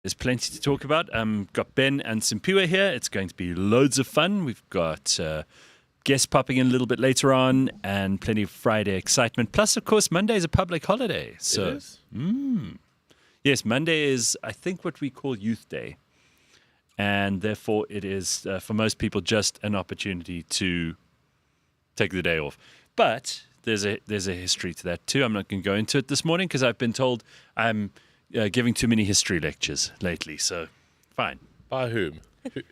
There's plenty to talk about. Got Ben and Simphiwe here. It's going to be loads of fun. We've got guests popping in a little bit later on and plenty of Friday excitement. Plus, of course, Monday is a public holiday. So, It is? Yes, Monday is, I think, what we call Youth Day. And therefore, it is, for most people, just an opportunity to take the day off. But there's a history to that, too. I'm not going to go into it this morning because I've been told I'm giving too many history lectures lately. So, fine. By whom?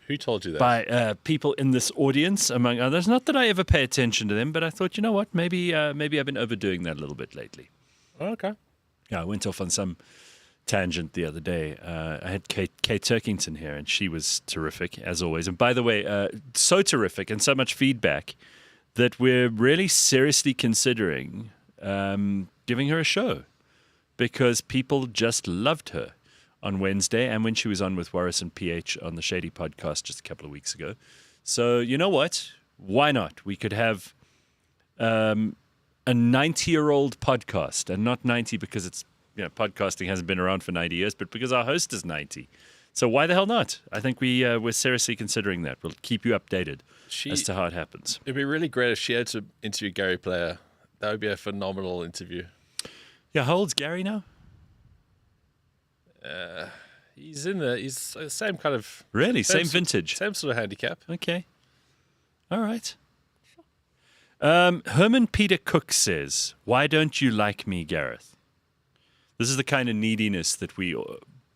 Who told you that? By people in this audience, among others. Not that I ever pay attention to them, but I thought, you know what, maybe I've been overdoing that a little bit lately. Oh, okay. Yeah, I went off on some tangent the other day. I had Kate Turkington here, and she was terrific, as always. And by the way, so terrific and so much feedback that we're really seriously considering giving her a show because people just loved her on Wednesday and when she was on with Warris and PH on the Shady podcast just a couple of weeks ago. So, you know what? Why not? We could have a 90-year-old podcast, and not 90 because it's, podcasting hasn't been around for 90 years, but because our host is 90. So why the hell not? I think we're seriously considering that. We'll keep you updated as to how it happens. It'd be really great if she had to interview Gary Player. That would be a phenomenal interview. Yeah, how old's Gary now? He's the same kind of... Really? Same vintage? Same sort of handicap. Okay. All right. Herman Peter Cook says, why don't you like me, Gareth? This is the kind of neediness that we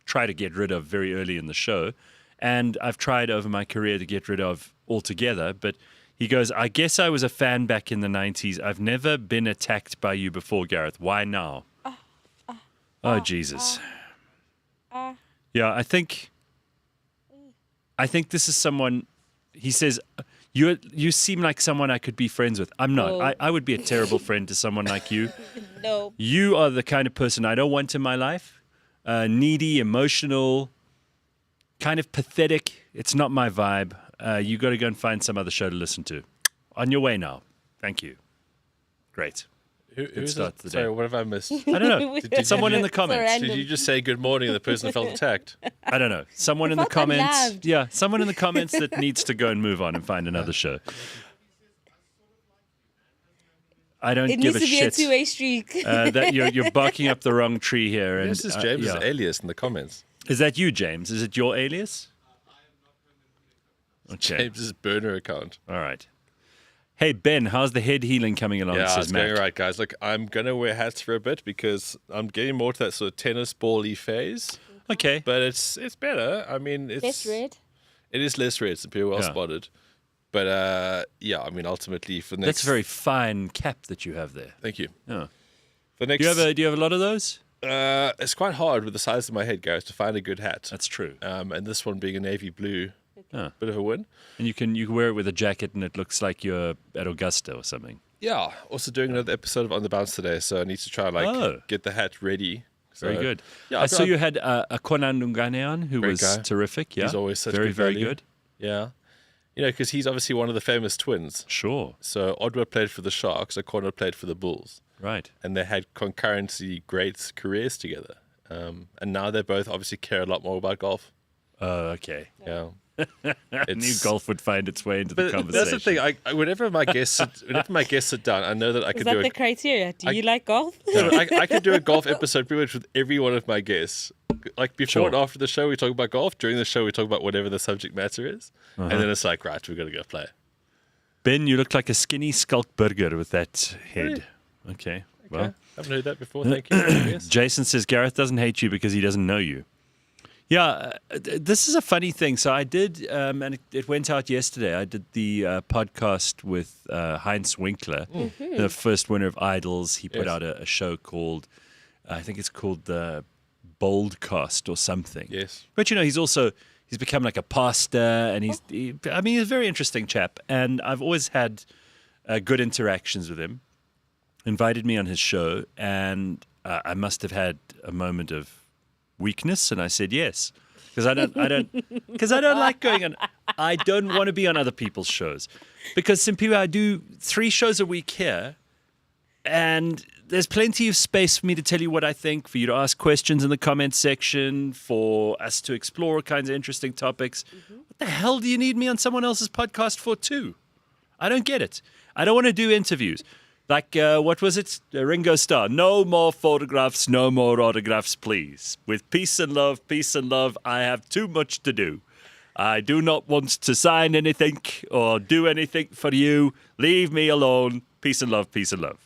try to get rid of very early in the show. And I've tried over my career to get rid of altogether. But he goes, I guess I was a fan back in the 90s. I've never been attacked by you before, Gareth. Why now? Oh, Jesus. Yeah, I think this is someone, he says, you seem like someone I could be friends with. I'm not. Oh. I would be a terrible friend to someone like you. No. You are the kind of person I don't want in my life. Needy, emotional, kind of pathetic. It's not my vibe. You got to go and find some other show to listen to. On your way now. Thank you. Great. Who's start that? the Sorry, day. what have I missed? I don't know. Someone in the comments. Random. Did you just say good morning and the person felt attacked? I don't know. Someone in the felt comments. unloved. Yeah, someone in the comments that needs to go and move on and find another show. I don't It give needs a to be shit. a two-way streak. That you're barking up the wrong tree here. And This is James's yeah. alias in the comments. Is that you, James? Is it your alias? Okay. James's burner account. All right. Hey, Ben, how's the head healing coming along? Yeah, says it's Matt. going right, guys. Look, I'm going to wear hats for a bit because I'm getting more to that sort of tennis ball-y phase. Okay. But it's better. I mean, it's... Less red. It is less red. It's pretty well Yeah. spotted. But, yeah, I mean, ultimately for the next... That's a very fine cap that you have there. Thank you. Yeah. For Do next... you have a lot of those? It's quite hard with the size of my head, guys, to find a good hat. That's true. And this one being a navy blue, Yeah. bit of a win. And you can wear it with a jacket and it looks like you're at Augusta or something. Yeah. Also doing another episode of On the Bounce today, so I need to try Oh. get the hat ready. So, Very good. Yeah, I saw you had a Konan Ndungane on who Great was guy. terrific. Yeah. He's always such very, good very value. good. Yeah. You know, because he's obviously one of the famous twins. Sure. So Odwa played for the Sharks, O'Connor played for the Bulls. Right. And they had concurrently great careers together. And now they both obviously care a lot more about golf. Oh, okay. Yeah. I knew golf would find its way into the But conversation. that's the thing. Whenever my guests sit down, I know that I Is can that do the criteria? Do you like golf? I could do a golf episode pretty much with every one of my guests. Like before Sure. and after the show, we talk about golf. During the show, we talk about whatever the subject matter is. And then it's like, right, we're going to go play. Ben, you look like a skinny skulk burger with that head. Okay. Well, Okay. Haven't heard that before. Thank you. Yes. Jason says Gareth doesn't hate you because he doesn't know you. Yeah, this is a funny thing. So I did, and it went out yesterday. I did the podcast with Heinz Winkler, the first winner of Idols. He put Yes. out a show called, I think it's called the Boldcast or something. Yes. But he's become like a pastor, and he's a very interesting chap. And I've always had good interactions with him. Invited me on his show, and I must have had a moment of weakness, and I said yes, because I don't like going on. I don't want to be on other people's shows, because Simphiwe, I do 3 shows a week here, and there's plenty of space for me to tell you what I think, for you to ask questions in the comments section, for us to explore all kinds of interesting topics. What the hell do you need me on someone else's podcast for too? I don't get it. I don't want to do interviews. Like, what was it? Ringo Starr. No more photographs, no more autographs, please. With peace and love, I have too much to do. I do not want to sign anything or do anything for you. Leave me alone. Peace and love, peace and love.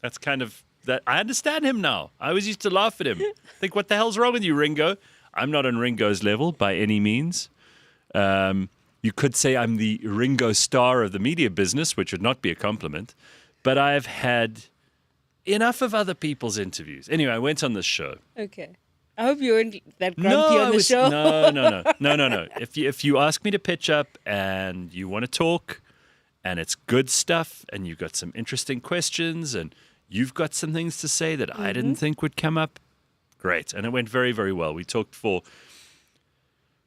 That's kind of that. I understand him now. I always used to laugh at him. Think, what the hell's wrong with you, Ringo? I'm not on Ringo's level by any means. You could say I'm the Ringo Starr of the media business, which would not be a compliment. But I've had enough of other people's interviews. Anyway, I went on this show. Okay. I hope you weren't that grumpy on the show. No. If you ask me to pitch up and you want to talk and it's good stuff and you've got some interesting questions and you've got some things to say that I didn't think would come up, great. And it went very, very well. We talked for,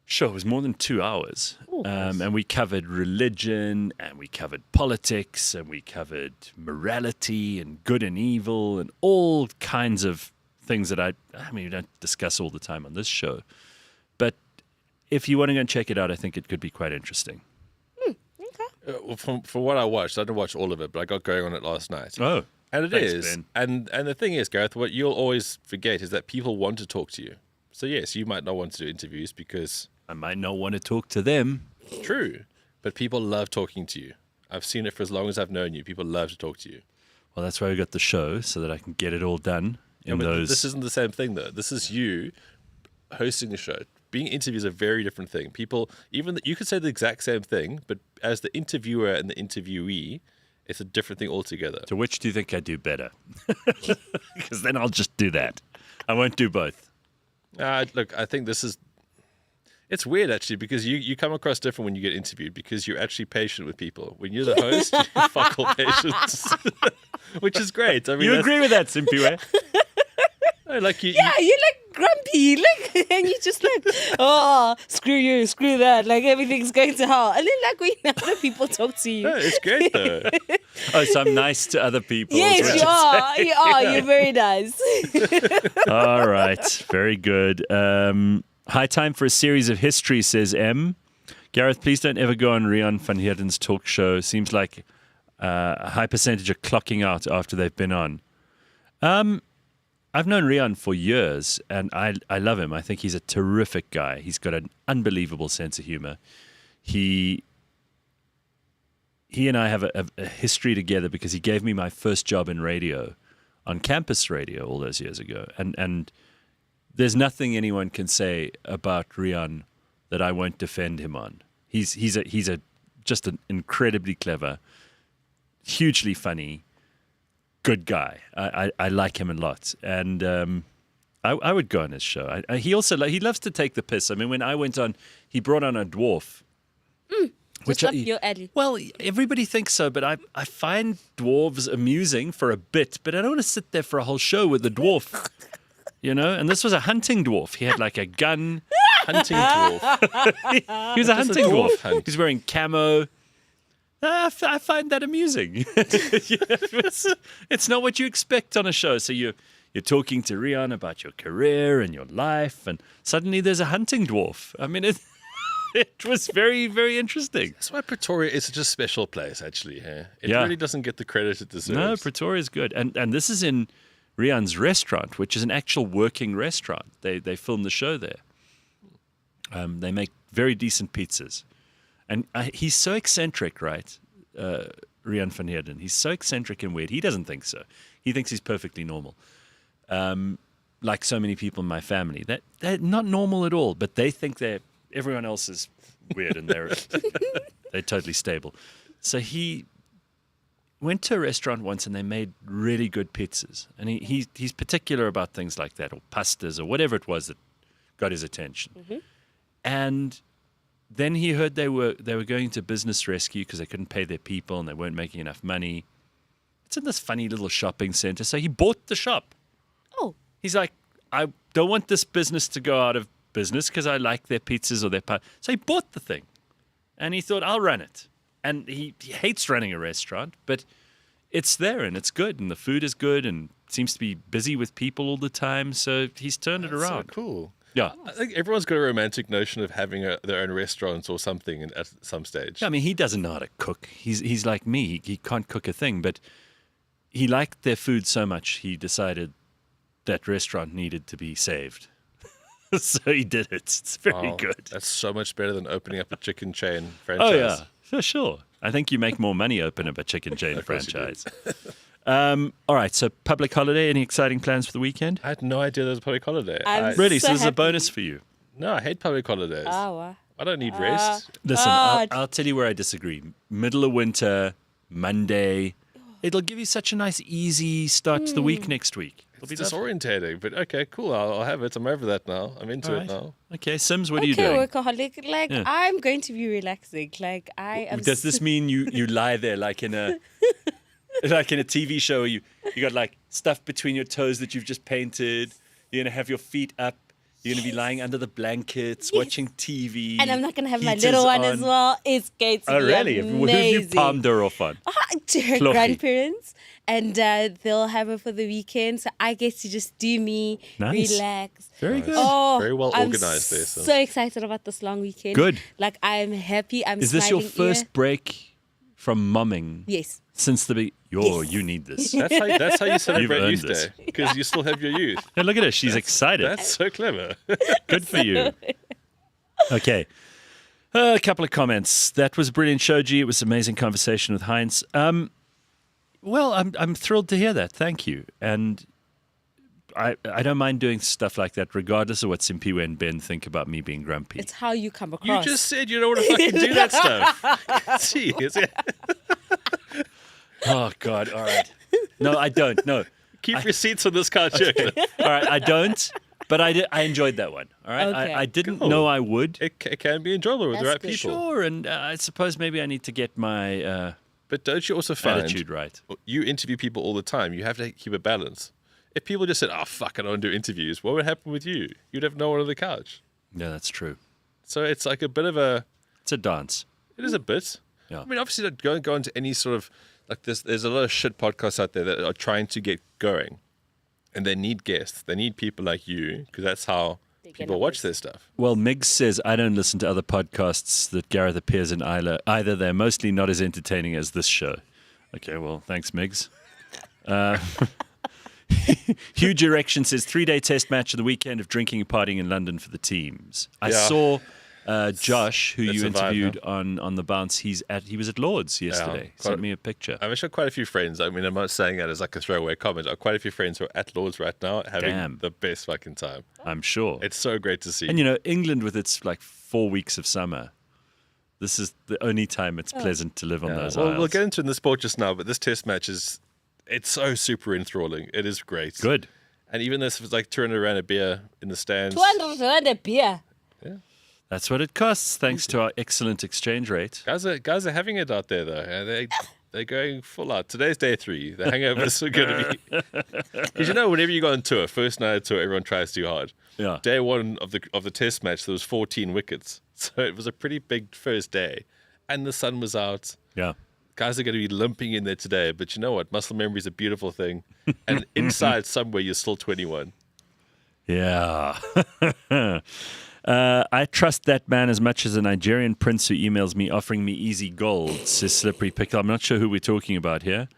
it was more than 2 hours. And we covered religion and we covered politics and we covered morality and good and evil and all kinds of things that we don't discuss all the time on this show. But if you want to go and check it out, I think it could be quite interesting. Okay. Well, from what I watched, I didn't watch all of it, but I got going on it last night. Oh, and thanks, is. Ben. And the thing is, Gareth, what you'll always forget is that people want to talk to you. So yes, you might not want to do interviews because I might not want to talk to them. True, but people love talking to you. I've seen it for as long as I've known you. People love to talk to you. Well, that's why we got the show, so that I can get it all done. This isn't the same thing, though. This is you hosting the show. Being interviewed is a very different thing. People, you could say the exact same thing, but as the interviewer and the interviewee, it's a different thing altogether. So which do you think I do better? Because then I'll just do that. I won't do both. Look, I think this is... It's weird, actually, because you come across different when you get interviewed because you're actually patient with people. When you're the host, you fuck all patience, which is great. I mean, you agree with that, Simphiwe? You're like grumpy, like, and you're just like, oh, screw you, screw that, like everything's going to hell. And then like when other people talk to you, no, it's great though. Oh, so I'm nice to other people. Yes, you are. You are. You're very nice. All right, very good. High time for a series of history, says M. Gareth, please don't ever go on Rion Funhedan's talk show. Seems like a high percentage are clocking out after they've been on. I've known Rion for years, and I love him. I think he's a terrific guy. He's got an unbelievable sense of humor. He and I have a history together because he gave me my first job in radio, on campus radio all those years ago. And there's nothing anyone can say about Rion that I won't defend him on. He's just an incredibly clever, hugely funny, good guy. I like him a lot, and I would go on his show. He loves to take the piss. I mean, when I went on, he brought on a dwarf. Just up your alley. Well, everybody thinks so, but I find dwarves amusing for a bit, but I don't want to sit there for a whole show with the dwarf. You know, and this was a hunting dwarf. He had like a gun. Hunting dwarf. He was a hunting dwarf. Hunt? He's wearing camo. I find that amusing. It's not what you expect on a show. So you're talking to Rion about your career and your life, and suddenly there's a hunting dwarf. I mean, it was very, very interesting. That's why Pretoria is such a special place, actually. It really doesn't get the credit it deserves. No, Pretoria's good. And this is in Rion's restaurant, which is an actual working restaurant. They film the show there. They make very decent pizzas. And he's so eccentric, right? Rion Funhedan. He's so eccentric and weird. He doesn't think so. He thinks he's perfectly normal. Like so many people in my family. They're not normal at all, but they think everyone else is weird and they're totally stable. So he went to a restaurant once and they made really good pizzas. And he's particular about things like that, or pastas, or whatever it was that got his attention. Mm-hmm. And then he heard they were going to business rescue because they couldn't pay their people and they weren't making enough money. It's in this funny little shopping center. So he bought the shop. Oh. He's like, I don't want this business to go out of business because I like their pizzas or their pie. So he bought the thing. And he thought, I'll run it. And he hates running a restaurant, but it's there and it's good and the food is good and seems to be busy with people all the time. So he's turned it around. So cool. Yeah. I think everyone's got a romantic notion of having their own restaurants or something at some stage. Yeah, I mean, he doesn't know how to cook. He's like me. He can't cook a thing, but he liked their food so much he decided that restaurant needed to be saved. So he did it. It's very good. That's so much better than opening up a chicken chain Oh, franchise. yeah, for sure. I think you make more money open up a chicken chain course you do. franchise. All right, so public holiday. Any exciting plans for the weekend? I had no idea there was a public holiday. Really? So So this is a happy. bonus for you. No, I hate public holidays. Oh, wow. I don't need rest. Listen, God. I'll tell you where I disagree. Middle of winter, Monday. It'll give you such a nice, easy start to the week next week. It'll be It's lovely. disorientating, but okay, cool. I'll have it. I'm over that now. I'm into All it right. now. Okay, Sims, what are you Okay, doing? workaholic. Like, Yeah. I'm going to be relaxing. Like, I am. Does this mean you lie there like in a TV show where you got like stuff between your toes that you've just painted? You're gonna have your feet up. You're gonna be lying under the blankets, watching TV. And I'm not going to have my heaters little one on. as well. It's going to Oh, be really? amazing. Who have you palmed her off on? To her Clocky. grandparents, and they'll have her for the weekend. So I get to just do me, Nice. relax. Very good. Oh, Very well I'm organized there, Sim. so excited about this long weekend. Good. Like, I'm happy. I'm Is this your smiling first ear. break from mumming Yes. since the Yes. you need this. That's how you celebrate earned Youth this. Day, because you still have your youth. Hey, look at her. She's excited. That's so clever. Good for you. Okay. A couple of comments. That was a brilliant, Shoji. It was an amazing conversation with Heinz. Well, I'm thrilled to hear that. Thank you. And I don't mind doing stuff like that, regardless of what Simphiwe and Ben think about me being grumpy. It's how you come You across. just said you don't want to fucking do that stuff. Jeez. Oh, God. All right. No, I don't. No. Keep receipts on this card, check. All right. I don't. But I enjoyed that one. All right. Okay. I didn't Cool. know I would. It can be enjoyable with the That's right good. people. Sure. And I suppose maybe I need to get my But don't you also find attitude right. you interview people all the time? You have to keep a balance. If people just said, "Oh fuck, I don't want to do interviews," what would happen with you? You'd have no one on the couch. Yeah, that's true. So it's like a bit of a. It's a dance. It is a bit. Yeah. I mean, obviously, don't go into any sort of like this. There's a lot of shit podcasts out there that are trying to get going, and they need guests. They need people like you because that's how get people watch their stuff. Well, Miggs says, I don't listen to other podcasts that Gareth appears in either. They're mostly not as entertaining as this show. Okay, well, thanks, Miggs. Huge Erection says, 3-day test match of the weekend of drinking and partying in London for the teams. I Yeah. saw Josh, who That's you a vibe, interviewed on the bounce. He was at Lord's yesterday. quite- Sent me a picture. I've actually got quite a few friends. I mean, I'm not saying that as like a throwaway comment. I've quite a few friends who are at Lord's right now having Damn. the best fucking time. I'm sure. It's so great to see. And you know, England with its like 4 weeks of summer. This is the only time it's pleasant to live on those well, isles. we'll get into it in the sport just now, but this test match it's so super enthralling. It is great. Good. And even this was like 200 rand a beer in the stands. 200 rand a beer. That's what it costs, thanks to our excellent exchange rate. Guys are having it out there though. And they're going full out. Today's day 3. The hangovers are going to be. Because you know, whenever you go on tour, first night of tour, everyone tries too hard. Yeah. Day 1 of the test match, there was 14 wickets, so it was a pretty big first day, and the sun was out. Yeah. Guys are going to be limping in there today, but you know what? Muscle memory is a beautiful thing, and inside somewhere you're still 21. Yeah. I trust that man as much as a Nigerian prince who emails me offering me easy gold, says Slippery Pickle. I'm not sure who we're talking about here.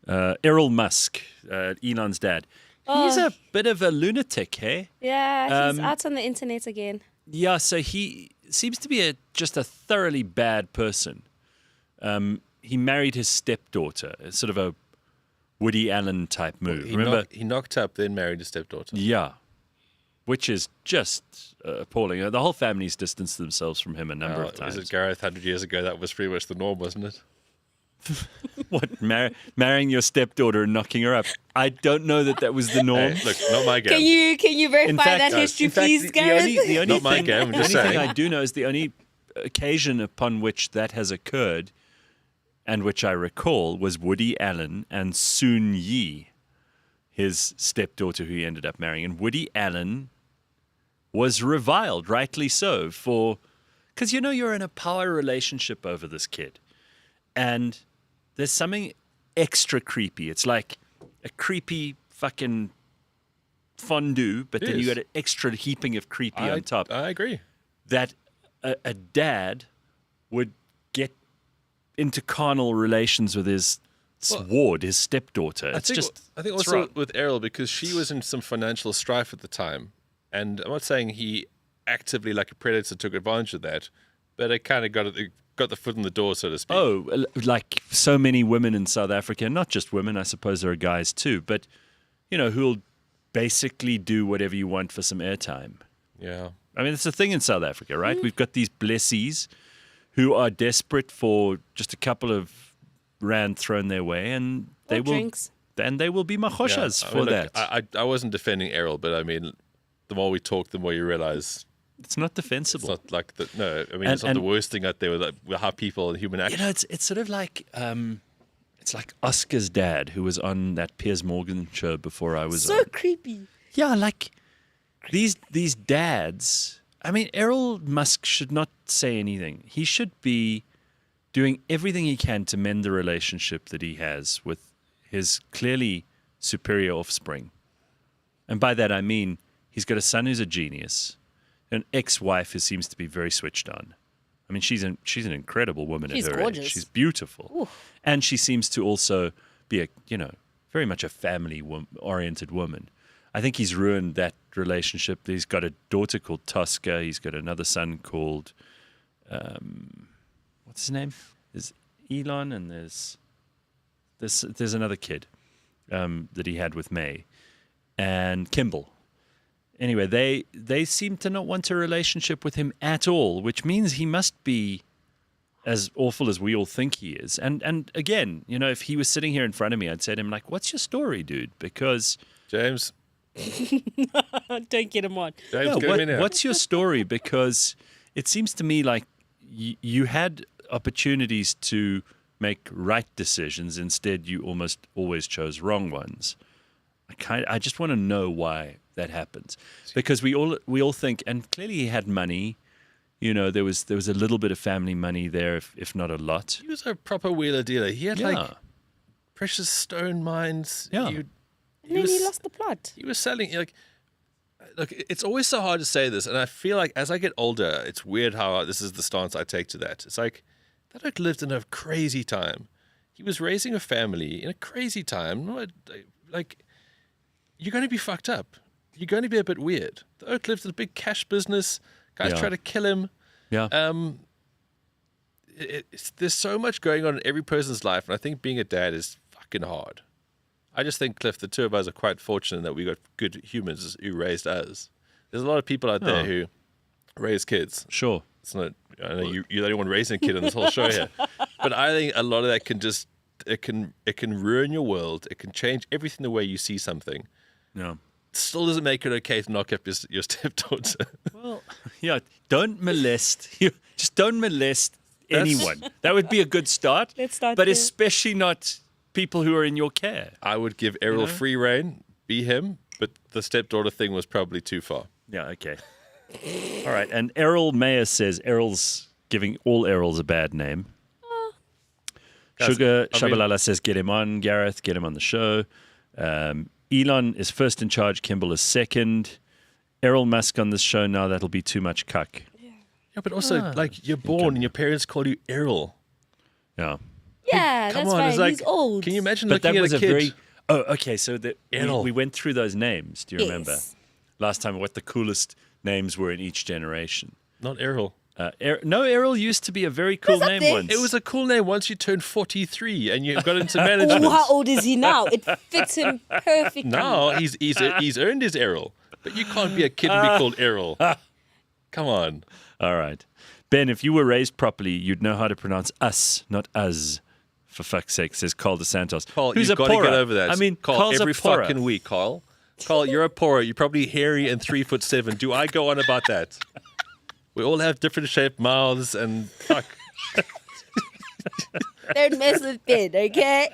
Errol Musk, Elon's dad. He's a bit of a lunatic, hey? Yeah, he's out on the internet again. Yeah, so he seems to be just a thoroughly bad person. He married his stepdaughter, it's sort of a Woody Allen type move. Remember? He knocked up, then married his stepdaughter. Yeah, which is just appalling. The whole family's distanced themselves from him a number of Is times. it Gareth 100 years ago? That was pretty much the norm, wasn't it? What, marrying your stepdaughter and knocking her up? I don't know that was the norm. Hey, look, not my game. Can you verify In fact, that history, please, the Gareth? only Not my thing, game, I'm the just only thing saying. I do know is the only occasion upon which that has occurred, and which I recall, was Woody Allen and Soon Yi, his stepdaughter who he ended up marrying. And Woody Allen was reviled, rightly so, because you know you're in a power relationship over this kid. And there's something extra creepy. It's like a creepy fucking fondue, but then you got an extra heaping of creepy on top. I agree. That a dad would get into carnal relations with his ward, his stepdaughter. I think also wrong. with Errol, because she was in some financial strife at the time, and I'm not saying he actively, like a predator, took advantage of that, but it kind of got the foot in the door, so to speak. Oh, like so many women in South Africa, not just women, I suppose there are guys too, but, who'll basically do whatever you want for some airtime. Yeah. I mean, it's a thing in South Africa, right? We've got these blessies who are desperate for just a couple of rand thrown their way, and they will be machoshas for that. I wasn't defending Errol, but I mean, the more we talk, the more you realize it's not defensible. It's not like it's not the worst thing out there with how people and human action. It's sort of like it's like Oscar's dad, who was on that Piers Morgan show before I was on. So creepy. Yeah, like these dads. I mean, Errol Musk should not say anything. He should be doing everything he can to mend the relationship that he has with his clearly superior offspring. And by that I mean he's got a son who's a genius, an ex-wife who seems to be very switched on. I mean, she's an incredible woman at her gorgeous. age. She's beautiful. Ooh. And she seems to also be very much a family-oriented woman. I think he's ruined that relationship. He's got a daughter called Tosca. He's got another son called, what's his name? There's Elon, and there's another kid that he had with May, and Kimball. Anyway, they seem to not want a relationship with him at all, which means he must be as awful as we all think he is. And again, if he was sitting here in front of me, I'd say to him, like, what's your story, dude? Because James, don't get him on. James, get him in here. What's your story? Because it seems to me like you had opportunities to make right decisions. Instead, you almost always chose wrong ones. I just want to know why that happens, because we all think, and clearly he had money. There was a little bit of family money there, if not a lot. He was a proper wheeler dealer. He had like precious stone mines. Yeah. And then he lost the plot. He was selling look, it's always so hard to say this, and I feel like as I get older, it's weird how this is the stance I take to that. It's like that bloke lived in a crazy time. He was raising a family in a crazy time. Like, you're going to be fucked up. You're going to be a bit weird. The oak lived in a big cash business. Guys try to kill him. Yeah. There's so much going on in every person's life, and I think being a dad is fucking hard. I just think, Cliff, the two of us are quite fortunate that we got good humans who raised us. There's a lot of people out there who raise kids. Sure. It's not. I know you're the only one raising a kid on this whole show here, but I think a lot of that can just it can ruin your world. It can change everything the way you see something. Yeah. Still doesn't make it okay to knock up your stepdaughter. Well, don't molest. Just don't molest anyone. That would be a good start. Let's start but there. especially not people who are in your care. I would give Errol free reign, be him, but the stepdaughter thing was probably too far. Yeah, okay. All right, and Errol Mayer says Errol's giving all Errols a bad name. Sugar Shabalala says get him on, Gareth, get him on the show. Elon is first in charge, Kimball is second. Errol Musk on this show now, that'll be too much cuck. Yeah, but also, like, you're born and your parents call you Errol. Yeah. Yeah, Come that's on, right. it's like, He's old. Can you imagine But that looking was at a kid? very... Oh, okay, so Errol. we went through those names, do you remember? Yes. Last time, what the coolest names were in each generation. Not Errol. Errol used to be a very cool that name thing? once. It was a cool name once you turned 43 and you got into management. Oh, how old is he now? It fits him perfectly. No, he's earned his Errol. But you can't be a kid and be called Errol. Come on. All right. Ben, if you were raised properly, you'd know how to pronounce us, not us. For fuck's sake, says Carl DeSantos. Carl, who's you've a got to pora. get over that. I mean, Carl, Carl's every a pora. fucking week, Carl. Carl, you're a pora. You're probably hairy and 3'7". Do I go on about that? We all have different shaped mouths and fuck. Don't mess with Ben, okay?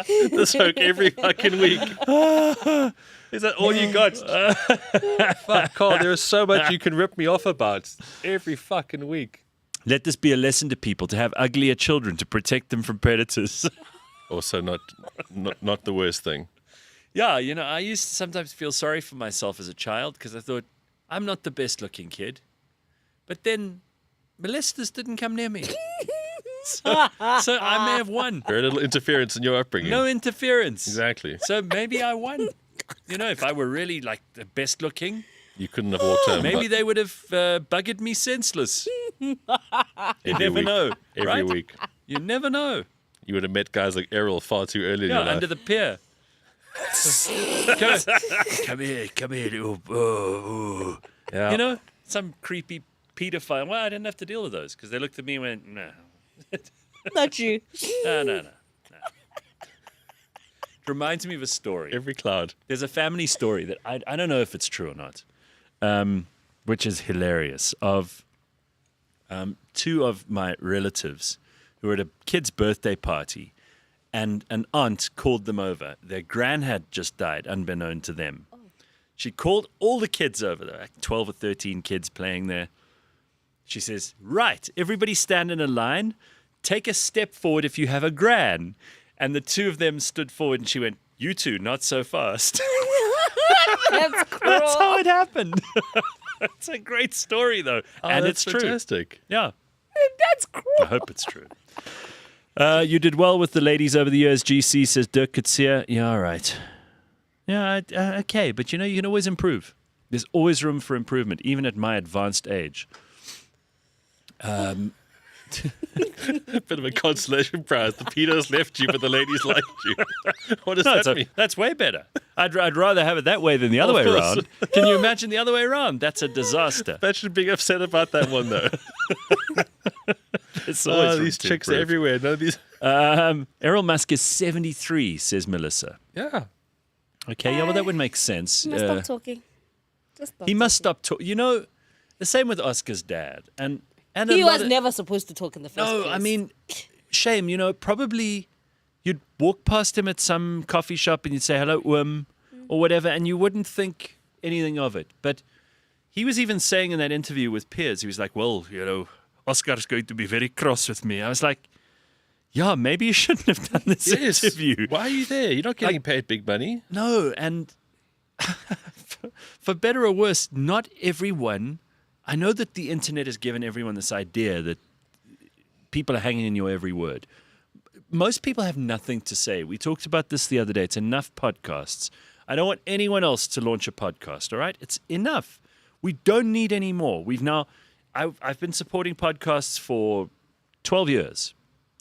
This hook every fucking week. Is that all you got? Fuck, Carl, there is so much you can rip me off about every fucking week. Let this be a lesson to people to have uglier children to protect them from predators. Also, not the worst thing. Yeah, I used to sometimes feel sorry for myself as a child because I thought, I'm not the best looking kid. But then molesters didn't come near me. So I may have won. Very little interference in your upbringing. No interference. Exactly. So maybe I won. If I were really like the best looking, You couldn't have walked home. maybe they would have buggered me senseless. You never week. know. Every right? week. You never know. You would have met guys like Errol far too early in Yeah, your life. under the pier. Come here. Oh. Yeah. Some creepy pedophile. Well, I didn't have to deal with those because they looked at me and went, no. Not you. No. It reminds me of a story. Every cloud. There's a family story that I don't know if it's true or not, which is hilarious, of two of my relatives who were at a kid's birthday party, and an aunt called them over. Their gran had just died, unbeknown to them. She called all the kids over there, like 12 or 13 kids playing there. She says, right, everybody stand in a line. Take a step forward if you have a gran. And the two of them stood forward and she went, you two, not so fast. That's cruel. That's how it happened. It's a great story, though. Oh, and that's it's true. fantastic. Yeah, That's cruel. I hope it's true. You did well with the ladies over the years, GC, says Dirk Kutsia. Yeah, all right. Yeah, okay. But you can always improve. There's always room for improvement, even at my advanced age. Bit of a consolation prize. The pedos left you, but the ladies liked you. What does that mean? That's way better. I'd rather have it that way than the other way course. around. Can you imagine the other way around? That's a disaster. Imagine being upset about that one, though. It's always room These to chicks improve. everywhere. None of these. Errol Musk is 73, says Melissa. Yeah. Okay, yeah, well, that would make sense. Must stop talking. Just stop He must talking. stop talking. The same with Oscar's dad. And He a lot was of- never supposed to talk in the first place. No, I mean, shame. Probably you'd walk past him at some coffee shop and you'd say hello, or whatever, and you wouldn't think anything of it. But he was even saying in that interview with Piers, he was like, well, Oscar's going to be very cross with me. I was like, yeah, maybe you shouldn't have done this interview. Why are you there? You're not getting paid big money. No, and for better or worse, not everyone. I know that the internet has given everyone this idea that people are hanging in your every word. Most people have nothing to say. We talked about this the other day. It's enough podcasts. I don't want anyone else to launch a podcast, all right? It's enough. We don't need any more. I've been supporting podcasts for 12 years.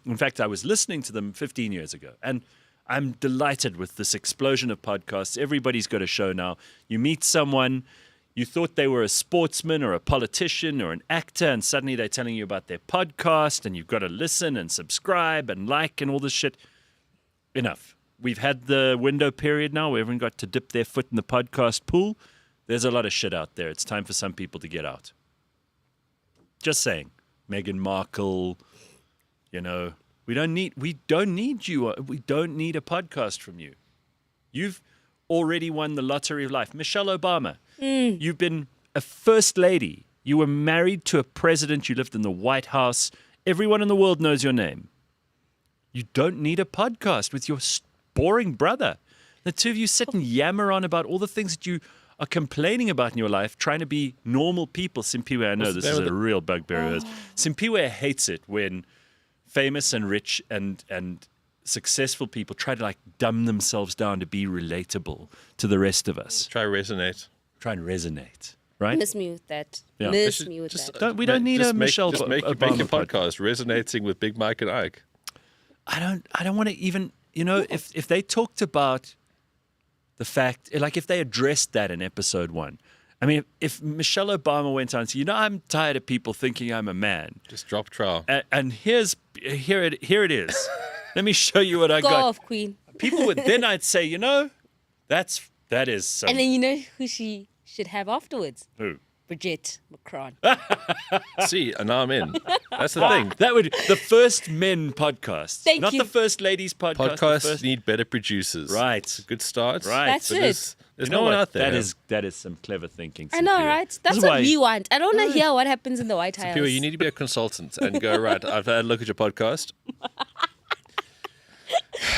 In fact, I was listening to them 15 years ago. And I'm delighted with this explosion of podcasts. Everybody's got a show now. You meet someone, you thought they were a sportsman or a politician or an actor, and suddenly they're telling you about their podcast, and you've got to listen and subscribe and like and all this shit. Enough. We've had the window period now where everyone got to dip their foot in the podcast pool. There's a lot of shit out there. It's time for some people to get out. Just saying. Meghan Markle, we don't need you. We don't need a podcast from you. You've already won the lottery of life. Michelle Obama, you've been a first lady. You were married to a president. You lived in the White House. Everyone in the world knows your name. You don't need a podcast with your boring brother. The two of you sit and yammer on about all the things that you are complaining about in your life, trying to be normal people. Simphiwe, I know this is a real bugbear of hers. Simphiwe hates it when famous and rich and successful people try to dumb themselves down to be relatable to the rest of us. Try resonate. Try and resonate, right? Miss me with that. Yeah. Miss me with that. We don't need a Michelle make your Obama podcast resonating with Big Mike and Ike. I don't want to even, if they talked about the fact, if they addressed that in episode 1. I mean, if Michelle Obama went on and said, I'm tired of people thinking I'm a man. Just drop trowel. And here it is. Let me show you what I Go got. off, Queen. People would, then I'd say, that is some. And then you know who she should have afterwards? Who? Bridget McCron. See, and now I'm in. That's the thing. That would the first men podcast, Thank not you. the first ladies podcast. Podcasts need better producers. Right. It's a good start. Right. That's But it. There's You no know one what? out there. That is some clever thinking. I know, Simphiwe. right? This That's is what why- we want. I don't want to hear what happens in the White House. Simphiwe, you need to be a consultant and go, right, I've had a look at your podcast.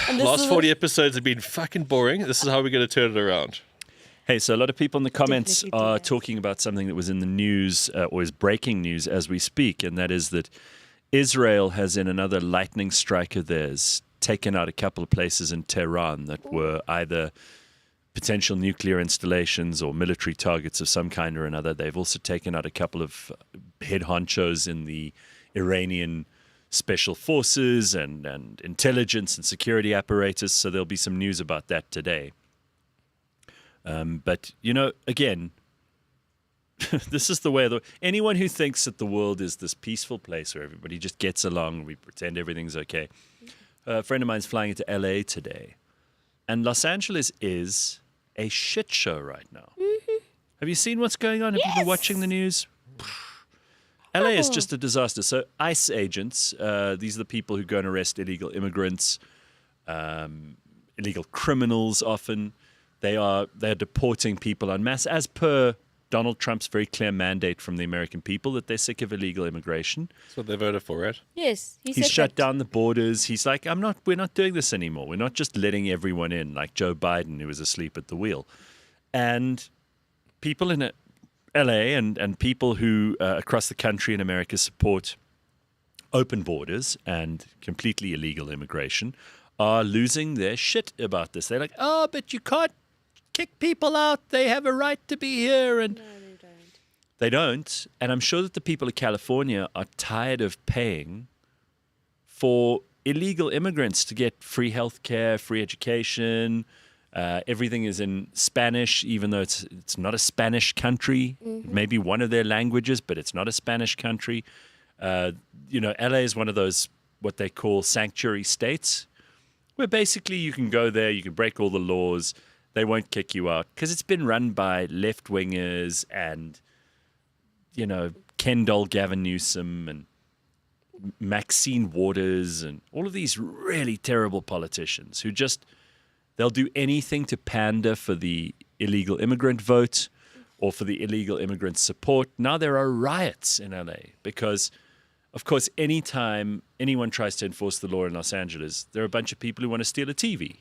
And this Last is 40 episodes have been fucking boring. This is how we're going to turn it around. Hey, so a lot of people in the comments Definitely do are that. talking about something that was in the news or is breaking news as we speak, and that is that Israel has, in another lightning strike of theirs, taken out a couple of places in Tehran that were either potential nuclear installations or military targets of some kind or another. They've also taken out a couple of head honchos in the Iranian special forces and intelligence and security apparatus, so there'll be some news about that today. But, again, this is the way anyone who thinks that the world is this peaceful place where everybody just gets along, we pretend everything's okay. A friend of mine's flying into LA today, and Los Angeles is a shit show right now. Mm-hmm. Have you seen what's going on? Have you been watching the news? LA is just a disaster. So ICE agents, these are the people who go and arrest illegal immigrants, illegal criminals often. They're deporting people en masse, as per Donald Trump's very clear mandate from the American people that they're sick of illegal immigration. That's what they voted for, right? Yes, He's shut down the borders. He's like, we're not doing this anymore. We're not just letting everyone in, like Joe Biden, who was asleep at the wheel. And people in LA and people who across the country in America support open borders and completely illegal immigration are losing their shit about this. They're like, but you can't kick people out. They have a right to be here. And No, they don't. they don't. And I'm sure that the people of California are tired of paying for illegal immigrants to get free health care, free education. Everything is in Spanish, even though it's not a Spanish country. It may be one of their languages, but it's not a Spanish country. LA is one of those, what they call sanctuary states, where basically you can go there, you can break all the laws, they won't kick you out, because it's been run by left-wingers and, Kendall Gavin Newsom and Maxine Waters and all of these really terrible politicians who they'll do anything to pander for the illegal immigrant vote or for the illegal immigrant support. Now there are riots in LA because, of course, anytime anyone tries to enforce the law in Los Angeles, there are a bunch of people who want to steal a TV.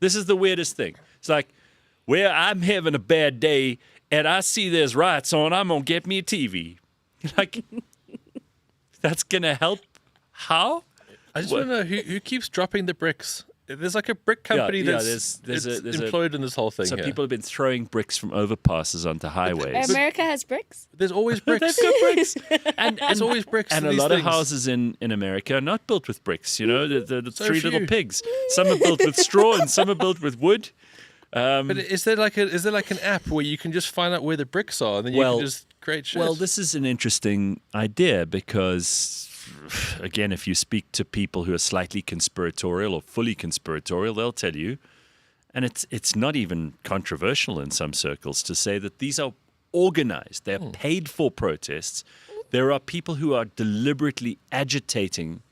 This is the weirdest thing. It's like, where I'm having a bad day and I see there's riots on, I'm going to get me a TV. Like, that's going to help? How? I just want to know who keeps dropping the bricks. There's like a brick company that's employed in this whole thing. So here. people have been throwing bricks from overpasses onto highways. America has bricks. There's always bricks. They've got bricks. and there's always bricks. And in a these lot things. of houses in America are not built with bricks. The So three few. little pigs. Some are built with straw and some are built with wood. But is there like an app where you can just find out where the bricks are and then you can just create shit? Well, this is an interesting idea because, again, if you speak to people who are slightly conspiratorial or fully conspiratorial, they'll tell you, and it's not even controversial in some circles to say that these are organized. They're paid for protests. There are people who are deliberately agitating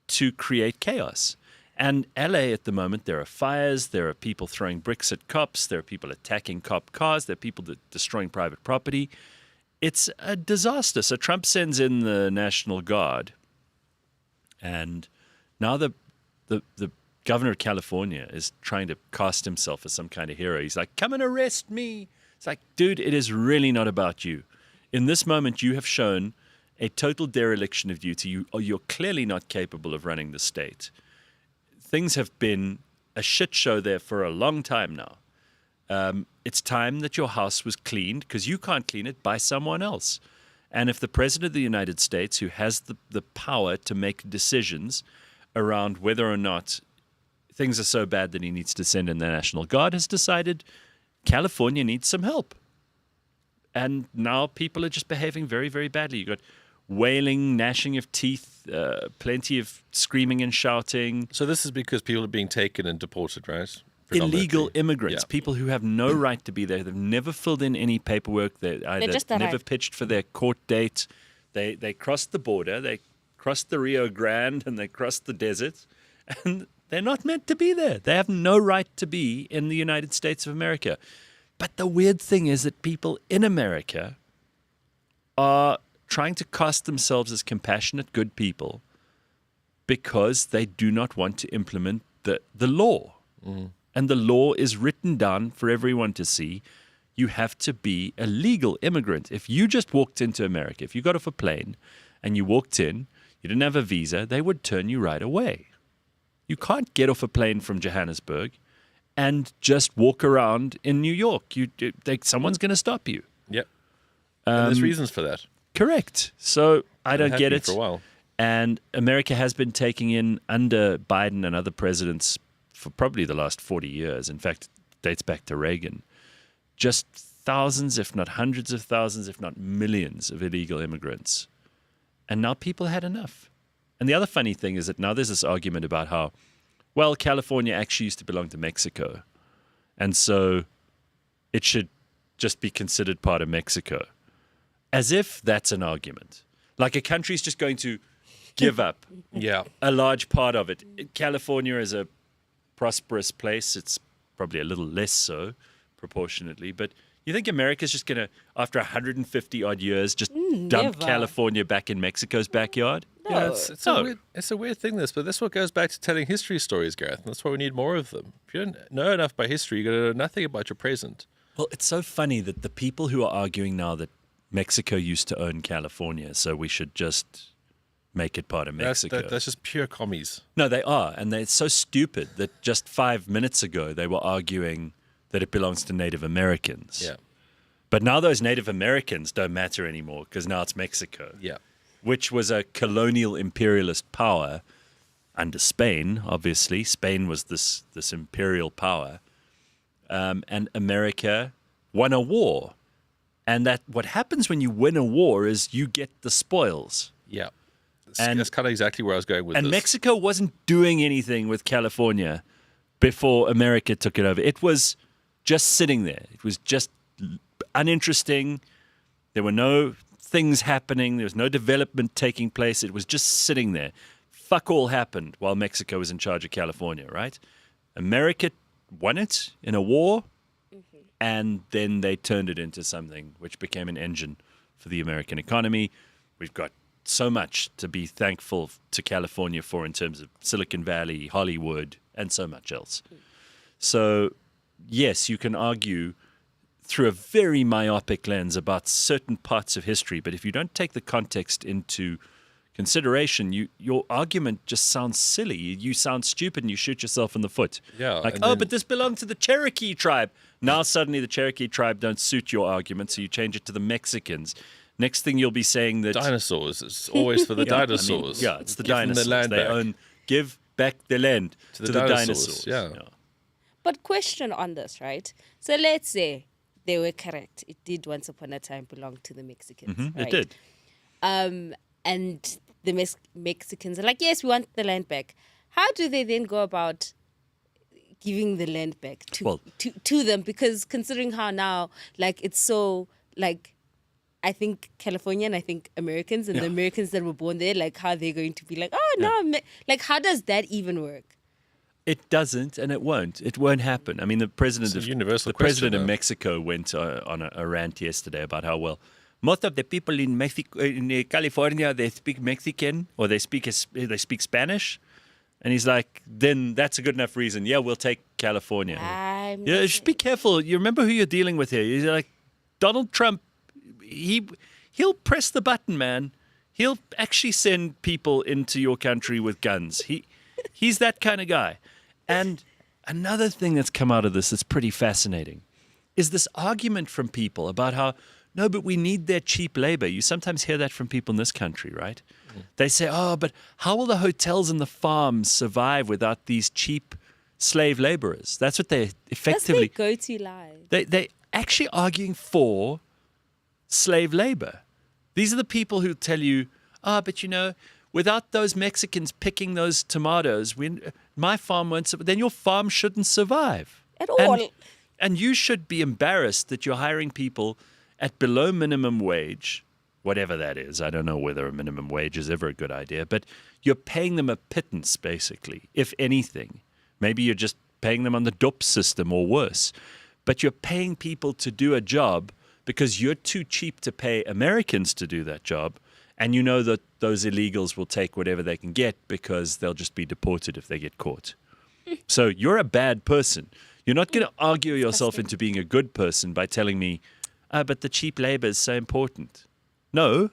to create chaos. And LA at the moment, there are fires, there are people throwing bricks at cops, there are people attacking cop cars, there are people destroying private property. It's a disaster. So Trump sends in the National Guard, and now the governor of California is trying to cast himself as some kind of hero. He's like, come and arrest me. It's like, dude, it is really not about you. In this moment, you have shown a total dereliction of duty. You're clearly not capable of running the state. Things have been a shit show there for a long time now. It's time that your house was cleaned, because you can't clean it, by someone else. And if the President of the United States, who has the power to make decisions around whether or not things are so bad that he needs to send in the National Guard, has decided California needs some help. And now people are just behaving very, very badly. You've got wailing, gnashing of teeth, plenty of screaming and shouting. So this is because people are being taken and deported, right? Illegal immigrants, Yeah. people who have no right to be there. They've never filled in any paperwork. They either just never arrived. pitched for their court date. They crossed the border. They crossed the Rio Grande and they crossed the desert. And they're not meant to be there. They have no right to be in the United States of America. But the weird thing is that people in America are trying to cast themselves as compassionate, good people because they do not want to implement the law. And the law is written down for everyone to see. You have to be a legal immigrant. If you just walked into America, if you got off a plane and you walked in, you didn't have a visa, they would turn you right away. You can't get off a plane from Johannesburg and just walk around in New York. Someone's going to stop you. Yep. And there's reasons for that. Correct. So I don't get it. For a while. And America has been taking in, under Biden and other presidents, for probably the last 40 years. In fact, it dates back to Reagan. Just thousands, if not hundreds of thousands, if not millions of illegal immigrants. And now people had enough. And the other funny thing is that now there's this argument about how, well, California actually used to belong to Mexico. And so it should just be considered part of Mexico. As if that's an argument. Like a country's just going to give up a large part of it. California is a prosperous place. It's probably a little less so proportionately. But you think America's just going to, after 150 odd years, just dump California back in Mexico's backyard? No. Yeah, it's a weird thing, but this what goes back to telling history stories, Gareth. And that's why we need more of them. If you don't know enough about history, you're going to know nothing about your present. Well, it's so funny that the people who are arguing now that Mexico used to own California, so we should just make it part of Mexico. That's just pure commies. No, they are. And they're so stupid that just 5 minutes ago they were arguing that it belongs to Native Americans. Yeah. But now those Native Americans don't matter anymore because now it's Mexico. Yeah. Which was a colonial imperialist power under Spain, obviously. Spain was this imperial power. And America won a war. And that what happens when you win a war is you get the spoils. Yeah. That's kind of exactly where I was going with this. And Mexico wasn't doing anything with California before America took it over. It was just sitting there. It was just uninteresting. There were no things happening. There was no development taking place. It was just sitting there. Fuck all happened while Mexico was in charge of California, right? America won it in a war, and then they turned it into something which became an engine for the American economy. We've got so much to be thankful to California for in terms of Silicon Valley, Hollywood, and so much else. So, yes, you can argue through a very myopic lens about certain parts of history, but if you don't take the context into consideration, your argument just sounds silly. You sound stupid and you shoot yourself in the foot. Yeah, like, but this belonged to the Cherokee tribe. Now suddenly the Cherokee tribe don't suit your argument, so you change it to the Mexicans. Next thing you'll be saying that dinosaurs. It's always for the dinosaurs. It's the Give them dinosaurs. the land back. Give back the land to the dinosaurs. Yeah. But question on this, right? So let's say they were correct. It did once upon a time belong to the Mexicans. Right? It did. And the Mexicans are like, yes, we want the land back. How do they then go about giving the land back to them? Because considering how now, like, it's so, like, I think California and I think Americans and the Americans that were born there, like, how they're going to be like, like, how does that even work? It doesn't, and it won't. It won't happen. I mean, the president of Mexico went on a rant yesterday about how, well, most of the people in Mexico, in California, they speak Mexican or they speak Spanish, and he's like, then that's a good enough reason. Yeah, we'll take California. Just be careful. You remember who you're dealing with here. You're like Donald Trump. He'll press the button, man. He'll actually send people into your country with guns. He's that kind of guy. And another thing that's come out of this that's pretty fascinating is this argument from people about how, no, but we need their cheap labor. You sometimes hear that from people in this country, right? They say, but how will the hotels and the farms survive without these cheap slave laborers? That's what they effectively... That's their go-to lie. They actually arguing for slave labor. These are the people who tell you, but you know, without those Mexicans picking those tomatoes, my farm won't survive. Then your farm shouldn't survive. At all. And you should be embarrassed that you're hiring people at below minimum wage, whatever that is. I don't know whether a minimum wage is ever a good idea, but you're paying them a pittance, basically, if anything. Maybe you're just paying them on the DOP system or worse. But you're paying people to do a job because you're too cheap to pay Americans to do that job. And you know that those illegals will take whatever they can get because they'll just be deported if they get caught. So you're a bad person. You're not going to argue yourself into being a good person by telling me, but the cheap labor is so important. No,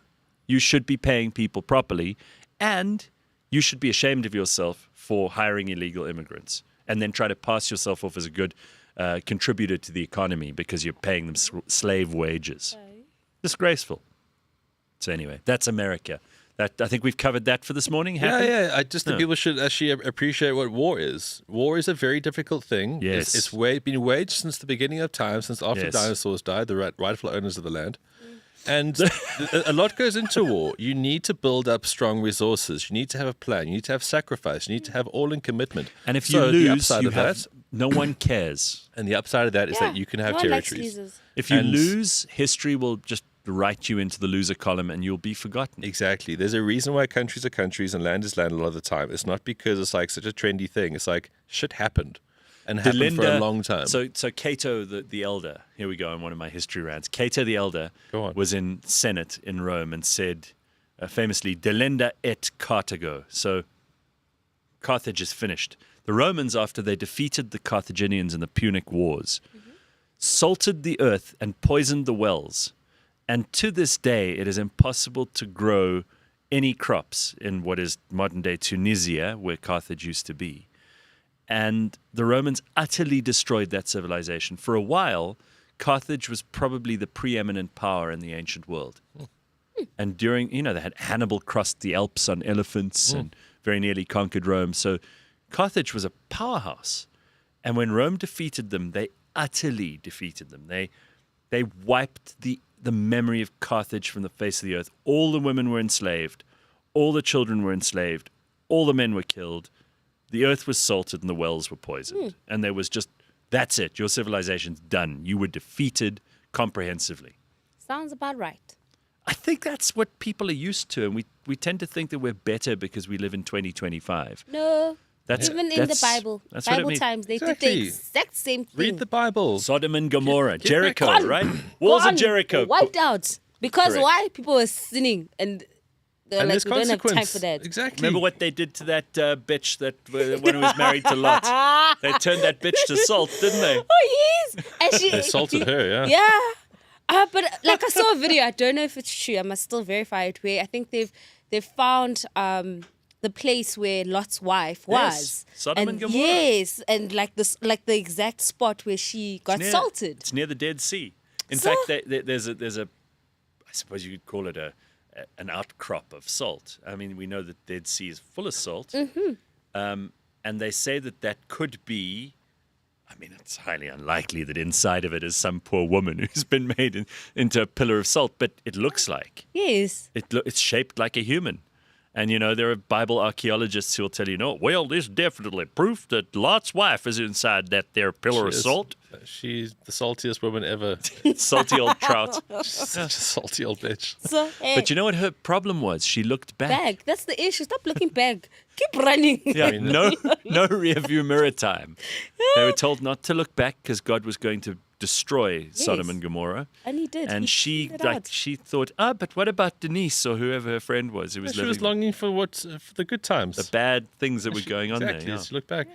you should be paying people properly, and you should be ashamed of yourself for hiring illegal immigrants and then try to pass yourself off as a good contributor to the economy because you're paying them slave wages. Disgraceful. So anyway, that's America. I think we've covered that for this morning. Happy? Yeah. I just think people should actually appreciate what war is. War is a very difficult thing. Yes. It's been waged since the beginning of time, since after dinosaurs died, the rightful owners of the land. And a lot goes into war. You need to build up strong resources. You need to have a plan. You need to have sacrifice. You need to have all-in commitment. And if you lose, no one cares. And the upside of that is that you can have territories. If you lose, history will just write you into the loser column and you'll be forgotten. Exactly. There's a reason why countries are countries and land is land a lot of the time. It's not because it's like such a trendy thing. It's like shit happened and happened for a long time. So Cato the Elder, here we go on one of my history rants. Cato the Elder was in Senate in Rome and said famously, delenda et Carthago. So Carthage is finished. The Romans, after they defeated the Carthaginians in the Punic Wars, salted the earth and poisoned the wells. And to this day, it is impossible to grow any crops in what is modern-day Tunisia, where Carthage used to be. And the Romans utterly destroyed that civilization. For a while, Carthage was probably the preeminent power in the ancient world. And during, they had Hannibal crossed the Alps on elephants and very nearly conquered Rome. So Carthage was a powerhouse. And when Rome defeated them, they utterly defeated them. They wiped the memory of Carthage from the face of the earth. All the women were enslaved. All the children were enslaved. All the men were killed. The earth was salted and the wells were poisoned. And there was just, that's it. Your civilization's done. You were defeated comprehensively. Sounds about right. I think that's what people are used to. And we tend to think that we're better because we live in 2025. No. Even in the Bible times, they did the exact same thing. Read the Bible. Sodom and Gomorrah, Jericho, right? Walls of Jericho. Wiped out. Because why? People were sinning and they're like, we don't have time for that. Exactly. Remember what they did to that bitch, when who was married to Lot? They turned that bitch to salt, didn't they? Oh, yes. And they salted her, yeah. Yeah. But like I saw a video, I don't know if it's true. I must still verify it, where I think they've found the place where Lot's wife was. Sodom and Gomorrah. Yes, and like the exact spot where she got salted. It's near the Dead Sea. In fact, there's a I suppose you could call it an outcrop of salt. I mean, we know that Dead Sea is full of salt. And they say that could be, I mean, it's highly unlikely that inside of it is some poor woman who's been made into a pillar of salt, but it looks like. Yes. It's shaped like a human. And, there are Bible archaeologists who will tell you, no, well, there's definitely proof that Lot's wife is inside that there pillar of salt. She's the saltiest woman ever. Salty old trout. Such a salty old bitch. So, hey, But you know what her problem was? She looked back. That's the issue. Stop looking back. Keep running. Yeah, no rear view mirror time. They were told not to look back because God was going to destroy Sodom and Gomorrah. And he did. And she thought, but what about Denise or whoever her friend was who was living? She was longing for the good times. The bad things that were going on there. Exactly. She looked back.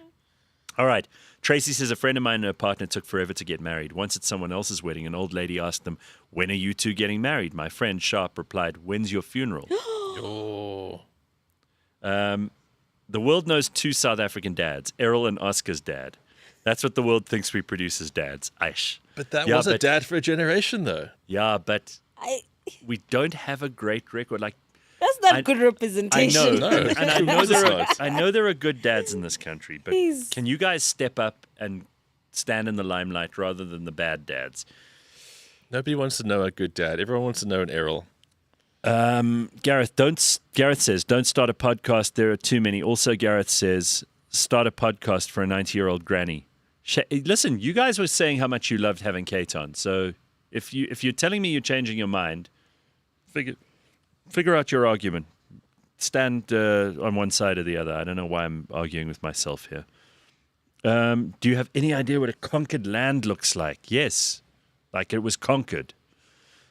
All right. Tracy says, a friend of mine and her partner took forever to get married. Once at someone else's wedding, an old lady asked them, when are you two getting married? My friend Sharp replied, when's your funeral? The world knows two South African dads, Errol and Oscar's dad. That's what the world thinks we produce as dads. Aish. But that was a dad for a generation, though. Yeah, but we don't have a great record. Like, that's not good representation. No. And I know there are good dads in this country, but can you guys step up and stand in the limelight rather than the bad dads? Nobody wants to know a good dad. Everyone wants to know an Errol. Gareth says, don't start a podcast. There are too many. Also, Gareth says, start a podcast for a 90-year-old granny. Listen, you guys were saying how much you loved having Kate on. So if you're telling me you're changing your mind, figure out your argument. Stand on one side or the other. I don't know why I'm arguing with myself here. Do you have any idea what a conquered land looks like? Yes, like it was conquered.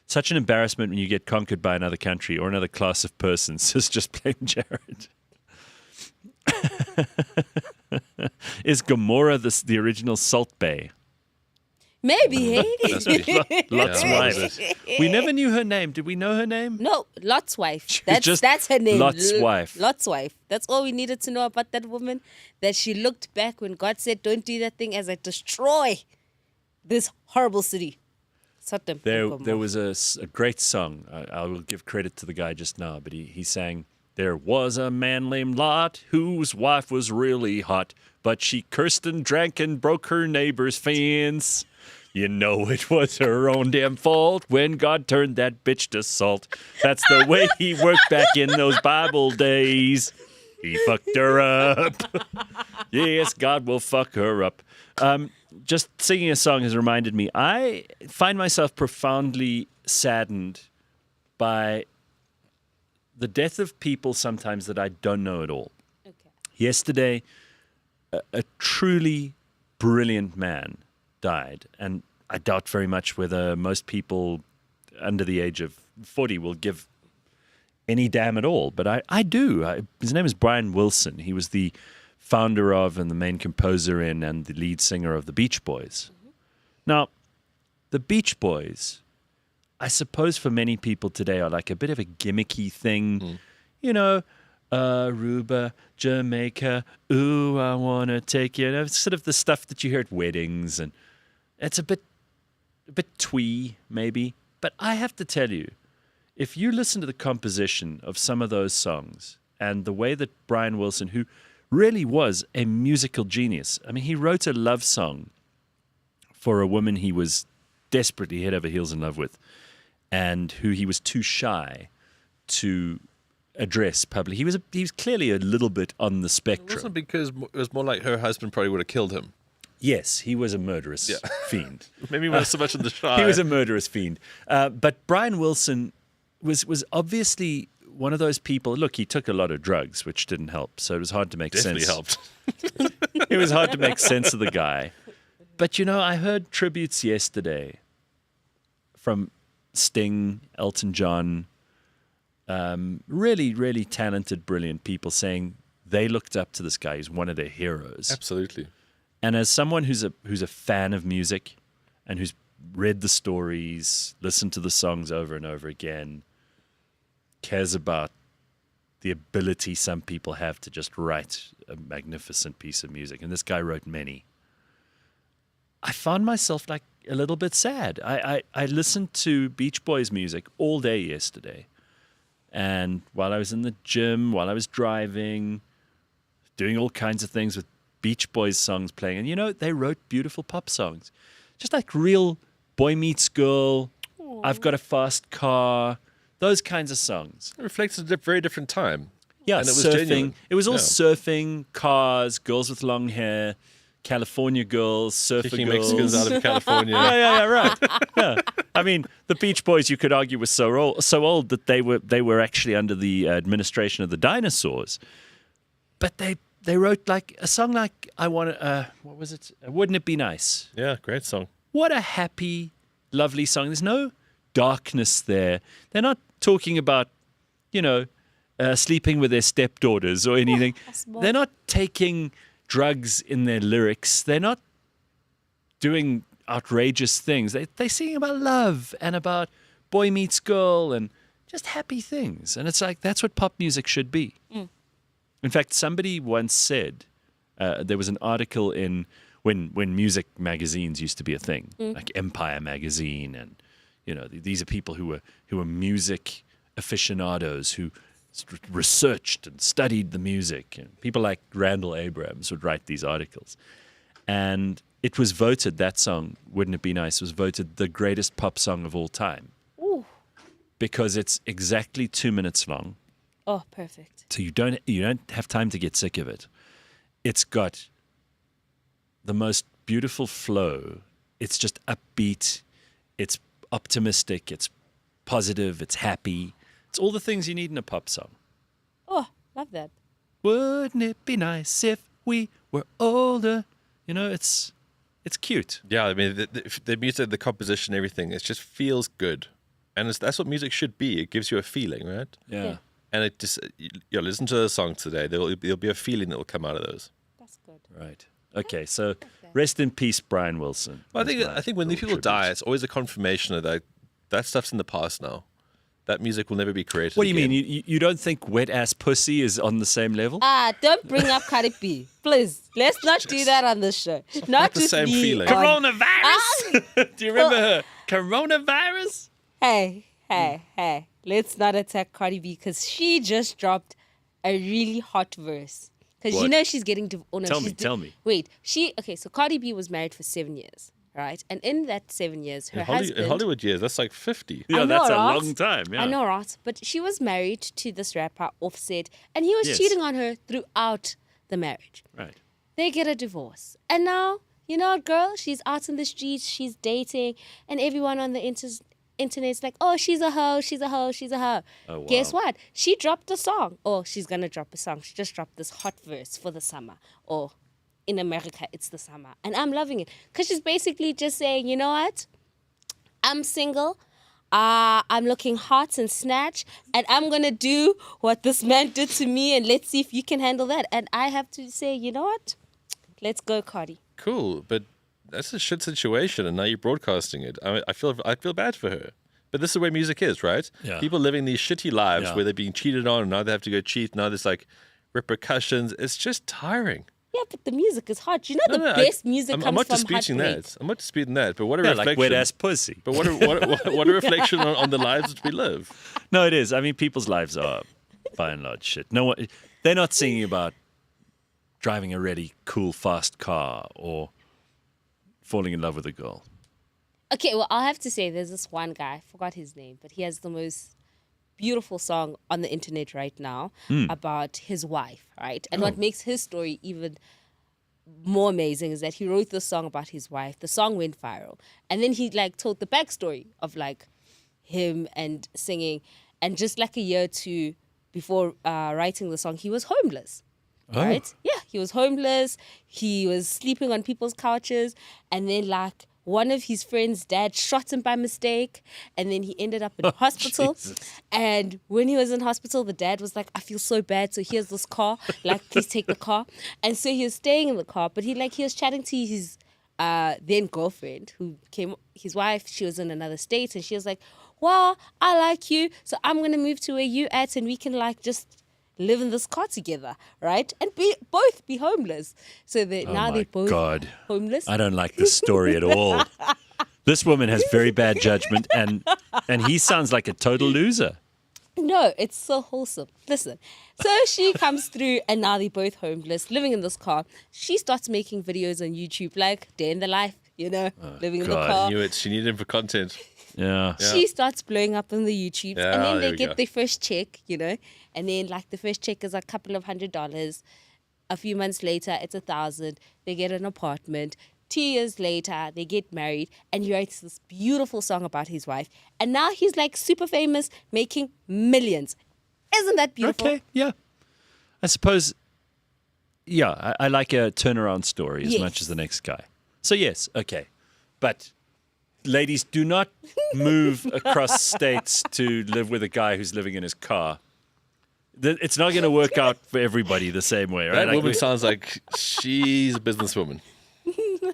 Such an embarrassment when you get conquered by another country or another class of persons, says just plain Jared. Is Gomorrah the original Salt Bay? Maybe, hey? Lot's wife. We never knew her name. Did we know her name? No, Lot's wife. was just That's her name. Lot's wife. Lot's wife. That's all we needed to know about that woman. That she looked back when God said, "Don't do that thing," as I destroy this horrible city. Sodom. There was a great song. I will give credit to the guy just now, but he sang, "There was a man named Lot whose wife was really hot, but she cursed and drank and broke her neighbor's fence. You know it was her own damn fault when God turned that bitch to salt. That's the way he worked back in those Bible days. He fucked her up. Yes, God will fuck her up." Just singing a song has reminded me, I find myself profoundly saddened by the death of people sometimes that I don't know at all. Okay. Yesterday, a truly brilliant man died, and I doubt very much whether most people under the age of 40 will give any damn at all, but I do. His name is Brian Wilson. He was the founder of and the main composer in and the lead singer of the Beach Boys. Mm-hmm. Now, the Beach Boys, I suppose for many people today are like a bit of a gimmicky thing. You know, Aruba, Jamaica, ooh, I want to take you. It's sort of the stuff that you hear at weddings, and it's a bit twee, maybe. But I have to tell you, if you listen to the composition of some of those songs and the way that Brian Wilson, who really was a musical genius. I mean, he wrote a love song for a woman he was desperately head over heels in love with and who he was too shy to address publicly. He was clearly a little bit on the spectrum. It wasn't because it was more like her husband probably would have killed him. Yes, he was a murderous fiend. Maybe not so much in the shy. He was a murderous fiend. But Brian Wilson was obviously one of those people. Look, he took a lot of drugs, which didn't help, so it was hard to make sense. Helped. It was hard to make sense of the guy. But, you know, I heard tributes yesterday from Sting, Elton John, really, really talented, brilliant people saying they looked up to this guy. He's one of their heroes. Absolutely. And as someone who's a fan of music and who's read the stories, listened to the songs over and over again, cares about the ability some people have to just write a magnificent piece of music. And this guy wrote many. I found myself like a little bit sad. I listened to Beach Boys music all day yesterday. And while I was in the gym, while I was driving, doing all kinds of things with Beach Boys songs playing. And, you know, they wrote beautiful pop songs. Just like real boy meets girl, Aww. I've got a fast car, those kinds of songs. It reflects a very different time. Yeah, and it was surfing. genuine. It was all surfing, cars, girls with long hair, California girls, surfer Kicking girls. Mexicans out of California. Yeah, right. Yeah. I mean, the Beach Boys, you could argue, were so old that they were actually under the administration of the dinosaurs. But they wrote like a song like what was it? Wouldn't It Be Nice? Yeah, great song. What a happy, lovely song. There's no darkness there. They're not talking about, you know, sleeping with their stepdaughters or anything. They're not taking drugs in their lyrics. They're not doing outrageous things. They sing about love and about boy meets girl and just happy things. And it's like, that's what pop music should be. Mm. In fact, somebody once said, there was an article in when music magazines used to be a thing, like Empire magazine, and you know, these are people who were music aficionados who researched and studied the music, and people like Randall Abrams would write these articles. And it was voted, that song, Wouldn't It Be Nice, was voted the greatest pop song of all time. Ooh. Because it's exactly 2 minutes long. Oh, perfect. So you don't have time to get sick of it. It's got the most beautiful flow. It's just upbeat. It's optimistic. It's positive. It's happy. It's all the things you need in a pop song. Oh, love that. Wouldn't it be nice if we were older? You know, it's cute. Yeah, I mean, the music, the composition, everything, it just feels good. And that's what music should be. It gives you a feeling, right? Yeah. And it just, listen to the songs today. There'll be a feeling that will come out of those. That's good. Right. Okay, so rest in peace, Brian Wilson. Well, I think when these people die, it's always a confirmation of that stuff's in the past now. That music will never be created. What do you again. mean? You don't think Wet Ass Pussy is on the same level? Don't bring up Cardi B. Please, let's not do that on this show. Not the with same me feeling. on- Coronavirus? Do you remember her? Coronavirus? Hey, let's not attack Cardi B because she just dropped a really hot verse. Because What? she's getting divorced. Tell me. Wait, so Cardi B was married for 7 years, right? And in that 7 years, her husband... In Hollywood years, that's like 50. Yeah, I know, that's a right? long time. Yeah. I know, right? But she was married to this rapper, Offset, and he was Yes. cheating on her throughout the marriage. Right. They get a divorce. And now, you know what, girl? She's out in the streets, she's dating, and everyone on the internet's like, oh, she's a hoe, she's a hoe, she's a hoe. Oh, wow. Guess what? She dropped a song. Or she's going to drop a song. She just dropped this hot verse for the summer. Or in America, it's the summer. And I'm loving it. Because she's basically just saying, you know what? I'm single. I'm looking hot and snatch. And I'm going to do what this man did to me. And let's see if you can handle that. And I have to say, you know what? Let's go, Cardi. Cool, but that's a shit situation, and now you're broadcasting it. I feel bad for her. But this is the way music is, right? Yeah. People living these shitty lives Yeah. where they're being cheated on, and now they have to go cheat. Now there's like repercussions. It's just tiring. Yeah, but the music is hot. You know, best music I'm comes not from disputing heartbreak. that. I'm not disputing that. But what a Yeah, reflection. like Wet Ass Pussy. But what a reflection on the lives that we live. No, it is. I mean, people's lives are, by and large, shit. No one, they're not singing about driving a really cool, fast car or falling in love with a girl. Okay, well, I'll have to say there's this one guy, I forgot his name, but he has the most beautiful song on the internet right now about his wife, right? And what makes his story even more amazing is that he wrote this song about his wife. The song went viral. And then he like told the backstory of like him and singing. And just like a year or two before writing the song, he was homeless. Right? Yeah, he was homeless. He was sleeping on people's couches. And then like one of his friends' dad shot him by mistake. And then he ended up in hospital. Jesus. And when he was in hospital, the dad was like, I feel so bad. So here's this car. Like, please take the car. And so he was staying in the car. But he was chatting to his then girlfriend who came, his wife. She was in another state. And she was like, well, I like you. So I'm going to move to where you at. And we can like just live in this car together, right? And both be homeless. So that now my they're both God. homeless. I don't like this story at all. This woman has very bad judgment, and he sounds like a total loser. No, it's so wholesome. Listen, so she comes through and now they're both homeless, living in this car. She starts making videos on YouTube, like day in the life, you know, living in the God. car. Knew it. She needed him for content. Yeah. She starts blowing up on the YouTubes, Yeah, and then there they we get go. their first check, you know, and then like the first check is a couple of $100. A few months later, it's $1,000. They get an apartment. 2 years later, they get married, and he writes this beautiful song about his wife. And now he's like super famous, making millions. Isn't that beautiful? Okay, yeah. I suppose, yeah, I like a turnaround story as Yes. much as the next guy. So, yes, okay. But ladies, do not move across states to live with a guy who's living in his car. It's not going to work out for everybody the same way, right? That Like, woman sounds like she's a businesswoman.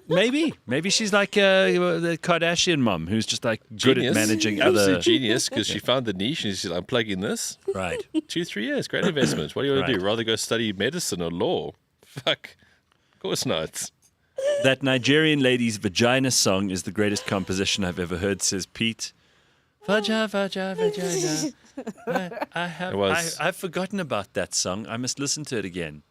maybe she's like the Kardashian mom who's just like good Genius. at managing Absolute other. genius, because she found the niche and she's like, I'm plugging this. Right. 2-3 years, great investment. What do you want to Right. do? Rather go study medicine or law? Fuck. Of course not. That Nigerian lady's Vagina song is the greatest composition I've ever heard, says Pete. Vagina. It was. I've forgotten about that song. I must listen to it again.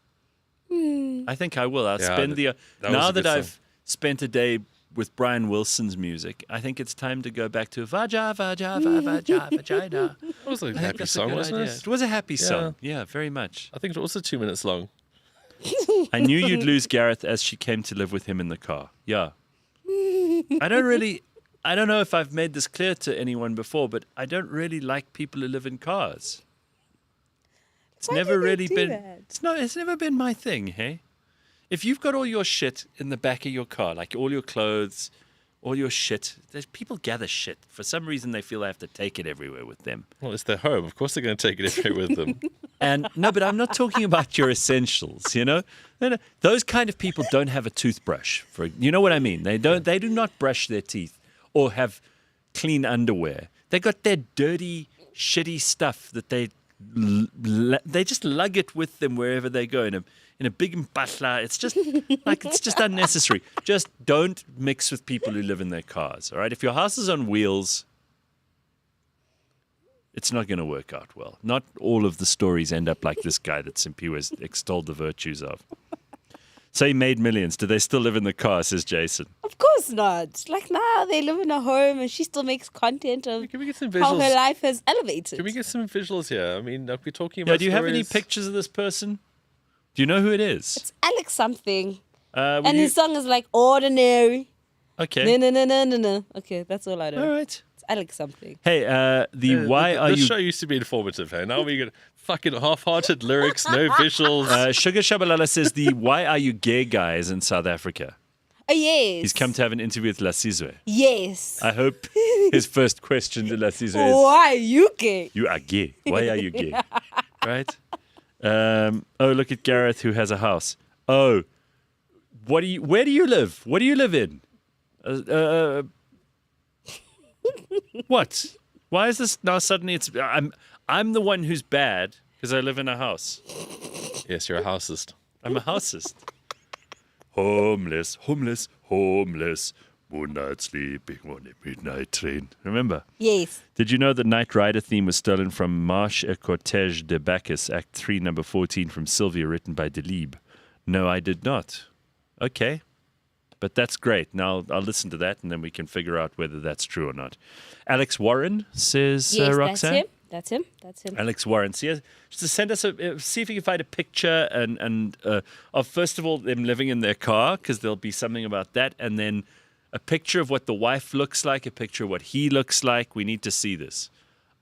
I think I will. I'll Yeah, spend the that was now a good that I've song. spent a day with Brian Wilson's music. I think it's time to go back to Vagina. It was like a I think happy that's a song, good wasn't idea. it? It was a happy song. Yeah, very much. I think it was also 2 minutes long. I knew you'd lose Gareth as she came to live with him in the car. Yeah. I don't know if I've made this clear to anyone before, but I don't really like people who live in cars. It's Why never do they really do been that? it's never been my thing, hey? If you've got all your shit in the back of your car, like all your clothes, all your shit, people gather shit. For some reason they feel they have to take it everywhere with them. Well, it's their home. Of course they're going to take it everywhere with them. And no, but I'm not talking about your essentials, you know? No, those kind of people don't have a toothbrush. You know what I mean? They do not brush their teeth or have clean underwear. They got their dirty, shitty stuff that they just lug it with them wherever they go in a big mpahla. It's just unnecessary. Just don't mix with people who live in their cars, all right? If your house is on wheels, it's not going to work out well. Not all of the stories end up like this guy that Simphiwe has extolled the virtues of. So he made millions. Do they still live in the car, says Jason? Of course not. Like now they live in a home and she still makes content of Can we get some how visuals? her life has elevated. Can we get some visuals here? I mean, are we talking about Yeah, do you have any stories? pictures of this person? Do you know who it is? It's Alex something. Will And you- his song is like Ordinary. Okay. No. Okay, that's all I know. All right. It's Alex something. Hey, why are this you... show used to be informative, hey? Now we get fucking half-hearted lyrics, no visuals. Sugar Shabalala says the why are you gay guy is in South Africa. Oh, yes. He's come to have an interview with Lasizwe. Yes. I hope his first question to Lasizwe is, Why are you gay? you are gay. Why are you gay? Right? Oh, look at Gareth who has a house. Oh, where do you live? What do you live in? What? Why is this now suddenly I'm the one who's bad because I live in a house. Yes, you're a housist. I'm a housist. Homeless. Moonlight sleeping on a midnight train. Remember? Yes. Did you know the Night Rider theme was stolen from Marche et Cortège de Bacchus, Act 3, number 14 from Sylvia, written by Delibes? No, I did not. Okay. But that's great. Now I'll listen to that and then we can figure out whether that's true or not. Alex Warren says, Yes, Roxanne. That's him. Alex Warren. See, just send us see if you can find a picture and of first of all them living in their car, because there'll be something about that, and then a picture of what the wife looks like, a picture of what he looks like. We need to see this.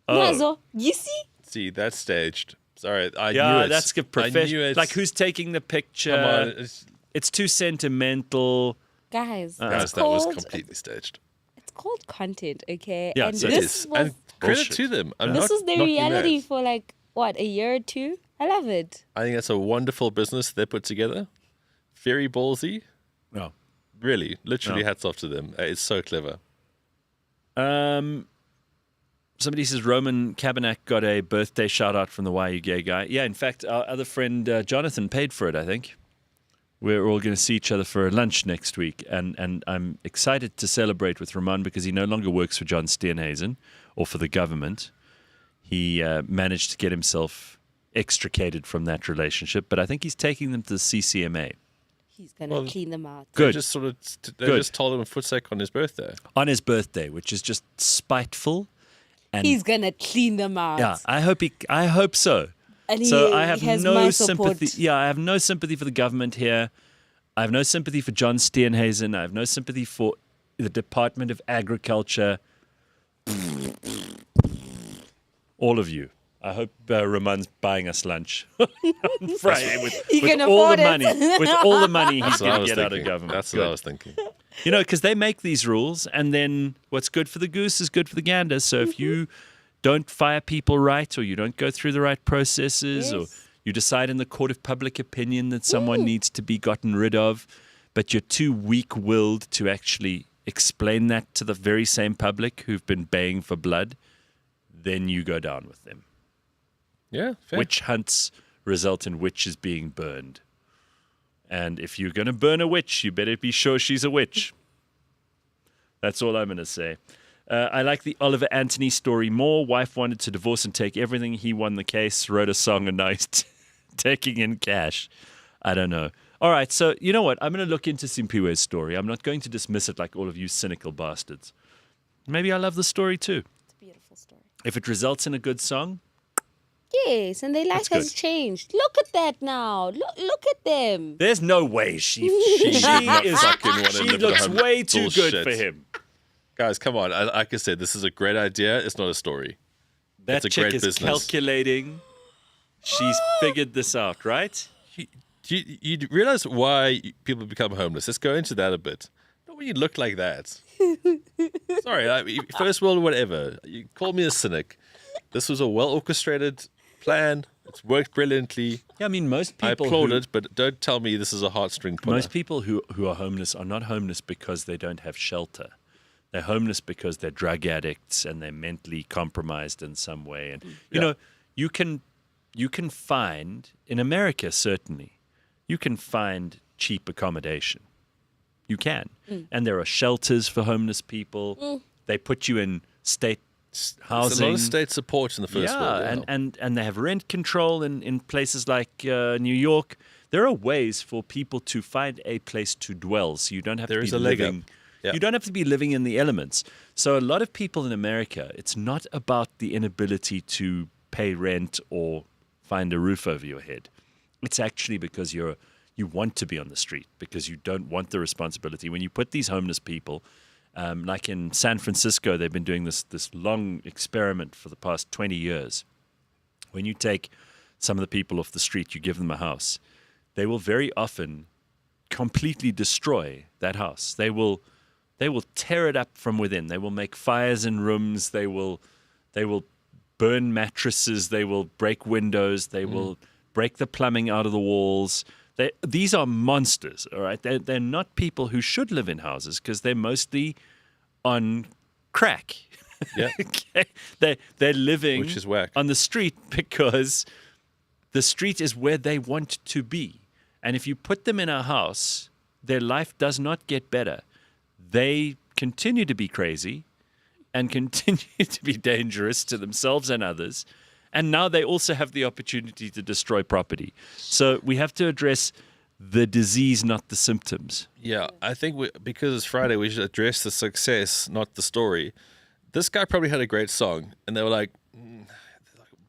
Nazo, you see? See, that's staged. Sorry, I knew Yeah, it. that's good I knew professional. it. Like who's taking the picture? Come on. It's too sentimental. Guys, Guys, it's that was called, completely staged. it's called content, okay? Yeah, and so it this is. was And credit Bullshit. to them. I'm this not was their knocking reality that. for like what, a year or two? I love it. I think that's a wonderful business they put together. Very ballsy. No. Really, literally No. hats off to them. It's so clever. Somebody says Roman Cabernac got a birthday shout out from the Why You Gay guy. Yeah, in fact, our other friend Jonathan paid for it, I think. We're all going to see each other for lunch next week. And I'm excited to celebrate with Roman because he no longer works for John Steenhuisen or for the government. He managed to get himself extricated from that relationship, but I think he's taking them to the CCMA. He's gonna clean them out. Good. They just sort of they Good. just told him a footsack on his birthday. On his birthday, which is just spiteful. And He's gonna clean them out. yeah, I hope so. And So I have he has no my support. sympathy. Yeah, I have no sympathy for the government here. I have no sympathy for John Steenhuisen. I have no sympathy for the Department of Agriculture. All of you. I hope Ramon's buying us lunch on Friday with can all the afford it. money. With all the money he's That's what I going to was get out of thinking. government. That's Good. what I was thinking. You know, because they make these rules, and then what's good for the goose is good for the gander. So if you don't fire people right, or you don't go through the right processes, or Yes. you decide in the court of public opinion that someone needs to be gotten rid of, but you're too weak-willed to actually explain that to the very same public who've been baying for blood, then you go down with them. Yeah, fair. Witch hunts result in witches being burned. And if you're going to burn a witch, you better be sure she's a witch. That's all I'm going to say. I like the Oliver Anthony story more. Wife wanted to divorce and take everything. He won the case, wrote a song, and now he's taking in cash. I don't know. All right, so you know what? I'm going to look into Simphiwe's story. I'm not going to dismiss it like all of you cynical bastards. Maybe I love the story too. It's a beautiful story. If it results in a good song, Yes, and their life That's has good. changed. Look at that now. Look at them. there's no way she did not is fucking wanna she live at looks home. way too good Bullshit. for him. Guys, come on. Like I said, this is a great idea. It's not a story. That It's a chick great is business. calculating. She's figured this out, right? You realize why people become homeless? Let's go into that a bit. Not when you look like that. Sorry, first world, whatever. You call me a cynic. This was a well orchestrated plan. It's worked brilliantly. Yeah, I mean, most I people applaud it, but don't tell me this is a heartstring puller. Most people who are homeless are not homeless because they don't have shelter. They're homeless because they're drug addicts and they're mentally compromised in some way. And you know, you can find in America, certainly, you can find cheap accommodation. You can. And there are shelters for homeless people. They put you in state housing. There's a lot of state support in the first world. Yeah, and they have rent control in places like New York. There are ways for people to find a place to dwell, so you don't have to be living. Yeah. You don't have to be living in the elements. So a lot of people in America, it's not about the inability to pay rent or find a roof over your head. It's actually because you want to be on the street, because you don't want the responsibility. When you put these homeless people, like in San Francisco, they've been doing this long experiment for the past 20 years. When you take some of the people off the street, you give them a house, they will very often completely destroy that house. They will tear it up from within. They will make fires in rooms. They will burn mattresses. They will break windows. They will break the plumbing out of the walls. These are monsters, all right? They're not people who should live in houses because they're mostly on crack. Yeah. Okay? They're living Which is whack. on the street because the street is where they want to be. And if you put them in a house, their life does not get better. They continue to be crazy and continue to be dangerous to themselves and others. And now they also have the opportunity to destroy property. So we have to address the disease, not the symptoms. Yeah, I think because it's Friday, we should address the success, not the story. This guy probably had a great song, and they were like,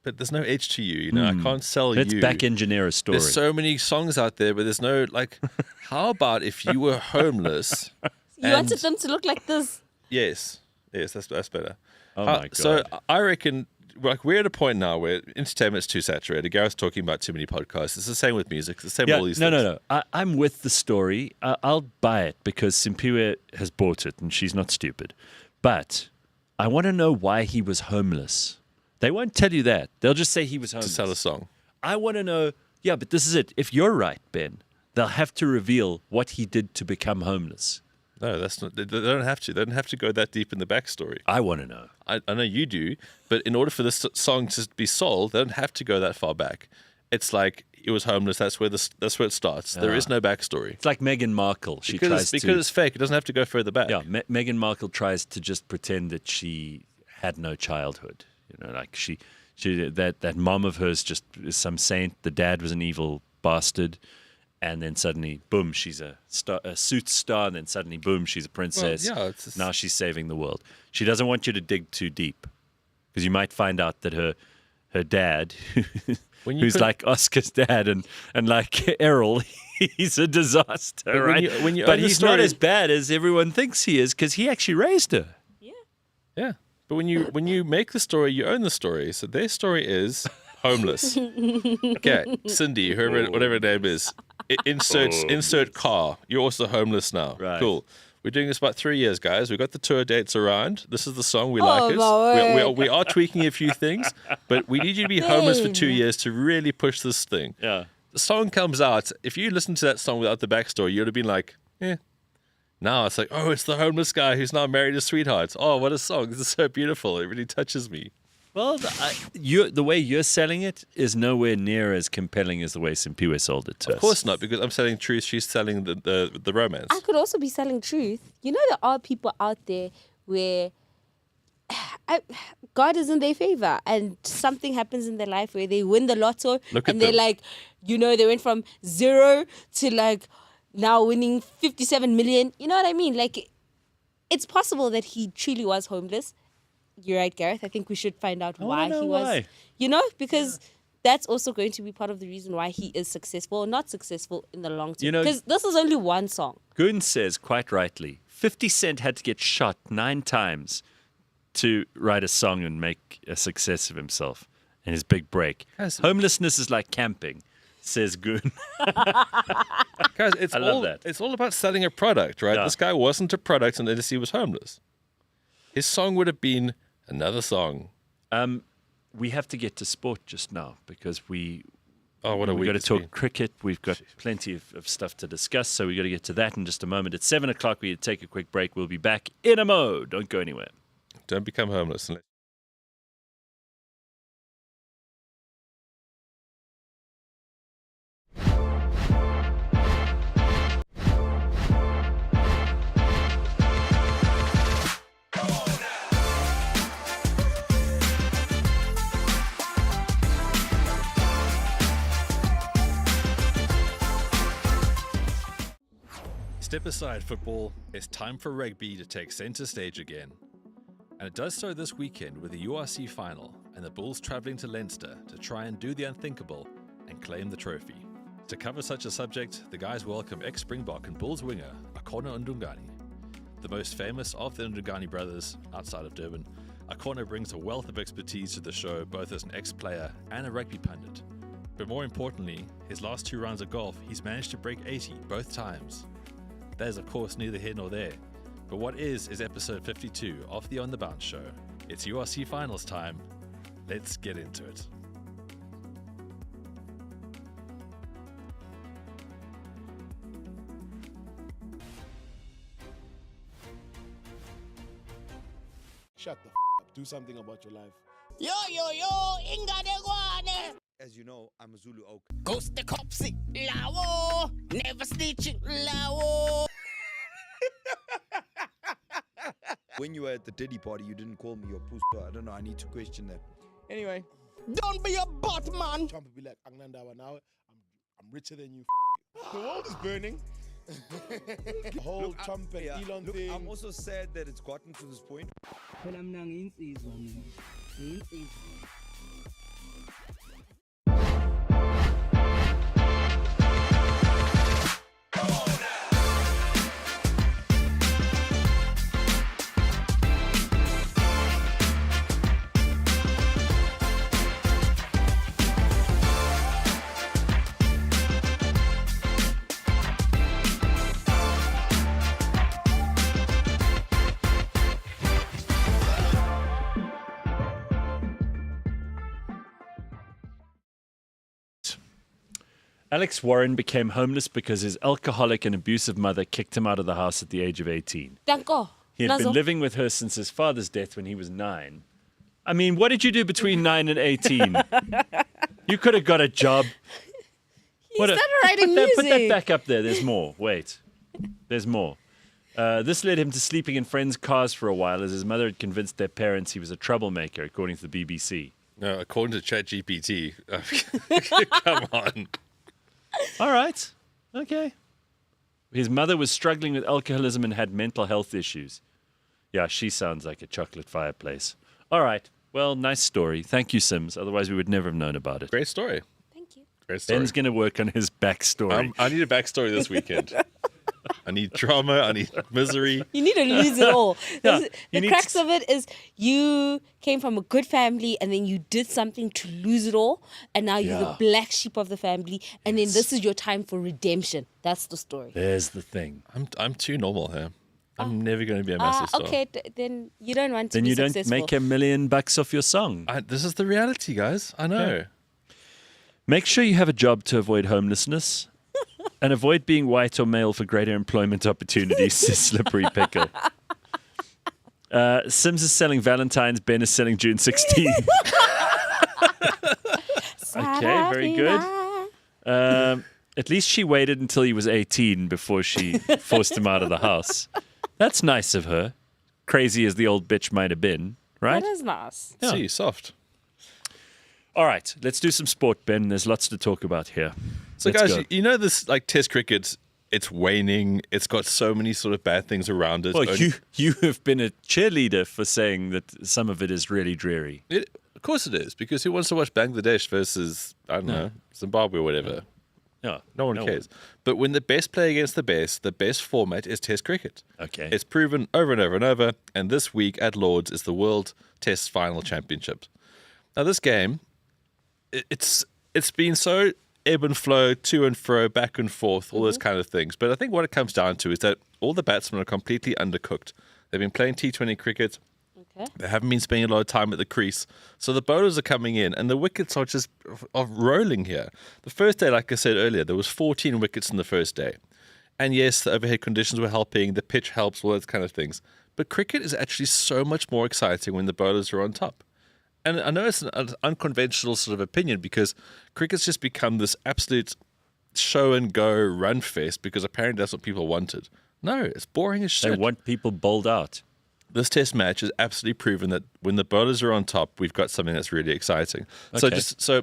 but there's no edge to you, I can't sell Let's you. back engineer a story. There's so many songs out there, but there's no, how about if you were homeless? You wanted them to look like this. Yes, that's better. Oh my God. So I reckon, we're at a point now where entertainment's too saturated. Gareth's talking about too many podcasts. It's the same with music. It's the same with all these things. No. I'm with the story. I'll buy it because Simphiwe has bought it and she's not stupid. But I want to know why he was homeless. They won't tell you that. They'll just say he was homeless. To sell a song. I want to know, but this is it. If you're right, Ben, they'll have to reveal what he did to become homeless. No, that's not. They don't have to. They don't have to go that deep in the backstory. I want to know. I know you do, but in order for this song to be sold, they don't have to go that far back. It's like he was homeless. That's where it starts. There is no backstory. It's like Meghan Markle. Because it's fake. It doesn't have to go further back. Yeah, Meghan Markle tries to just pretend that she had no childhood. Like she that mom of hers just is some saint. The dad was an evil bastard. And then suddenly, boom, she's a suit star. And then suddenly, boom, she's a princess. Well, now she's saving the world. She doesn't want you to dig too deep because you might find out that her dad, who's like Oscar's dad and like Errol, he's a disaster, right? But he's not as bad as everyone thinks he is because he actually raised her. Yeah. But when you make the story, you own the story. So their story is homeless. Okay, Cindy, whatever her name is. Insert car. You're also homeless now. Right. Cool. We're doing this about 3 years, guys. We've got the tour dates around. This is the song. We like it. We are tweaking a few things, but we need you to be homeless for 2 years to really push this thing. Yeah. The song comes out. If you listen to that song without the backstory, you'd have been like, Now it's like, it's the homeless guy who's now married his sweetheart. Oh, what a song. This is so beautiful. It really touches me. Well, the way you're selling it is nowhere near as compelling as the way Simphiwe sold it to us. Of course not, because I'm selling truth. She's selling the romance. I could also be selling truth. There are people out there where God is in their favor and something happens in their life where they win the lotto they're like, they went from 0 to now winning 57 million. You know what I mean? It's possible that he truly was homeless. You're right, Gareth. I think we should find out why he was. Because that's also going to be part of the reason why he is successful or not successful in the long term. Because this is only one song. Goon says, quite rightly, 50 Cent had to get shot 9 times to write a song and make a success of himself and his big break. Homelessness is like camping, says Goon. Guys, I love that. It's all about selling a product, right? Yeah. This guy wasn't a product unless he was homeless. His song would have been another song. we have to get to sport just now because we've What a week got to it's talk been. cricket. We've got plenty of stuff to discuss, so we've got to get to that in just a moment. At 7 o'clock, we take a quick break. We'll be back in a mo. Don't go anywhere. Don't become homeless. Step aside, football. It's time for rugby to take centre stage again. And it does so this weekend with the URC final and the Bulls travelling to Leinster to try and do the unthinkable and claim the trophy. To cover such a subject, the guys welcome ex-Springbok and Bulls winger Akona Ndungane. The most famous of the Ndungane brothers outside of Durban, Akona brings a wealth of expertise to the show both as an ex-player and a rugby pundit. But more importantly, his last 2 rounds of golf, he's managed to break 80 both times. That is, of course, neither here nor there. But what is episode 52 of the On The Bounce show. It's URC finals time. Let's get into it. Shut the up. Do something about your life. Yo, Ingadegwane. As you know, I'm a Zulu Oak. Ghost the copsy, lawo. Never snitching, lawo. When you were at the Diddy party, you didn't call me your puss. So I don't know. I need to question that. Anyway, don't be a bot, man. Trump will be like, Angnandawa, now I'm richer than you. The world is burning. The whole Trump and Elon thing. I'm also sad that it's gotten to this point. Phela mina ngiyinsizwa mina. Ngiyinsizwa. Alex Warren became homeless because his alcoholic and abusive mother kicked him out of the house at the age of 18. Danko. He had been living with her since his father's death when he was 9. I mean, what did you do between 9 and 18? You could have got a job. He started writing Put that music. back up there. There's more. Wait. There's more. This led him to sleeping in friends' cars for a while as his mother had convinced their parents he was a troublemaker, according to the BBC. No, according to ChatGPT. Come on. All right. Okay. His mother was struggling with alcoholism and had mental health issues. Yeah, she sounds like a chocolate fireplace. All right. Well, nice story. Thank you, Sims. Otherwise, we would never have known about it. Great story. Thank you. Great story. Ben's going to work on his backstory. I need a backstory this weekend. I need drama. I need misery. You need to lose it all. Yeah, The you need crux to- of it is you came from a good family and then you did something to lose it all. And now you're the Yeah. black sheep of the family. And then this is your time for redemption. That's the story. There's the thing. I'm too normal here. I'm never going to be a massive star. Okay, then you don't want to Then be you don't successful. make $1 million off your song. This is the reality, guys. I know. Make sure you have a job to avoid homelessness. And avoid being white or male for greater employment opportunities, says Slippery Pickle. Sims is selling Valentine's, Ben is selling June 16. Okay, very good. At least she waited until he was 18 before she forced him out of the house. That's nice of her. Crazy as the old bitch might have been, right? That is nice. Yeah. See, soft. All right, let's do some sport, Ben. There's lots to talk about here. So, Let's guys, go. you know this, like, Test cricket, it's waning. It's got so many sort of bad things around it. Well, you have been a cheerleader for saying that some of it is really dreary. Of course it is, because who wants to watch Bangladesh versus, I don't know, Zimbabwe or whatever? No, No one cares. But when the best play against the best format is Test cricket. Okay. It's proven over and over and over. And this week at Lords is the World Test Final Championship. Now, this game, it's been so ebb and flow, to and fro, back and forth, all those kind of things. But I think what it comes down to is that all the batsmen are completely undercooked. They've been playing T20 cricket. They haven't been spending a lot of time at the crease. So the bowlers are coming in and the wickets are just rolling here. The first day, like I said earlier, there was 14 wickets in the first day. And yes, the overhead conditions were helping, the pitch helps, all those kind of things. But cricket is actually so much more exciting when the bowlers are on top. And I know it's an unconventional sort of opinion because cricket's just become this absolute show and go run fest because apparently that's what people wanted. No, it's boring as shit. They want people bowled out. This test match has absolutely proven that when the bowlers are on top, we've got something that's really exciting. Okay. So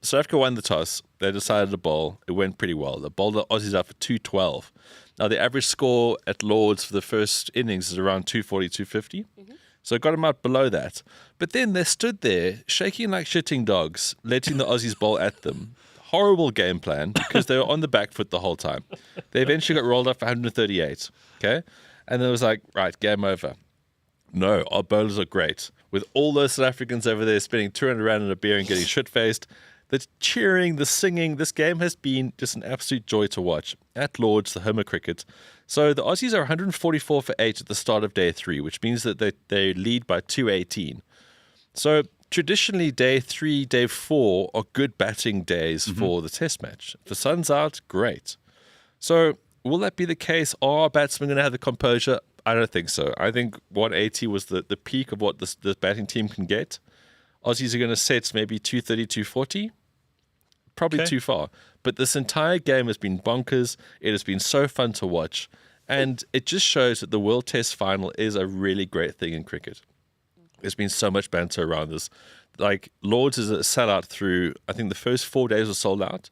South Africa won the toss. They decided to bowl. It went pretty well. They bowled the Aussies out for 212. Now, the average score at Lords for the first innings is around 240, 250. So it got them out below that. But then they stood there shaking like shitting dogs, letting the Aussies bowl at them. Horrible game plan because they were on the back foot the whole time. They eventually got rolled up for 138. Okay. And then it was like, right, game over. No, our bowlers are great. With all those South Africans over there spending 200 rand on a beer and getting shit-faced, the cheering, the singing, this game has been just an absolute joy to watch. At Lords, the home of cricket. So the Aussies are 144 for 8 at the start of day 3, which means that they lead by 218. So traditionally, day 3, day 4 are good batting days for the test match. If the sun's out, great. So will that be the case? Are our batsmen going to have the composure? I don't think so. I think 180 was the peak of what the batting team can get. Aussies are going to set maybe 230, 240. Probably too far. But this entire game has been bonkers. It has been so fun to watch. And it just shows that the World Test Final is a really great thing in cricket. There's been so much banter around this. Like, Lords is a sellout through, I think the first 4 days were sold out.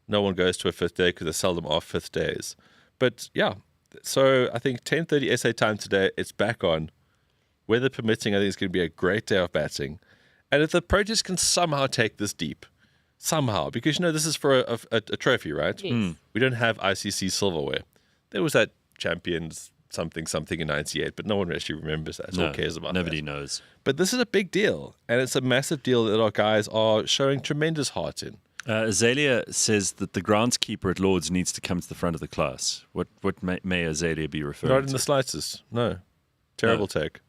No one goes to a fifth day because they seldom are fifth days. But yeah, so I think 10:30 SA time today, it's back on. Weather permitting, I think it's going to be a great day of batting. And if the Proteas can somehow take this deep, somehow, because, this is for a trophy, right? Yes. We don't have ICC silverware. There was that Champions something in 98, but no one actually remembers that. No one cares about Nobody that. knows. But this is a big deal, and it's a massive deal that our guys are showing tremendous heart in. Azalea says that the groundskeeper at Lords needs to come to the front of the class. What may Azalea be referring Not to? in the slightest. No. Terrible take.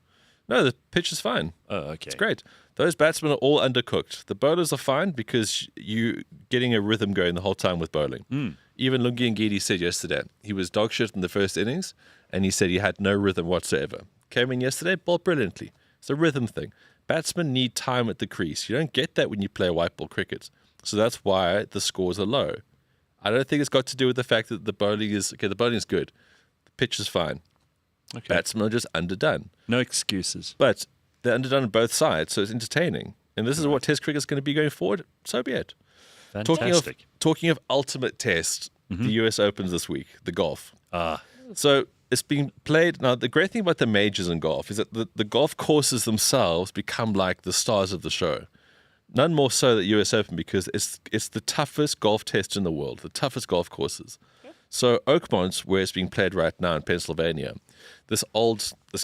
No, the pitch is fine. Oh, okay. It's great. Those batsmen are all undercooked. The bowlers are fine because you getting a rhythm going the whole time with bowling. Even Lungi Ngidi said yesterday he was dog shit in the first innings, and he said he had no rhythm whatsoever. Came in yesterday, bowled brilliantly. It's a rhythm thing. Batsmen need time at the crease. You don't get that when you play white ball cricket. So that's why the scores are low. I don't think it's got to do with the fact that the bowling is the bowling is good. The pitch is fine. Okay. Batsmen are just underdone. No excuses. But they're underdone on both sides, so it's entertaining. And this is what Test cricket is going to be going forward. So be it. Fantastic. Talking of ultimate test, the US Opens this week, the golf. So it's being played. Now, the great thing about the majors in golf is that the golf courses themselves become like the stars of the show. None more so than US Open because it's the toughest golf test in the world, the toughest golf courses. So Oakmont, where it's being played right now in Pennsylvania, this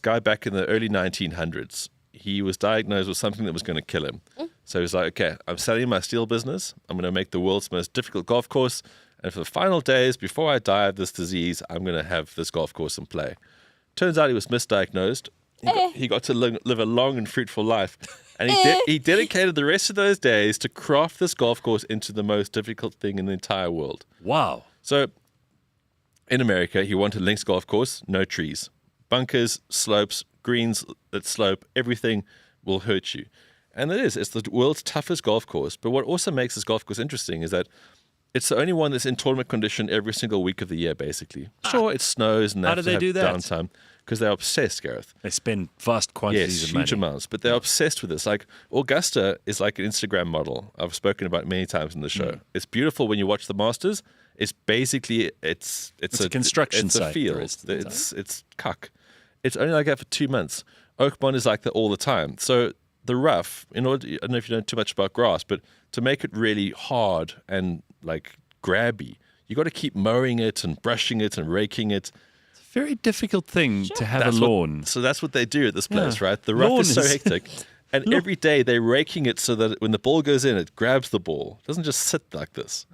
guy back in the early 1900s, he was diagnosed with something that was going to kill him. So he was like, okay, I'm selling my steel business. I'm going to make the world's most difficult golf course. And for the final days, before I die of this disease, I'm going to have this golf course in play. Turns out he was misdiagnosed. He got to live a long and fruitful life. And he dedicated the rest of those days to craft this golf course into the most difficult thing in the entire world. Wow. So in America, he wanted a links golf course, no trees. Bunkers, slopes, greens that slope, everything will hurt you. And it's the world's toughest golf course. But what also makes this golf course interesting is that it's the only one that's in tournament condition every single week of the year, basically. Sure, it snows and they How have do to they have do that? downtime because they're obsessed, Gareth. They spend vast quantities Yes, of money. huge amounts, but they're obsessed with this. Like Augusta is like an Instagram model. I've spoken about many times in the show. It's beautiful when you watch the Masters. It's basically it's a construction it's a site, field. the rest of the time. It's cuck. It's only like that for 2 months. Oakmont is like that all the time. So the rough, I don't know if you know too much about grass, but to make it really hard and like grabby, you got to keep mowing it and brushing it and raking it. Very difficult thing to have That's a lawn. So that's what they do at this place, Yeah. right? The rough Lawn is so is- hectic. And every day they're raking it so that when the ball goes in, it grabs the ball. It doesn't just sit like this.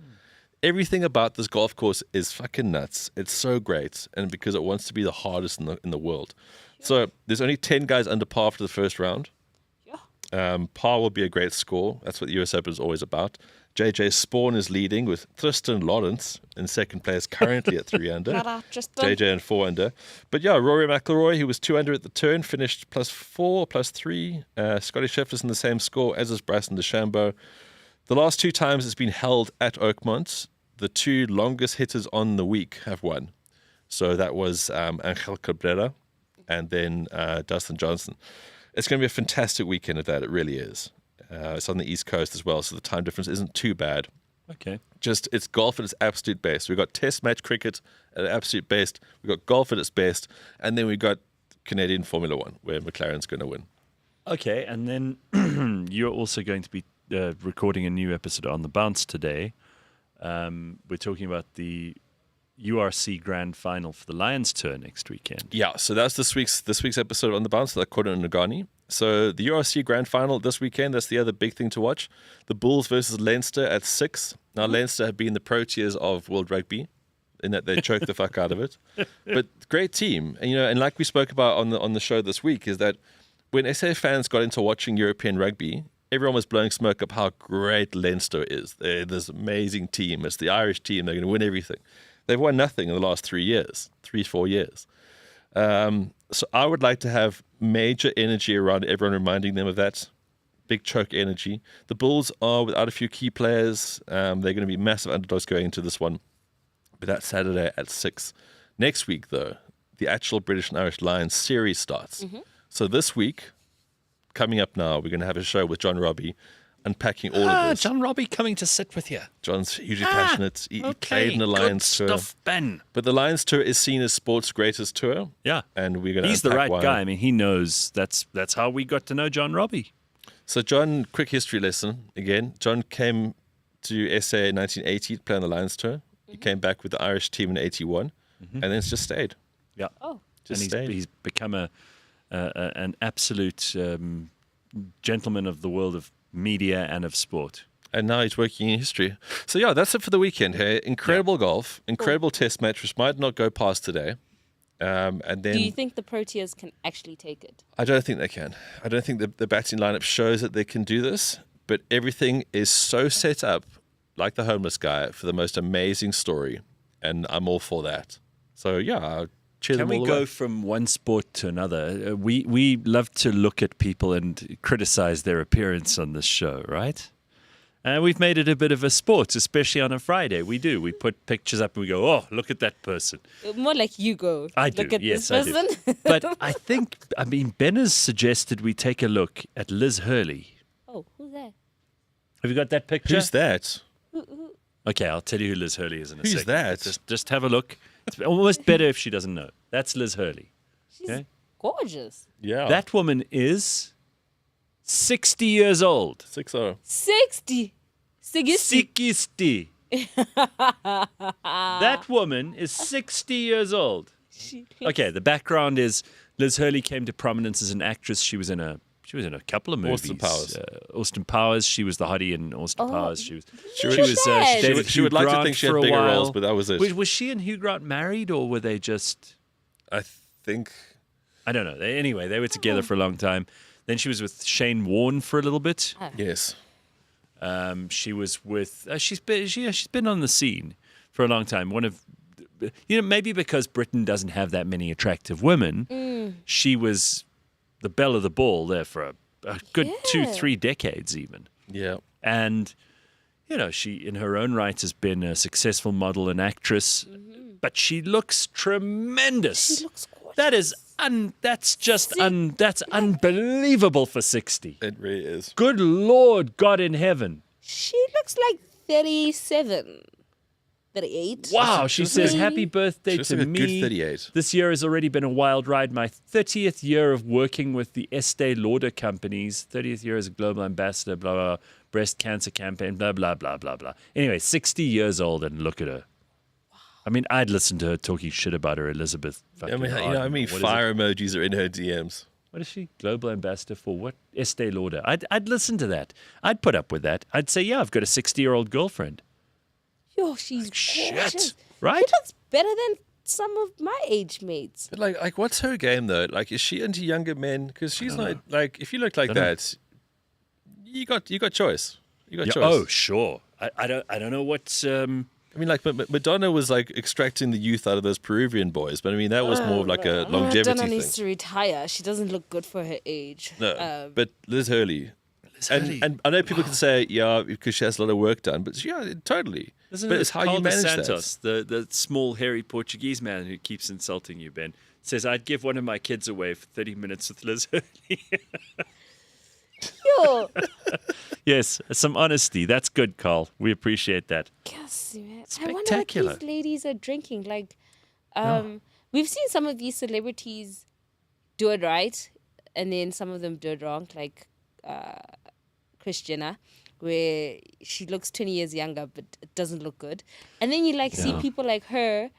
everything about this golf course is fucking nuts. It's so great, and because it wants to be the hardest in the world. So there's only 10 guys under par after the first round. Par will be a great score. That's what the US Open is always about. JJ Spawn is leading with Tristan Lawrence in second place currently at 3 under. JJ in 4 under. But yeah, Rory McIlroy, who was 2 under at the turn, finished +4, +3. Scotty Scheffler's in the same score, as is Bryson DeChambeau. The last 2 times it's been held at Oakmont, the 2 longest hitters on the week have won. So that was Angel Cabrera and then Dustin Johnson. It's going to be a fantastic weekend of that. It really is. It's on the East Coast as well, so the time difference isn't too bad. Okay. Just, it's golf at its absolute best. We've got test match cricket at its absolute best. We've got golf at its best. And then we've got Canadian Formula One, where McLaren's going to win. Okay, and then you're also going to be recording a new episode on The Bounce today. We're talking about the URC Grand Final for the Lions Tour next weekend. Yeah, so that's this week's episode on The Bounce, like Cordon and Nagani. So the URC Grand Final this weekend, that's the other big thing to watch. The Bulls versus Leinster at 6. Now, Leinster have been the Proteas of World Rugby in that they choke the fuck out of it. But great team. And, and like we spoke about on the show this week, is that when SA fans got into watching European rugby, everyone was blowing smoke up how great Leinster is. They're this amazing team. It's the Irish team. They're going to win everything. They've won nothing in the last 4 years. So I would like to have major energy around everyone, reminding them of that big choke energy. The Bulls are without a few key players. They're going to be massive underdogs going into this one. But that's Saturday at 6. Next week, though, the actual British and Irish Lions series starts. So this week, coming up now, we're going to have a show with John Robbie, unpacking all of this. John Robbie coming to sit with you. John's hugely passionate. He played in the Lions Tour. Good stuff, Ben. But the Lions Tour is seen as sport's greatest tour. Yeah. And we're going to He's the right why. guy. I mean, he knows that's how we got to know John Robbie. So John, quick history lesson again. John came to SA in 1980 to play on the Lions Tour. He came back with the Irish team in 81 and then it's just stayed. Yeah. Oh. Just and stayed. he's become an absolute gentleman of the world of media and of sport. And now he's working in history. So yeah, that's it for the weekend here. Incredible golf, incredible test match, which might not go past today. And then Do you think the Proteas can actually take it? I don't think they can. I don't think the batting lineup shows that they can do this, but everything is so set up, like the homeless guy, for the most amazing story. And I'm all for that. So yeah, I'll cheer Can them we all the go way. from one sport to another? We love to look at people and criticize their appearance on this show, right? And we've made it a bit of a sport, especially on a Friday. We do. We put pictures up and we go, oh, look at that person. More like you go. I do, Look at yes, this I do. person. But I mean, Ben has suggested we take a look at Liz Hurley. Oh, who's that? Have you got that picture? Who's that? Okay, I'll tell you who Liz Hurley is in a Who's second. that? Just have a look. It's almost better if she doesn't know. That's Liz Hurley. She's Okay. gorgeous. Yeah. That woman is 60 years old. 6-0. 60. 60. That woman is 60 years old. Okay, the background is Liz Hurley came to prominence as an actress. She was in a couple of movies. Austin Powers. Austin Powers. She was the hottie in Austin Powers. She was. that? dated She would Hugh like to Grant think she had for a bigger while. roles, but that was it. Was she and Hugh Grant married, or were they just? I think. I don't know. Anyway, they were together for a long time. Then she was with Shane Warne for a little bit. Yes. She was with. She's been on the scene for a long time. One of, maybe because Britain doesn't have that many attractive women, she was the belle of the ball there for a good 2-3 decades even. Yeah. And she in her own right has been a successful model and actress, but she looks tremendous. She looks gorgeous. That is that's unbelievable for 60. It really is. Good Lord, God in heaven. She looks like 37. 38. Wow, she says, Maybe. happy birthday She looks to like a good me. 38. This year has already been a wild ride. My 30th year of working with the Estee Lauder companies, 30th year as a global ambassador, blah, blah, blah, breast cancer campaign, blah, blah, blah, blah, blah. Anyway, 60 years old and look at her. I mean, I'd listen to her talking shit about her Elizabeth. I mean, fire emojis are in her DMs. What is she? Global ambassador for what? Estee Lauder. I'd listen to that. I'd put up with that. I'd say, yeah, I've got a 60-year-old girlfriend. Yo, she's Shit, gorgeous. right? She looks better than some of my age mates. But like, what's her game though? Like, is she into younger men? Because she's not like, if you look like Dunno. that, you got choice. You got Yeah, choice. oh, sure. I don't know what. I mean, like Madonna was like extracting the youth out of those Peruvian boys, but I mean that was more of like a longevity Madonna thing. needs to retire. She doesn't look good for her age. No, but Liz Hurley. Hurley. And I know people can say, yeah, because she has a lot of work done, but yeah, totally. Isn't but it it's how Carl you manage Santos, that. the small, hairy Portuguese man who keeps insulting you, Ben, says, I'd give one of my kids away for 30 minutes with Liz Hurley. Yo, Yes, some honesty. That's good, Carl. We appreciate that. yes, man. I wonder what Spectacular. these ladies are drinking. Like, we've seen some of these celebrities do it right, and then some of them do it wrong. Like Kris Jenner, where she looks 20 years younger, but it doesn't look good. And then you like see people like her,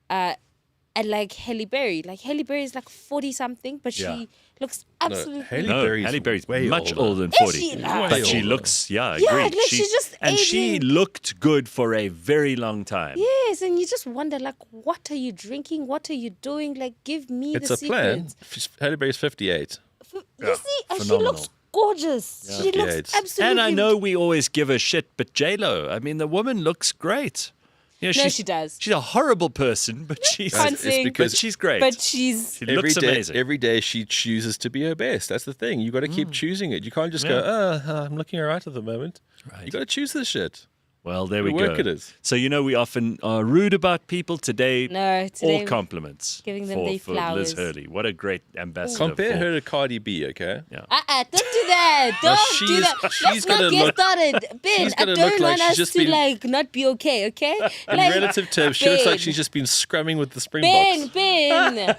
and like Halle Berry. Like Halle Berry is like 40 something, but Yeah. she looks absolutely. Halle No, Berry's Halle Berry's way much older. older than Is 40. she? But she older. looks, I Yeah, agree. like she's just and she aging. looked good for a very long time. Yes, and you just wonder, like, what are you drinking? What are you doing? Like, give me It's the a plan. secrets. Halle Berry's 58. You see, and she phenomenal. looks gorgeous. She Yeah, looks it's- absolutely. And I know we always give her shit, but J-Lo, I mean, the woman looks great. You know, No, she's, she does. She's a horrible person, but she's, Can't It's sing, because but she's great. but she's. she looks amazing. Every day she chooses to be her best. That's the thing. You got to keep choosing it. You can't just Yeah. go, I'm looking all right at the moment. Right. You got to choose this shit. Well, there we The go. work it is. So, we often are rude about people. Today, No, today all compliments giving them for, their for Liz flowers. Hurley. What a great ambassador. Compare for, her to Cardi B, okay? Yeah. Don't do that. No, Don't do she's- that. she's Let's gonna not get look- started. Ben, she's I gonna don't look like want she's us just to been- like not be okay, okay? In Like, relative terms, she looks like Ben, she's just been scrumming with the Springboks. Ben.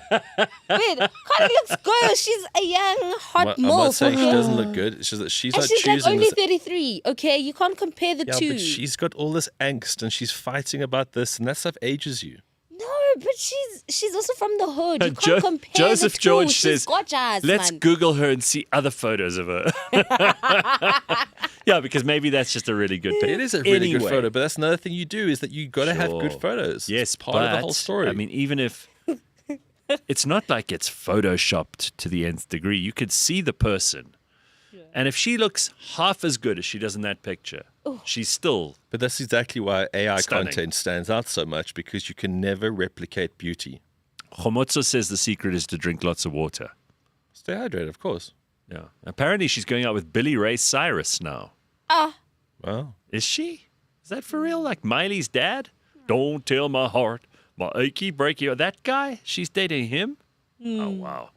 Cardi looks good. She's a young, hot I'm MILF. not saying she okay? doesn't look good. It's just that she's And not she's like choosing only this. 33, okay? You can't compare the Yeah, two. but she's got all this angst and she's fighting about this, and that stuff ages you. No, but she's also from the hood. You Jo- can't compare Joseph the two. George She's says, gorgeous, Let's man. Google her and see other photos of her. Yeah, because maybe that's just a really good picture. It is a really good Anyway, photo, but that's another thing you do is that you got to have good Sure. photos. Yes, it's part of the but, whole story. I mean, even if it's not like it's photoshopped to the nth degree, you could see the person. And if she looks half as good as she does in that picture, she's still but that's exactly why AI Stunning. content stands out so much, because you can never replicate beauty. Homotso says the secret is to drink lots of water. Stay hydrated, of course. Yeah. Apparently she's going out with Billy Ray Cyrus now. Wow. Is she? Is that for real? Like Miley's dad? Don't tell my heart, my achy breaky. That guy? She's dating him? Oh wow.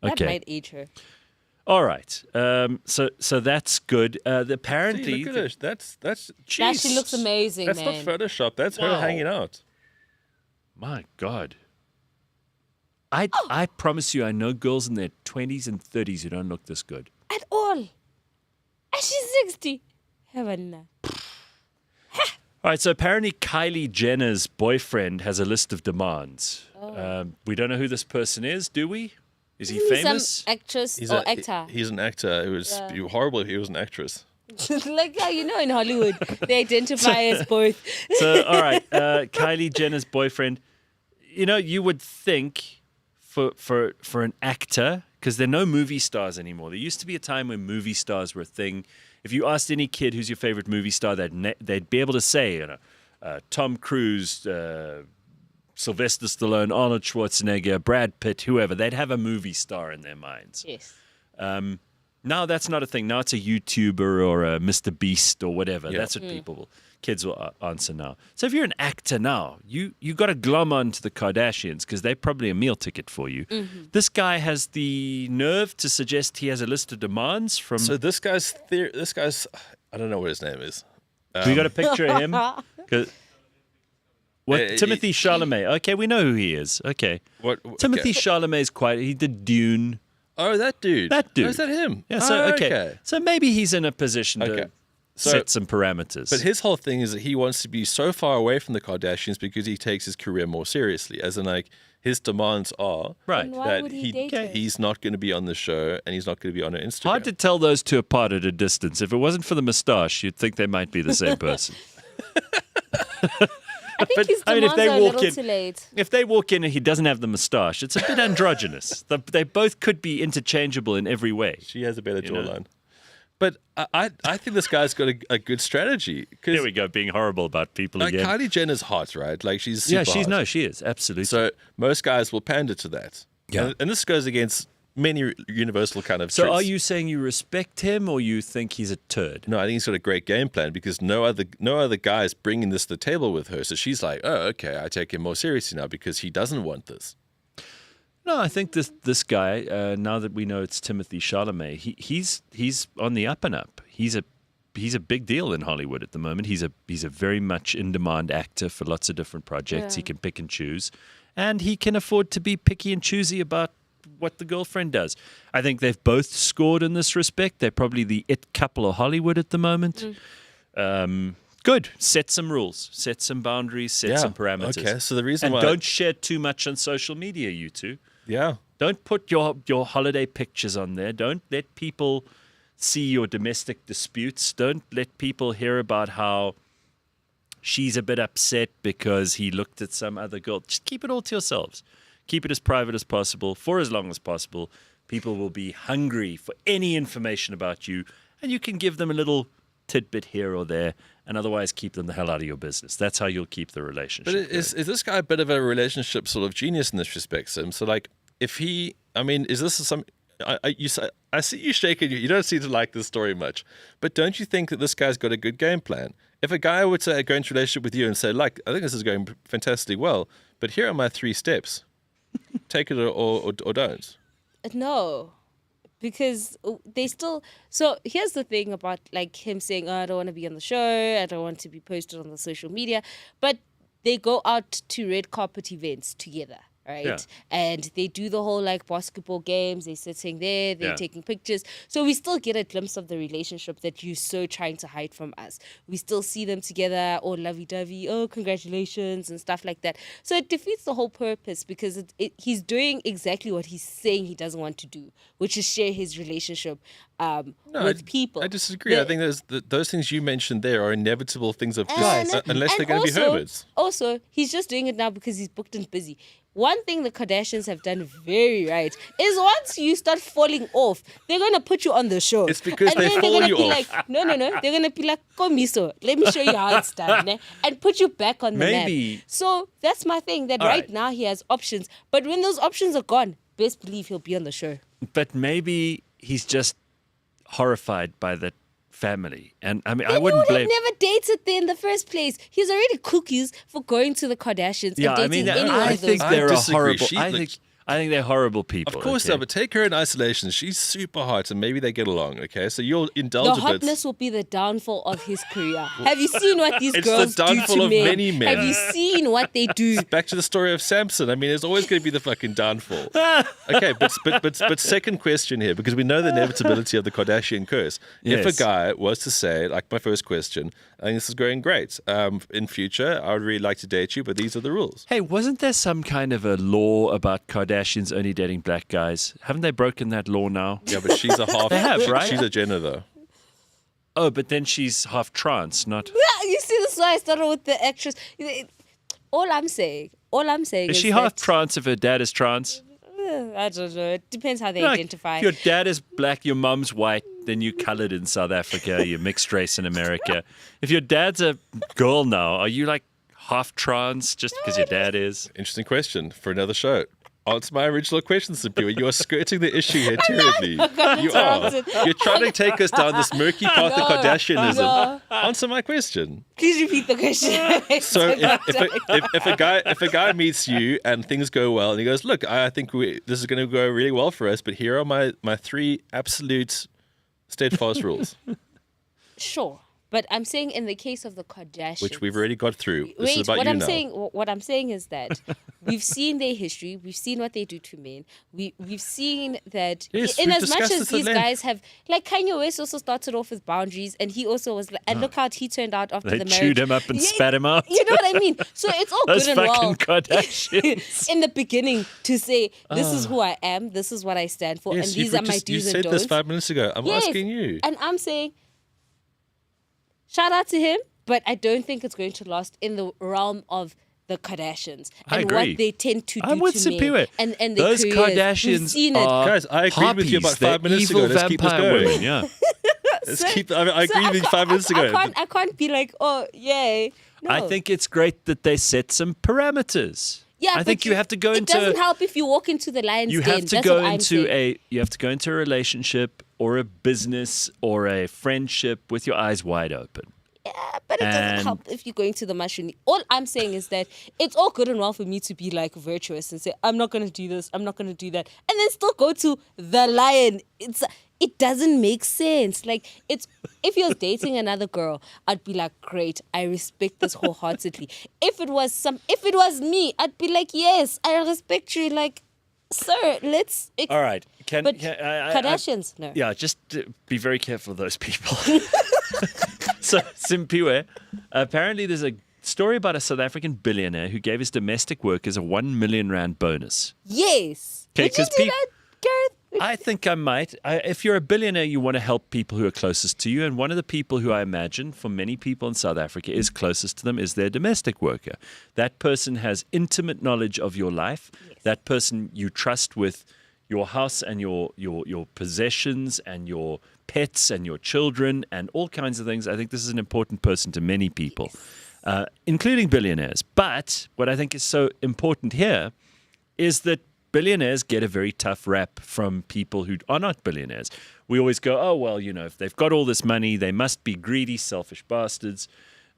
That Okay. might age her. All right. So that's good. Apparently, See, look at her. That's That she looks amazing, That's man. not Photoshop. That's her Wow. hanging out. my God. I promise you, I know girls in their 20s and 30s who don't look this good. At all. And she's 60. Heaven. All right, so apparently Kylie Jenner's boyfriend has a list of demands. We don't know who this person is, do we? Is he famous? Some actress or actor. He's an actor. It was horrible if he was an actress. Like how you know in Hollywood, they identify as both. So, all right, Kylie Jenner's boyfriend. You know, you would think for an actor, because there are no movie stars anymore. There used to be a time when movie stars were a thing. If you asked any kid who's your favorite movie star, they'd be able to say, Tom Cruise, Sylvester Stallone, Arnold Schwarzenegger, Brad Pitt, whoever. They'd have a movie star in their minds. Yes. Now that's not a thing. Now it's a YouTuber or a Mr. Beast or whatever. That's what kids will answer now. So if you're an actor now, you got to glom on to the Kardashians because they're probably a meal ticket for you. This guy has the nerve to suggest he has a list of demands from. So this guy's I don't know what his name is. We got a picture of him. 'Cause- Timothy Chalamet. Okay, we know who he is. Okay. Timothy Chalamet's quite. He did Dune. Oh, that dude. That dude. Oh, is that him? Yeah. So Oh, okay. So maybe he's in a position to Okay. So- set some parameters. But his whole thing is that he wants to be so far away from the Kardashians because he takes his career more seriously. As in, like, his demands are right. And why that would he date her? he's not going to be on the show and he's not going to be on her Instagram. Hard to tell those two apart at a distance. If it wasn't for the moustache, you'd think they might be the same person. I think his demands are a little too late. If they walk in and he doesn't have the moustache, it's a bit androgynous. They both could be interchangeable in every way. She has a better jawline. But I think this guy's got a good strategy. Here we go, being horrible about people again. Kylie Jenner's hot, right? Like she's super hot. She is, absolutely. So most guys will pander to that. Yeah. And this goes against many universal kind of So truths. are you saying you respect him or you think he's a turd? No, I think he's got a great game plan because no other guys bringing this to the table with her. So she's like, oh, okay, I take him more seriously now because he doesn't want this. No, I think this guy, now that we know it's Timothy Chalamet, he's on the up and up. He's a big deal in Hollywood at the moment. He's a very much in-demand actor for lots of different projects. He can pick and choose. And he can afford to be picky and choosy about what the girlfriend does. I think they've both scored in this respect. They're probably the it couple of Hollywood at the moment. Good. Set some rules, set some boundaries, set some parameters. Okay, so the reason and why... don't share too much on social media, you two. Yeah. Don't put your holiday pictures on there. Don't let people see your domestic disputes. Don't let people hear about how she's a bit upset because he looked at some other girl. Just keep it all to yourselves. Keep it as private as possible for as long as possible. People will be hungry for any information about you, and you can give them a little tidbit here or there, and otherwise keep them the hell out of your business. That's how you'll keep the relationship. But is this guy a bit of a relationship sort of genius in this respect, Sim? So, like, if he, I mean, is this some? I see you shaking. You don't seem to like this story much, but don't you think that this guy's got a good game plan? If a guy were to go into a relationship with you and say, like, I think this is going fantastically well, but here are my 3 steps. Take it or don't. No, because they still. So here's the thing about like him saying, oh, I don't want to be on the show. I don't want to be posted on the social media. But they go out to red carpet events together. Right. Yeah. And they do the whole like basketball games. They're sitting there, they're taking pictures. So we still get a glimpse of the relationship that you're so trying to hide from us. We still see them together, all lovey-dovey, oh, congratulations, and stuff like that. So it defeats the whole purpose because he's doing exactly what he's saying he doesn't want to do, which is share his relationship with people. I disagree. I think those things you mentioned there are inevitable things of unless they're going to be Herberts. Also, he's just doing it now because he's booked and busy. One thing the Kardashians have done very right is once you start falling off, they're going to put you on the show. It's because and they then fall they're you gonna off. be like, no. They're going to be like, Komiso, let me show you how it's done. Ne? And put you back on the Maybe. map. So that's my thing, that right now he has options. But when those options are gone, best believe he'll be on the show. But maybe he's just horrified by the family. And I mean, I wouldn't blame... He never dated there in the first place. He's already cookies for going to the Kardashians and dating any one I of those. think they're a disagree. horrible... I think they're horrible people. Of course, but take her in isolation. She's super hot, and maybe they get along. Okay, so you'll indulge the a bit. hotness will be the downfall of his career. Have you seen what these It's girls the do downfall to of men? many men. Have you seen what they do? Back to the story of Samson. I mean, it's always going to be the fucking downfall. Okay, but second question here, because we know the inevitability of the Kardashian curse. Yes. If a guy was to say, like my first question, I think this is going great. In future, I would really like to date you, but these are the rules. Hey, wasn't there some kind of a law about Kardashians only dating black guys? Haven't they broken that law now? Yeah, but she's a half. They have, right? She's a Jenner, though. Oh, but then she's half trans, not... Yeah, you see, this is why I started with the actress. All I'm saying Is is she half trans if her dad is trans? I don't know. It depends how they Like, identify. if your dad is black, your mum's white, then you coloured in South Africa, you're mixed race in America. If your dad's a girl now, are you like half trans just because your dad is? Interesting question for another show. Answer my original question, Simphiwe. You are skirting the issue here terribly. You are. You're trying to take us down this murky path of Kardashianism. No. Answer my question. Please repeat the question. So if a guy meets you and things go well and he goes, look, I think this is going to go really well for us, but here are my 3 absolute steadfast rules. Sure. But I'm saying in the case of the Kardashians, Which we've already got through. This is about what you I'm now. saying, what I'm saying is that we've seen their history, we've seen what they do to men, we've seen that. Yes, in we've as much discussed as this at these length. guys have, like Kanye West also started off with boundaries, and he also was, and look how he turned out after They the marriage. chewed him up and spat him out. You know what I mean? So it's all Those good and well. fucking Kardashians. In the beginning, to say this is who I am, this is what I stand for, Yes, and these are my do's you and said don'ts. this 5 minutes ago. I'm Yes. asking you. And I'm saying, shout out to him. but I don't think it's going to last in the realm of the Kardashians I and agree. what they tend to do I'm with to men Simphiwe. and their Those careers. We've Kardashians seen it. are Guys, I agreed with you about harpies. They're 5 minutes ago. evil Let's keep this vampire going. women, yeah. I agreed with you 5 minutes ago. I can't be like, oh, yay. No. I think it's great that they set some parameters. Yeah, I think but you have to go it into. doesn't help if you walk into the lion's You den. have to That's go what I'm into saying. you have to go into a relationship or a business or a friendship with your eyes wide open. Yeah, but it doesn't And- help if you're going to the mushroom. All I'm saying is that it's all good and well for me to be like virtuous and say, I'm not going to do this, I'm not going to do that. And then still go to the lion. It doesn't make sense. Like, if you're dating another girl, I'd be like, great, I respect this wholeheartedly. If it was me, I'd be like, yes, I respect you. Like, sir, let's. All right. But Kardashians, no. Yeah, just be very careful of those people. So, Simphiwe, apparently there's a story about a South African billionaire who gave his domestic workers a 1 million rand bonus. Yes. 'Kay, Would you 'cause do peop- that, Gareth? I think I might. If you're a billionaire, you want to help people who are closest to you. And one of the people who I imagine for many people in South Africa is closest to them is their domestic worker. That person has intimate knowledge of your life. Yes. That person you trust with your house and your possessions and your pets and your children and all kinds of things. I think this is an important person to many people, including billionaires. But what I think is so important here is that billionaires get a very tough rap from people who are not billionaires. We always go, oh, well, if they've got all this money, they must be greedy, selfish bastards.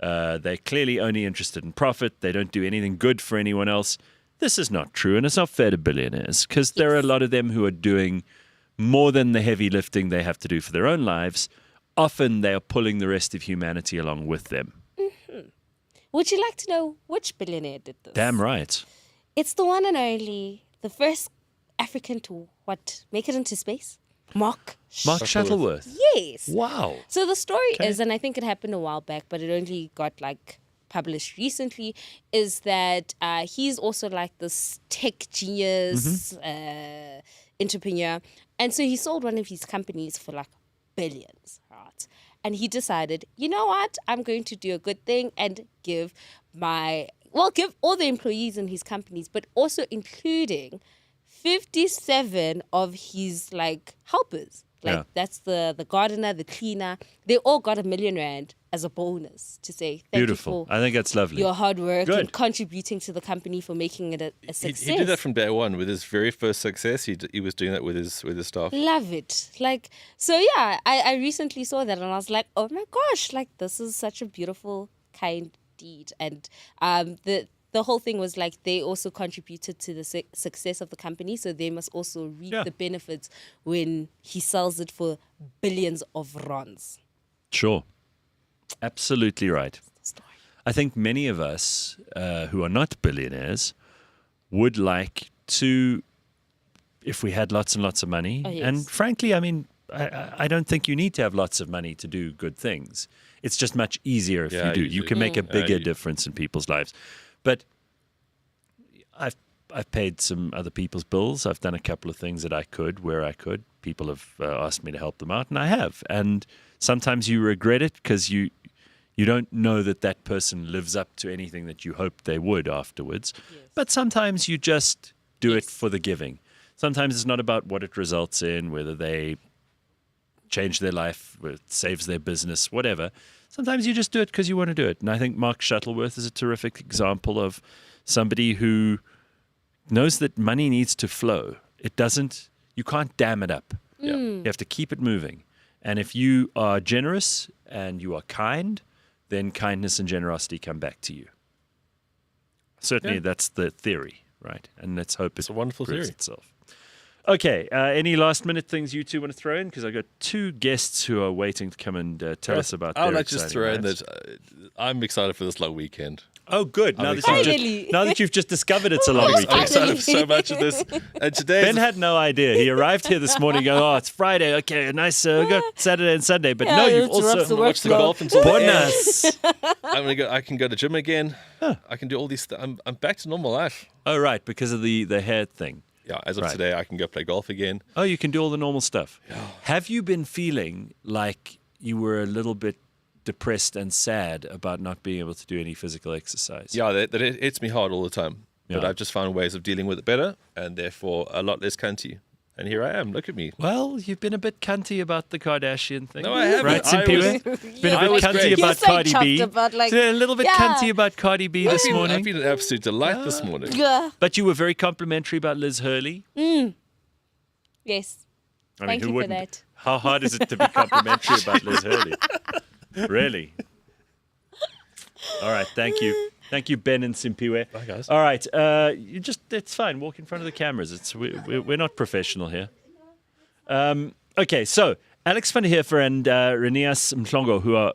They're clearly only interested in profit. They don't do anything good for anyone else. This is not true, and it's not fair to billionaires because there are a lot of them who are doing more than the heavy lifting they have to do for their own lives. Often they are pulling the rest of humanity along with them. Mm-hmm. Would you like to know which billionaire did this? Damn right. It's the one and only, the first African to make it into space? Mark Shuttleworth. Yes. Wow. So the story is, and I think it happened a while back, but it only got published recently, is that he's also like this tech genius entrepreneur. And so he sold one of his companies for like billions, right? And he decided, you know what? I'm going to do a good thing and give all the employees in his companies, but also including 57 of his like helpers. Like that's the gardener, the cleaner. They all got R1 million as a bonus to say thank Beautiful. you for I think that's lovely. your hard work Good. and contributing to the company for making it a success. He did that from day one with his very first success. He was doing that with his staff. Love it. Like, so yeah, I recently saw that and I was like, oh my gosh, like this is such a beautiful, kind deed. And the whole thing was like they also contributed to the success of the company, so they must also reap the benefits when he sells it for billions of rands. Sure. Absolutely right. I think many of us who are not billionaires would like to, if we had lots and lots of money, and frankly, I mean, I don't think you need to have lots of money to do good things. It's just much easier if you do. You can make a bigger difference in people's lives. But I've paid some other people's bills. I've done a couple of things that I could, where I could. People have asked me to help them out, and I have. And sometimes you regret it because you don't know that person lives up to anything that you hoped they would afterwards. Yes. But sometimes you just do it for the giving. Sometimes it's not about what it results in, whether they change their life, whether it saves their business, whatever. Sometimes you just do it because you want to do it. And I think Mark Shuttleworth is a terrific example of somebody who knows that money needs to flow. You can't dam it up. Yeah. You have to keep it moving. And if you are generous and you are kind, then kindness and generosity come back to you. Certainly that's the theory, right? And let's hope it's a wonderful proves theory. itself. Okay, any last minute things you two want to throw in? Because I've got two guests who are waiting to come and tell us about I would their like to just throw in lives. that I'm excited for this long weekend. Oh, good. Now Finally. that you've just discovered it's a long I'm weekend. excited for so much of this. And today Ben had no idea. He arrived here this morning going, oh, it's Friday. Okay, nice. We got Saturday and Sunday. But no, you've also watched the golf until the end. bonus. I can go to the gym again. I can do all these I'm back to normal life. Oh, right, because of the hair thing. Yeah, as of today, I can go play golf again. Oh, you can do all the normal stuff. Yeah. Have you been feeling like you were a little bit depressed and sad about not being able to do any physical exercise. Yeah, that it hits me hard all the time. But Yeah. I've just found ways of dealing with it better, and therefore a lot less cunty. And here I am. Look at me. Well, you've been a bit cunty about the Kardashian thing. No, I haven't. Right, I Simphiwe? was- Been a I bit was cunty great. about You're so Cardi chuffed B. about, like, A little bit yeah. cunty about Cardi B this I've morning. been an absolute delight this morning. Yeah. But you were very complimentary about Liz Hurley. Yes. I Thank who you for wouldn't? that. How hard is it to be complimentary about Liz Hurley? Really? All right, thank you. Thank you, Ben and Simphiwe. Bye, guys. All right, it's fine. Walk in front of the cameras. We're not professional here. Okay, so Alex van Heever and Renias Mhlongo, who are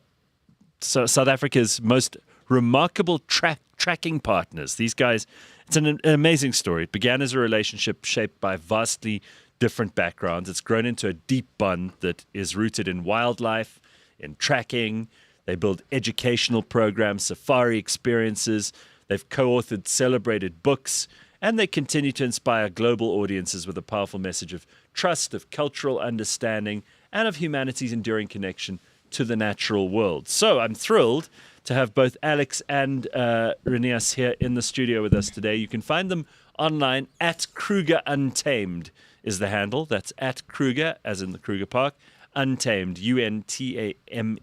South Africa's most remarkable tracking partners. These guys, it's an amazing story. It began as a relationship shaped by vastly different backgrounds. It's grown into a deep bond that is rooted in wildlife, in tracking. They build educational programs, safari experiences. They've co-authored celebrated books, and they continue to inspire global audiences with a powerful message of trust, of cultural understanding, and of humanity's enduring connection to the natural world. So I'm thrilled to have both Alex and Renias here in the studio with us today. You can find them online at Kruger Untamed is the handle. That's at Kruger, as in the Kruger Park, Untamed, Untamed.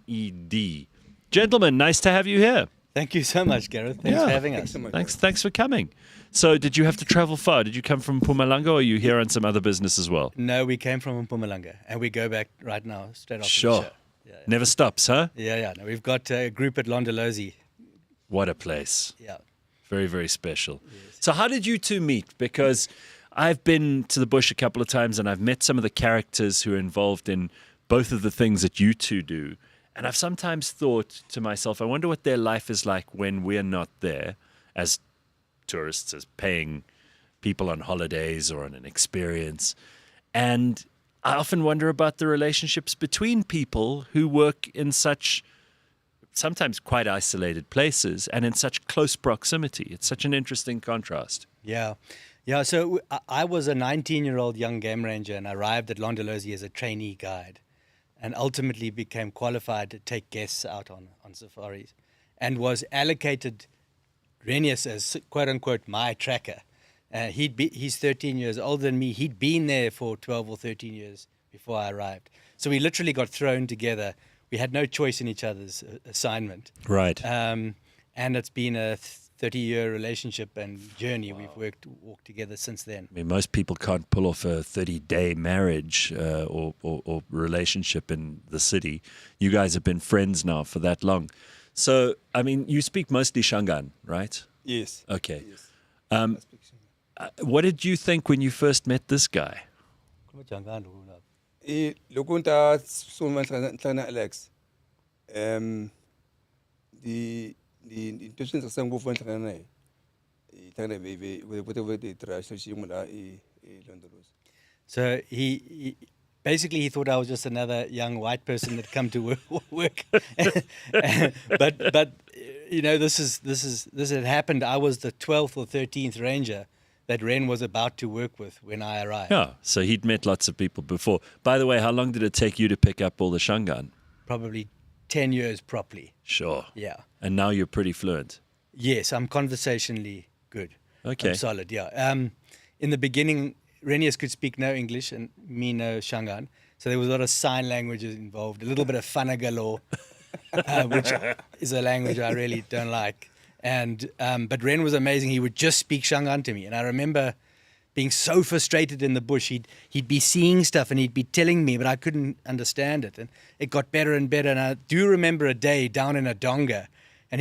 Gentlemen, nice to have you here. Thank you so much, Gareth. Thanks for having us. Thanks for coming. So did you have to travel far? Did you come from Mpumalanga, or are you here on some other business as well? No, we came from Mpumalanga, and we go back right now, straight after Sure. the show. Yeah, Never stops, huh? yeah. No, we've got a group at Londolozi. What a place. Yeah. Very, very special. So how did you two meet? Because I've been to the bush a couple of times, and I've met some of the characters who are involved in both of the things that you two do. And I've sometimes thought to myself, I wonder what their life is like when we're not there as tourists, as paying people on holidays or on an experience. And I often wonder about the relationships between people who work in such sometimes quite isolated places and in such close proximity. It's such an interesting contrast. Yeah. Yeah, so I was a 19-year-old young game ranger and arrived at Londolozi as a trainee guide, and ultimately became qualified to take guests out on safaris, and was allocated Renias as quote-unquote my tracker. He's 13 years older than me. He'd been there for 12 or 13 years before I arrived. So we literally got thrown together. We had no choice in each other's assignment. Right. And it's been a 30-year relationship and journey. We've walked together since then. I mean, most people can't pull off a 30-day marriage or relationship in the city. You guys have been friends now for that long. So, I mean, you speak mostly Shangaan, right? Yes. Okay. Yes. What did you think when you first met this guy? Loko nta suma nhlana Alex. The intentions of sangu fun nhlana nae. Nhlana be whatever the trash she mula Londolozi. So he basically he thought I was just another young white person that come to work. but you know, this had happened. I was the 12th or 13th ranger that Ren was about to work with when I arrived. Yeah, so he'd met lots of people before. By the way, how long did it take you to pick up all the Shangaan? Probably 10 years properly. Sure. Yeah. And now you're pretty fluent. Yes, I'm conversationally good. Okay. I'm solid, yeah. In the beginning, Renias could speak no English and me no Shangaan. So there was a lot of sign languages involved, a little bit of Fanagalo, which is a language I really don't like. And but Ren was amazing. He would just speak Shangaan to me. And I remember being so frustrated in the bush. He'd be seeing stuff and he'd be telling me, but I couldn't understand it. And it got better and better. And I do remember a day down in a donga and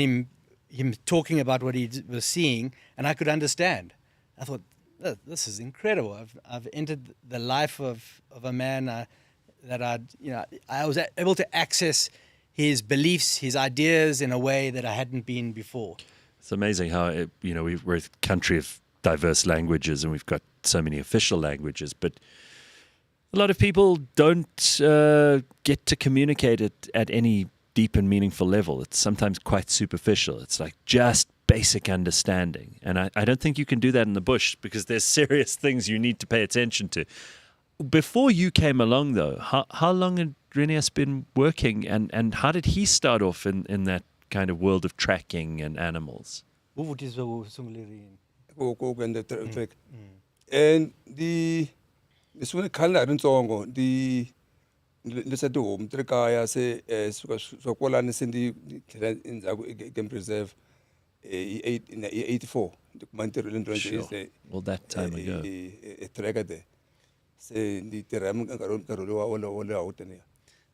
him talking about what he was seeing, and I could understand. I thought, this is incredible. I've entered the life of a man that I was able to access his beliefs, his ideas in a way that I hadn't been before. It's amazing how, we're a country of diverse languages and we've got so many official languages, but a lot of people don't get to communicate it at any deep and meaningful level. It's sometimes quite superficial. It's like just basic understanding. And I don't think you can do that in the bush because there's serious things you need to pay attention to. before you came along, though, how long had Renias been working, and how did he start off in that kind of world of tracking and animals? What is the and the track. And the one color and song the listen to home trekaya say so kola send the in game preserve 84 the commentary is Well, that time ago. a tracker there say the teram all out there.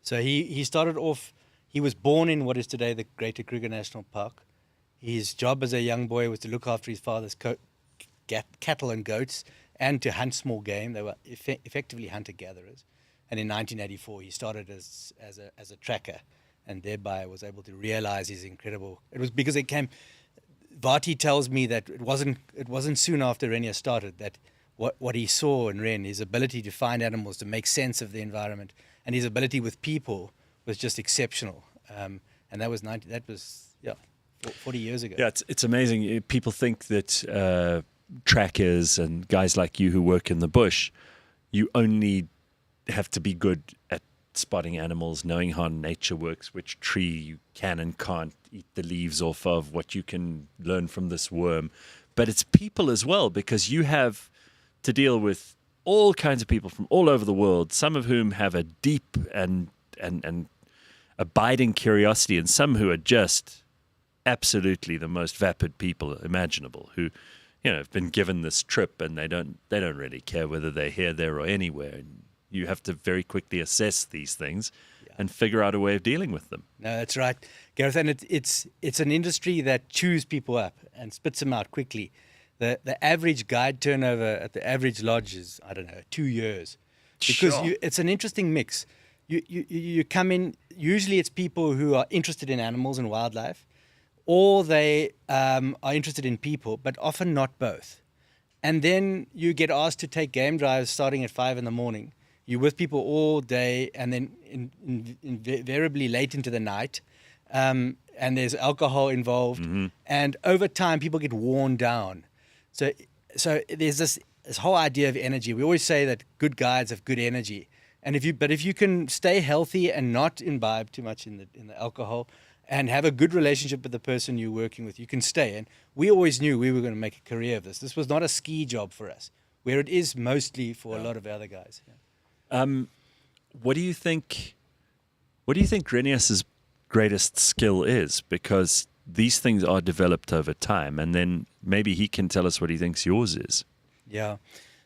So he started off, he was born in what is today the Greater Kruger National Park. His job as a young boy was to look after his father's cattle and goats and to hunt small game. They were effectively hunter-gatherers. And in 1984, he started as a tracker and thereby was able to realize his incredible... It was because it came... Vati tells me that it wasn't soon after Renias started that what he saw in Ren, his ability to find animals, to make sense of the environment, and his ability with people was just exceptional. And that was 40 years ago. Yeah, it's amazing. People think that trackers and guys like you who work in the bush, you only have to be good at spotting animals, knowing how nature works, which tree you can and can't eat the leaves off of, what you can learn from this worm. But it's people as well, because you have to deal with all kinds of people from all over the world, some of whom have a deep and abiding curiosity, and some who are just absolutely the most vapid people imaginable, who, you know, have been given this trip and they don't really care whether they're here, there, or anywhere. And you have to very quickly assess these things and figure out a way of dealing with them. No, that's right, Gareth. And it's an industry that chews people up and spits them out quickly. The average guide turnover at the average lodge is, I don't know, 2 years, because it's an interesting mix. You come in. Usually, it's people who are interested in animals and wildlife, or they are interested in people, but often not both. And then you get asked to take game drives starting at 5 a.m. You're with people all day, and then invariably late into the night. And there's alcohol involved. Mm-hmm. And over time, people get worn down. So there's this whole idea of energy. We always say that good guides have good energy. And if you can stay healthy and not imbibe too much in the alcohol, and have a good relationship with the person you're working with, you can stay. And we always knew we were going to make a career of this. This was not a ski job for us, where it is mostly for a lot of other guys. Yeah. What do you think Renias's greatest skill is? Because these things are developed over time, and then maybe he can tell us what he thinks yours is. Yeah.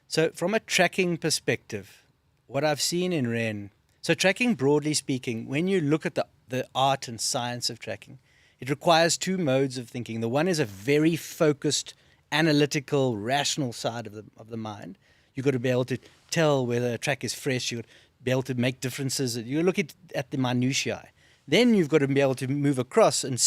So from a tracking perspective, what I've seen in Ren, so tracking, broadly speaking, when you look at the art and science of tracking, it requires two modes of thinking. The one is a very focused, analytical, rational side of the mind. You've got to be able to tell whether a track is fresh. You've got to be able to make differences. You look at the minutiae. Then you've got to be able to move across and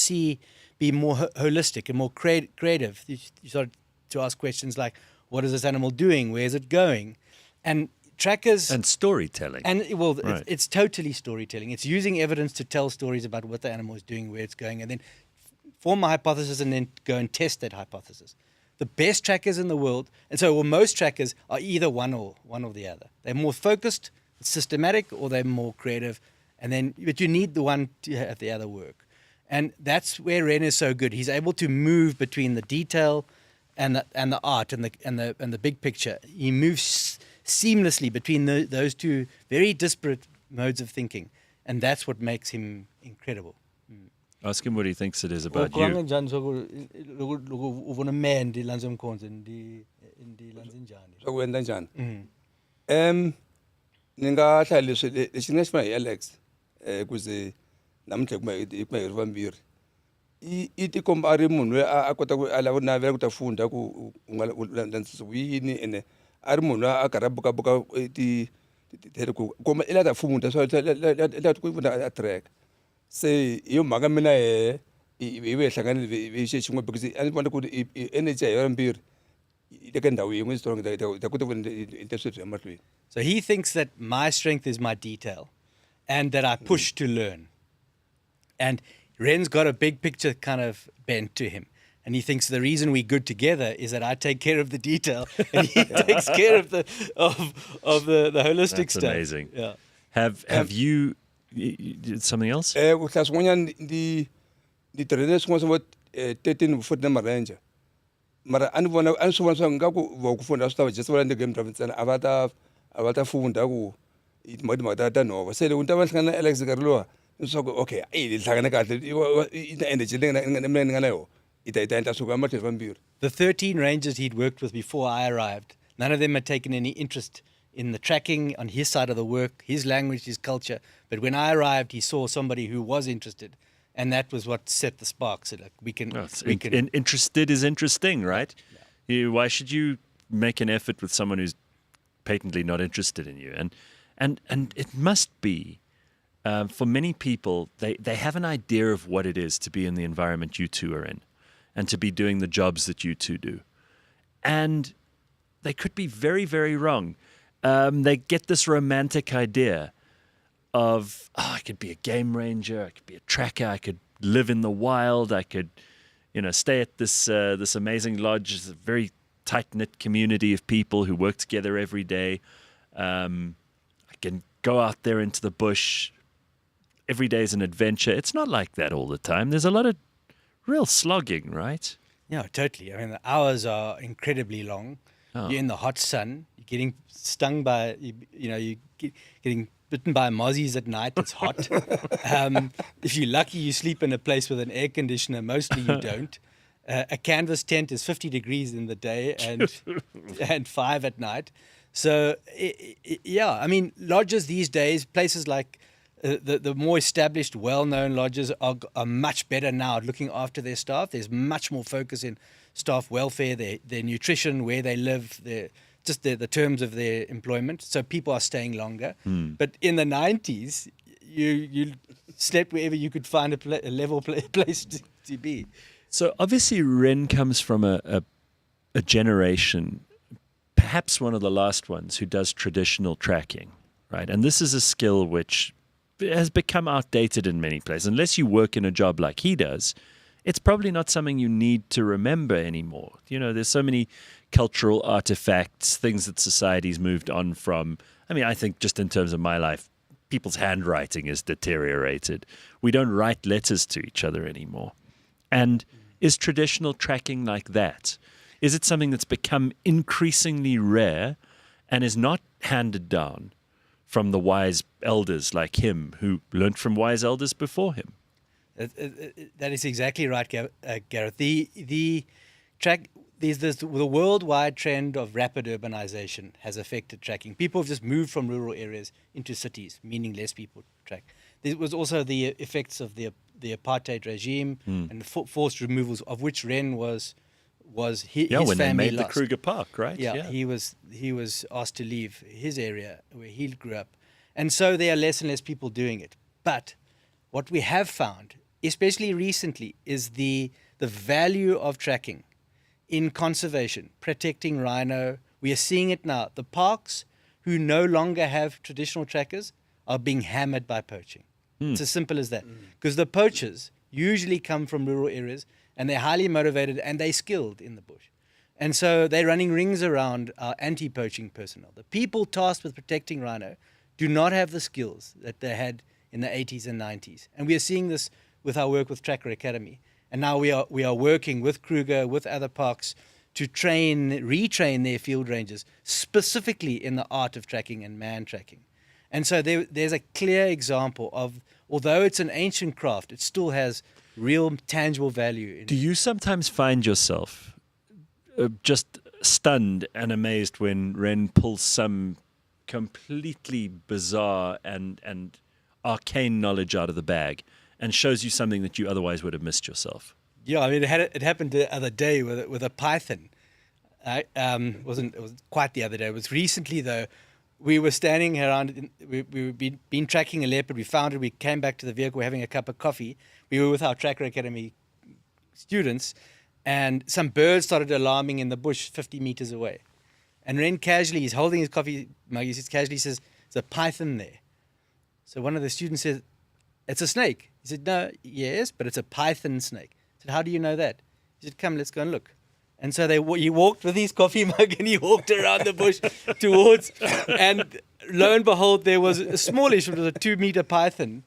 be more holistic and more creative. You start to ask questions like, what is this animal doing? Where is it going? And trackers... And storytelling. Right. It's totally storytelling. It's using evidence to tell stories about what the animal is doing, where it's going, and then form a hypothesis and then go and test that hypothesis. The best trackers in the world, most trackers are either one or the other. They're more focused, systematic, or they're more creative. But you need the one to have the other work. And that's where Ren is so good. He's able to move between the detail and the art and the big picture. He moves seamlessly between those two very disparate modes of thinking, and that's what makes him incredible. Ask him what he thinks it is about you. Alex kuze namuhle kuma vambiri iti komba ari munhu a kota ku ala navela ku ta funda ku yini ene ari munhu a karabuka buka ti ku komba ila ta funda so la ku funda a track se yo mhaka mina ibe hlangana ve xixin'we because ani vona ku energy ya vambiri eka ndhawu yin'we strong ta kota ku into sweswi emahlweni. So he thinks that my strength is my detail and that I push to learn. And Ren's got a big picture kind of bent to him. And he thinks the reason we're good together is that I take care of the detail and he takes care of the holistic That's stuff. amazing. Yeah. Have you something else? Uklas ngonya di trainer swin'wana swa 13 foot na ranger. Mara ani vona ani swivona swa nga ku va ku funda swi ta just vona the game drive ntsena a va ta funda ku mati ta nova. Se loko ni ta va hlangana na Alex Garlowa ni swa ku okay hi hlangana kahle i ta energy leyi nga na yona. The 13 rangers he'd worked with before I arrived, none of them had taken any interest in the tracking on his side of the work, his language, his culture. But when I arrived, he saw somebody who was interested, and that was what set the spark. So like we can. Interested is interesting, right? Yeah. Why should you make an effort with someone who's patently not interested in you? And it must be. For many people, they have an idea of what it is to be in the environment you two are in, and to be doing the jobs that you two do. And they could be very, very wrong. They get this romantic idea of, I could be a game ranger, I could be a tracker, I could live in the wild, I could, stay at this amazing lodge. It's a very tight-knit community of people who work together every day. I can go out there into the bush. Every day is an adventure. It's not like that all the time. There's a lot of real slogging, right? Yeah, totally. I mean, the hours are incredibly long. Oh. You're in the hot sun. You're getting stung by, you're getting bitten by mozzies at night. It's hot. If you're lucky, you sleep in a place with an air conditioner. Mostly you don't. A canvas tent is 50 degrees in the day and 5 at night. So, yeah, I mean, lodges these days, places like the more established, well-known lodges are much better now at looking after their staff. There's much more focus in staff welfare, their nutrition, where they live, the terms of their employment. So people are staying longer. But in the 90s, you slept wherever you could find a level place to be. So obviously Ren comes from a generation, perhaps one of the last ones, who does traditional tracking, right? And this is a skill which has become outdated in many places. Unless you work in a job like he does, it's probably not something you need to remember anymore. There's so many cultural artifacts, things that society's moved on from. I mean, I think just in terms of my life, people's handwriting is deteriorated. We don't write letters to each other anymore. And is traditional tracking like that? Is it something that's become increasingly rare and is not handed down from the wise elders like him who learned from wise elders before him? That is exactly right, Gareth. The worldwide trend of rapid urbanization has affected tracking. People have just moved from rural areas into cities, meaning less people track. There was also the effects of the apartheid regime and forced removals, of which Ren was his when family they made lost. the Kruger Park, right? Yeah, he was asked to leave his area where he grew up, and so there are less and less people doing it. But what we have found, especially recently, is the value of tracking in conservation, protecting rhino. We are seeing it now. The parks who no longer have traditional trackers are being hammered by poaching. It's as simple as that. Because the poachers usually come from rural areas and they're highly motivated and they're skilled in the bush. And so they're running rings around our anti-poaching personnel. The people tasked with protecting rhino do not have the skills that they had in the 80s and 90s. And we are seeing this with our work with Tracker Academy. And now we are working with Kruger, with other parks, to retrain their field rangers, specifically in the art of tracking and man tracking. And so there's a clear example of, although it's an ancient craft, it still has real tangible value. Do you sometimes find yourself just stunned and amazed when Ren pulls some completely bizarre and arcane knowledge out of the bag and shows you something that you otherwise would have missed yourself? Yeah, I mean, it happened the other day with a python. It wasn't quite the other day. It was recently, though. We were standing around, we'd been tracking a leopard, we found it, we came back to the vehicle, we're having a cup of coffee. We were with our Tracker Academy students, and some birds started alarming in the bush 50 meters away. And Ren casually, he's holding his coffee mug, he casually says, "There's a python there." So one of the students said, "It's a snake." He said, "No, yes, but it's a python snake." I said, "How do you know that?" He said, come, let's go and look. And so he walked with his coffee mug and he walked around the bush towards, and lo and behold, there was a smallish, it was a 2-meter python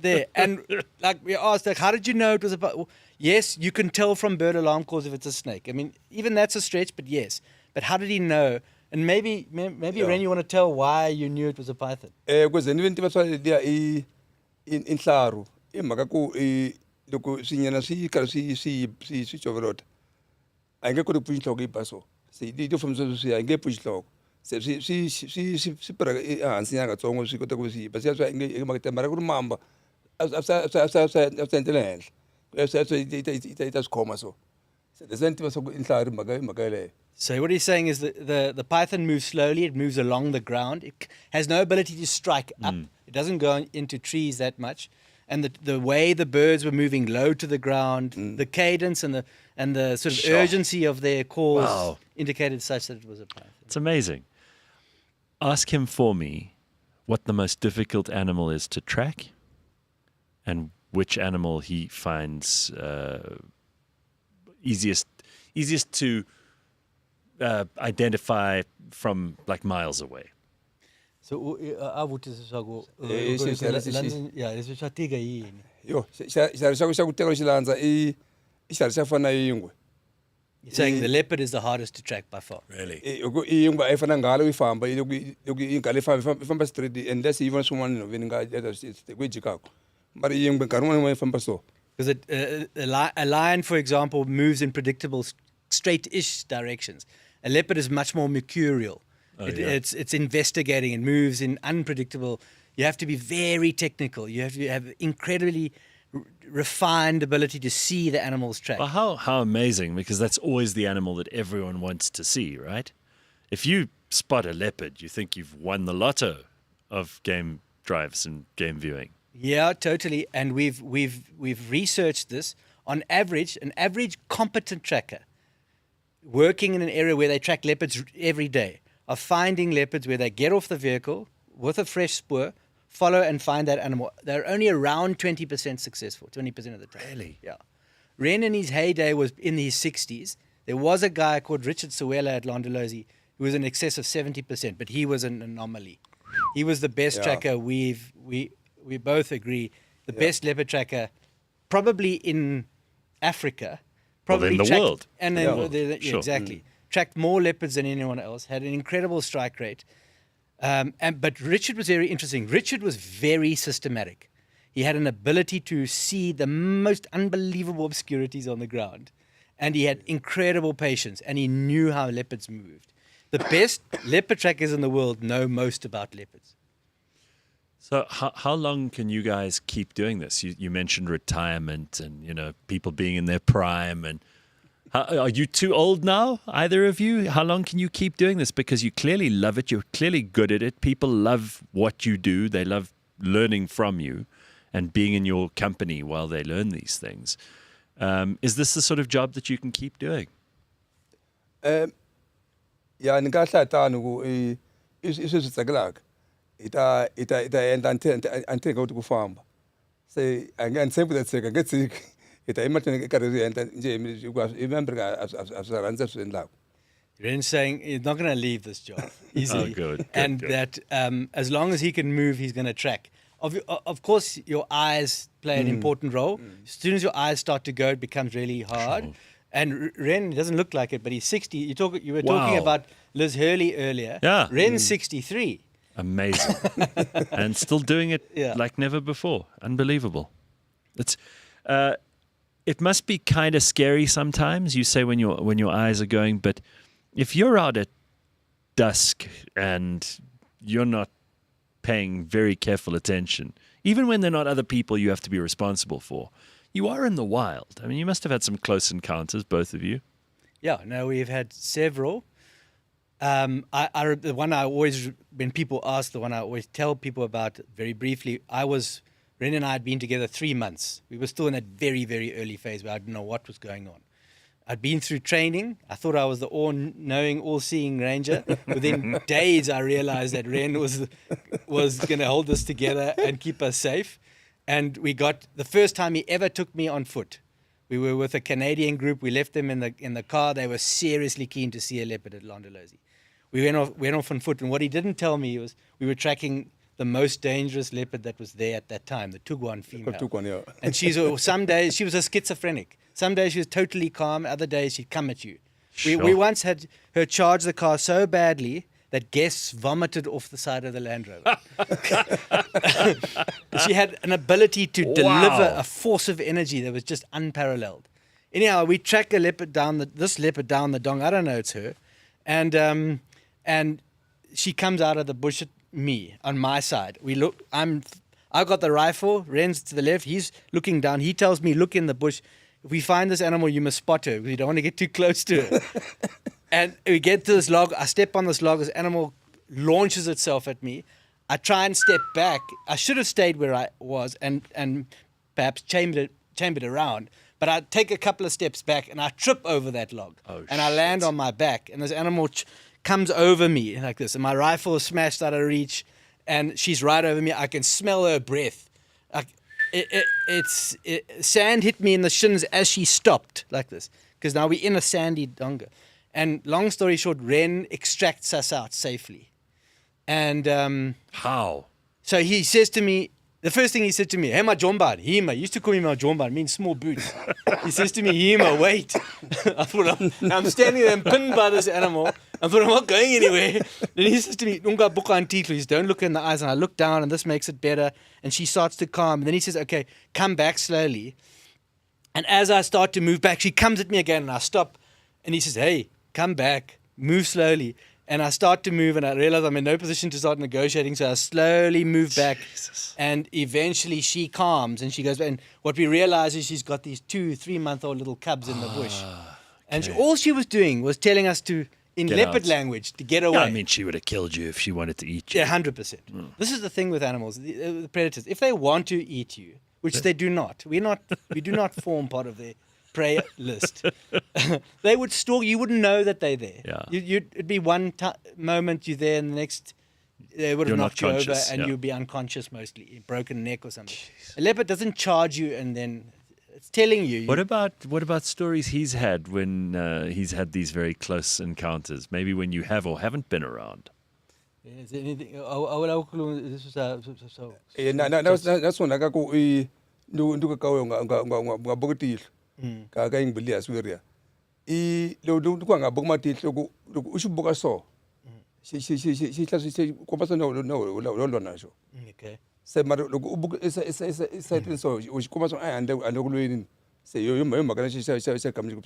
there. And like we asked, like, how did you know it was a yes, you can tell from bird alarm calls if it's a snake. I mean, even that's a stretch, but yes. But how did he know? And maybe Ren, you want to tell why you knew it was a python? Because the event was in Hlaru. Imaka ku loko sinyana si ka si choverot. Ainge ko push log ipaso. Se di from so si ainge push log. Se si para ansinya ka tsongo si kota ku si basi so ainge makete mara ku mamba. After intelligence. It has come so. The sentiment was in Hlaru magale. So what he's saying is that the python moves slowly. It moves along the ground. It has no ability to strike up. It doesn't go into trees that much. And the way the birds were moving low to the ground, the cadence and the sort of urgency of their calls indicated such that it was a python. It's amazing. Ask him for me what the most difficult animal is to track and which animal he finds easiest to identify from like miles away. So Yo, you're saying the leopard is the hardest to track by far. Really? Unless even someone Because a lion, for example, moves in predictable straight-ish directions. A leopard is much more mercurial. It's investigating and moves in unpredictable. You have to be very technical. You have to have incredibly refined ability to see the animal's track. Well, how amazing, because that's always the animal that everyone wants to see, right? If you spot a leopard, you think you've won the lotto of game drives and game viewing. Yeah, totally. And we've researched this. On average, an average competent tracker working in an area where they track leopards every day are finding leopards where they get off the vehicle with a fresh spoor, follow and find that animal. They're only around 20% successful, 20% of the time. Really? Yeah. Ren in his heyday was in his 60s. There was a guy called Richard Sewela at Londolozi who was in excess of 70%, but he was an anomaly. He was the best tracker we both agree, the best leopard tracker probably in Africa. Probably in the world. And then, Sure. Exactly. Tracked more leopards than anyone else, had an incredible strike rate. But Richard was very interesting. Richard was very systematic. He had an ability to see the most unbelievable obscurities on the ground. And he had incredible patience, and he knew how leopards moved. The best leopard trackers in the world know most about leopards. So how long can you guys keep doing this? You mentioned retirement and, people being in their prime. And are you too old now, either of you? How long can you keep doing this? Because you clearly love it. You're clearly good at it. People love what you do. They love learning from you and being in your company while they learn these things. Is this the sort of job that you can keep doing? Yeah, nikahlata isizitsakelaka ita enda until go to farm. Say again simple that second get sick. Ita imagine career and nje remember as runs in lab. Ren's saying he's not going to leave this job easily. Good. That as long as he can move, he's going to track. Of course, your eyes play an important role. As soon as your eyes start to go, it becomes really hard. Sure. And Ren doesn't look like it, but he's 60. You were talking about Liz Hurley earlier. Yeah. Ren's 63. Amazing. And still doing it like never before. Unbelievable. It must be kind of scary sometimes, you say, when your eyes are going, but if you're out at dusk and you're not paying very careful attention, even when they're not other people you have to be responsible for, you are in the wild. I mean, you must have had some close encounters, both of you. Yeah, no, we've had several. The one I always, when people ask, the one I always tell people about very briefly, Ren and I had been together 3 months. We were still in that very, very early phase where I didn't know what was going on. I'd been through training. I thought I was the all-knowing, all-seeing ranger. Within days, I realized that Ren was going to hold us together and keep us safe. And we got the first time he ever took me on foot We were with a Canadian group. We left them in the car. They were seriously keen to see a leopard at Londolozi. We went off on foot, and what he didn't tell me was we were tracking the most dangerous leopard that was there at that time, the Tugwan female. And some days she was a schizophrenic. Some days she was totally calm. Other days she'd come at you. We once had her charge the car so badly that guests vomited off the side of the Land Rover. She had an ability to deliver a force of energy that was just unparalleled. Anyhow, we track a leopard this leopard down the dong. I don't know, it's her. And she comes out of the bush at me on my side. I've got the rifle, Ren's to the left, he's looking down. He tells me, look in the bush. If we find this animal, you must spot her. We don't want to get too close to her. And we get to this log. I step on this log. This animal launches itself at me. I try and step back. I should have stayed where I was and perhaps chambered around. But I take a couple of steps back and I trip over that log. And I land on my back. And this animal comes over me like this. And my rifle is smashed out of reach. And she's right over me. I can smell her breath. Sand hit me in the shins as she stopped like this. Because now we're in a sandy donga. And long story short, Ren extracts us out safely. And how? So he says to me, the first thing he said to me, hey, my jomban, Heema. He used to call me my jomban, means small boots. He says to me, Heema, wait. I thought, I'm standing there and pinned by this animal. I thought, I'm not going anywhere. Then he says to me, Unga buka antitlu, don't look in the eyes. And I look down and this makes it better. And she starts to calm. And then he says, okay, come back slowly. And as I start to move back, she comes at me again and I stop. And he says, hey, come back, move slowly. And I start to move and I realize I'm in no position to start negotiating. So I slowly move back. And eventually she calms and she goes, and what we realize is she's got these 2-3-month-old little cubs in the bush. And all she was doing was telling us to, in Get leopard out. language, to get away. Yeah, I mean, she would have killed you if she wanted to eat you. Yeah, 100%. This is the thing with animals, the predators. If they want to eat you, which they do not, we do not form part of their prey list. They would stalk. You wouldn't know that they're there. Yeah. It'd be one moment you're there, and the next they would have You're knocked not you over, conscious, and yeah. you'd be unconscious mostly, broken neck or something. A leopard doesn't charge you, and then it's telling you. What about stories he's had when he's had these very close encounters? Maybe when you have or haven't been around. Is there anything? This was that's one ka ku nduka ka nga bokotilo ka ingibili aswiria lo nduka nga bokomatilo ku ushibuka so she kompasa no lona sho okay. se mara loko ubuka isa so ushikomaso ande kulweni se yo makana she kamji ku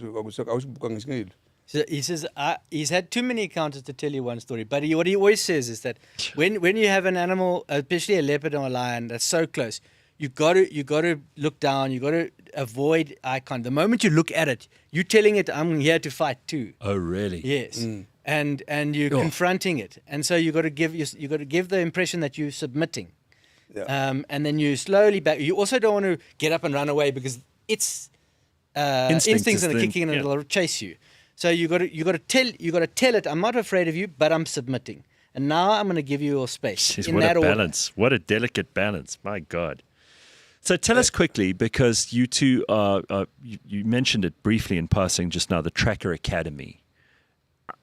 ushibuka ngishingilo. So he says he's had too many encounters to tell you one story. But what he always says is that when you have an animal, especially a leopard or a lion, that's so close, you got to look down. You got to avoid eye contact. The moment you look at it, you're telling it, "I'm here to fight too." Oh, really? Yes. And you're confronting it, and so you got to give the impression that you're submitting. Yeah. And then you slowly back. You also don't want to get up and run away because its instincts and kicking and it'll chase you. So you got to tell it, I'm not afraid of you, but I'm submitting. And now I'm going to give you your space. Jeez, in what that a order. balance. What a delicate balance. My God. So tell us quickly, because you two you mentioned it briefly in passing just now, the Tracker Academy.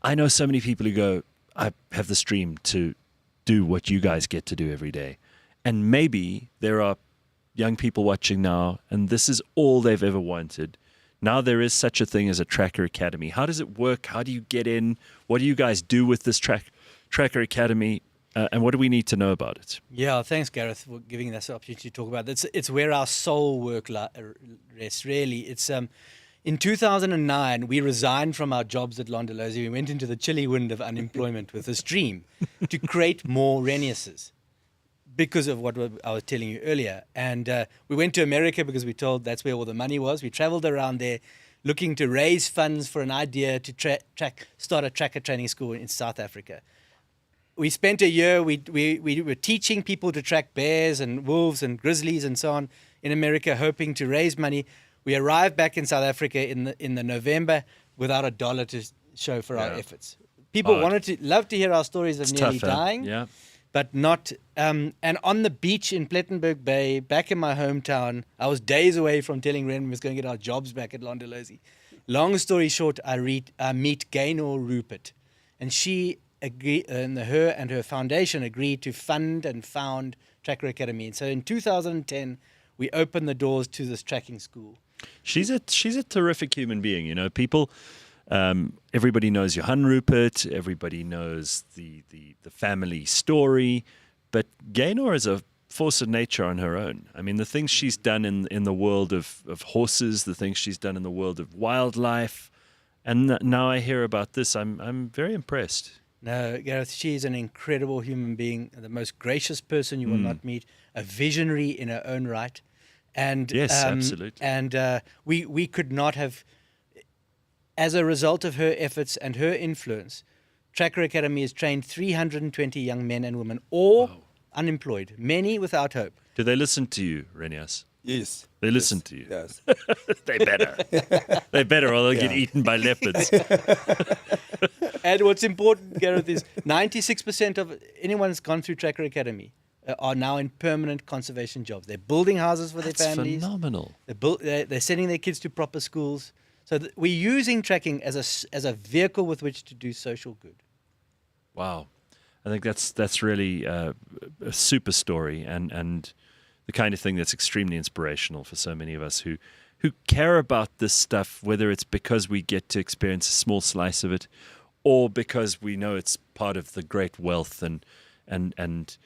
I know so many people who go, I have this dream to do what you guys get to do every day. And maybe there are young people watching now, and this is all they've ever wanted. Now there is such a thing as a Tracker Academy. How does it work? How do you get in? What do you guys do with this Tracker Academy? And what do we need to know about it? Yeah, thanks, Gareth, for giving us the opportunity to talk about it. It's where our soul work rests, really. It's in 2009, we resigned from our jobs at Londolozi. We went into the chilly wind of unemployment with this dream to create more Reniases, because of what I was telling you earlier. And we went to America because we were told that's where all the money was. We traveled around there looking to raise funds for an idea to start a tracker training school in South Africa. We spent a year, we were teaching people to track bears and wolves and grizzlies and so on in America, hoping to raise money. We arrived back in South Africa in the November without $1 to show for our efforts. People love to hear our stories of nearly dying. Yeah. but not. And on the beach in Plettenberg Bay, back in my hometown, I was days away from telling Ren we was going to get our jobs back at Londolozi. Long story short, I meet Gaynor Rupert, and she her and her foundation agreed to fund and found Tracker Academy. And so in 2010, we opened the doors to this tracking school. She's a terrific human being. You know, people. Everybody knows Johan Rupert. Everybody knows the family story, but Gaynor is a force of nature on her own. I mean, the things she's done in the world of horses, the things she's done in the world of wildlife, and now I hear about this, I'm very impressed. No, Gareth, she is an incredible human being, the most gracious person you will not meet, a visionary in her own right, and yes, absolutely. And we could not have. As a result of her efforts and her influence, Tracker Academy has trained 320 young men and women, all unemployed, many without hope. Do they listen to you, Renias? Yes. They listen to you. Yes. They better. They better, or they'll get eaten by leopards. And what's important, Gareth, is 96% of anyone who's gone through Tracker Academy are now in permanent conservation jobs. They're building houses for their families. That's phenomenal. They're sending their kids to proper schools. So we're using tracking as a vehicle with which to do social good. Wow, I think that's really a super story, and the kind of thing that's extremely inspirational for so many of us who care about this stuff, whether it's because we get to experience a small slice of it, or because we know it's part of the great wealth and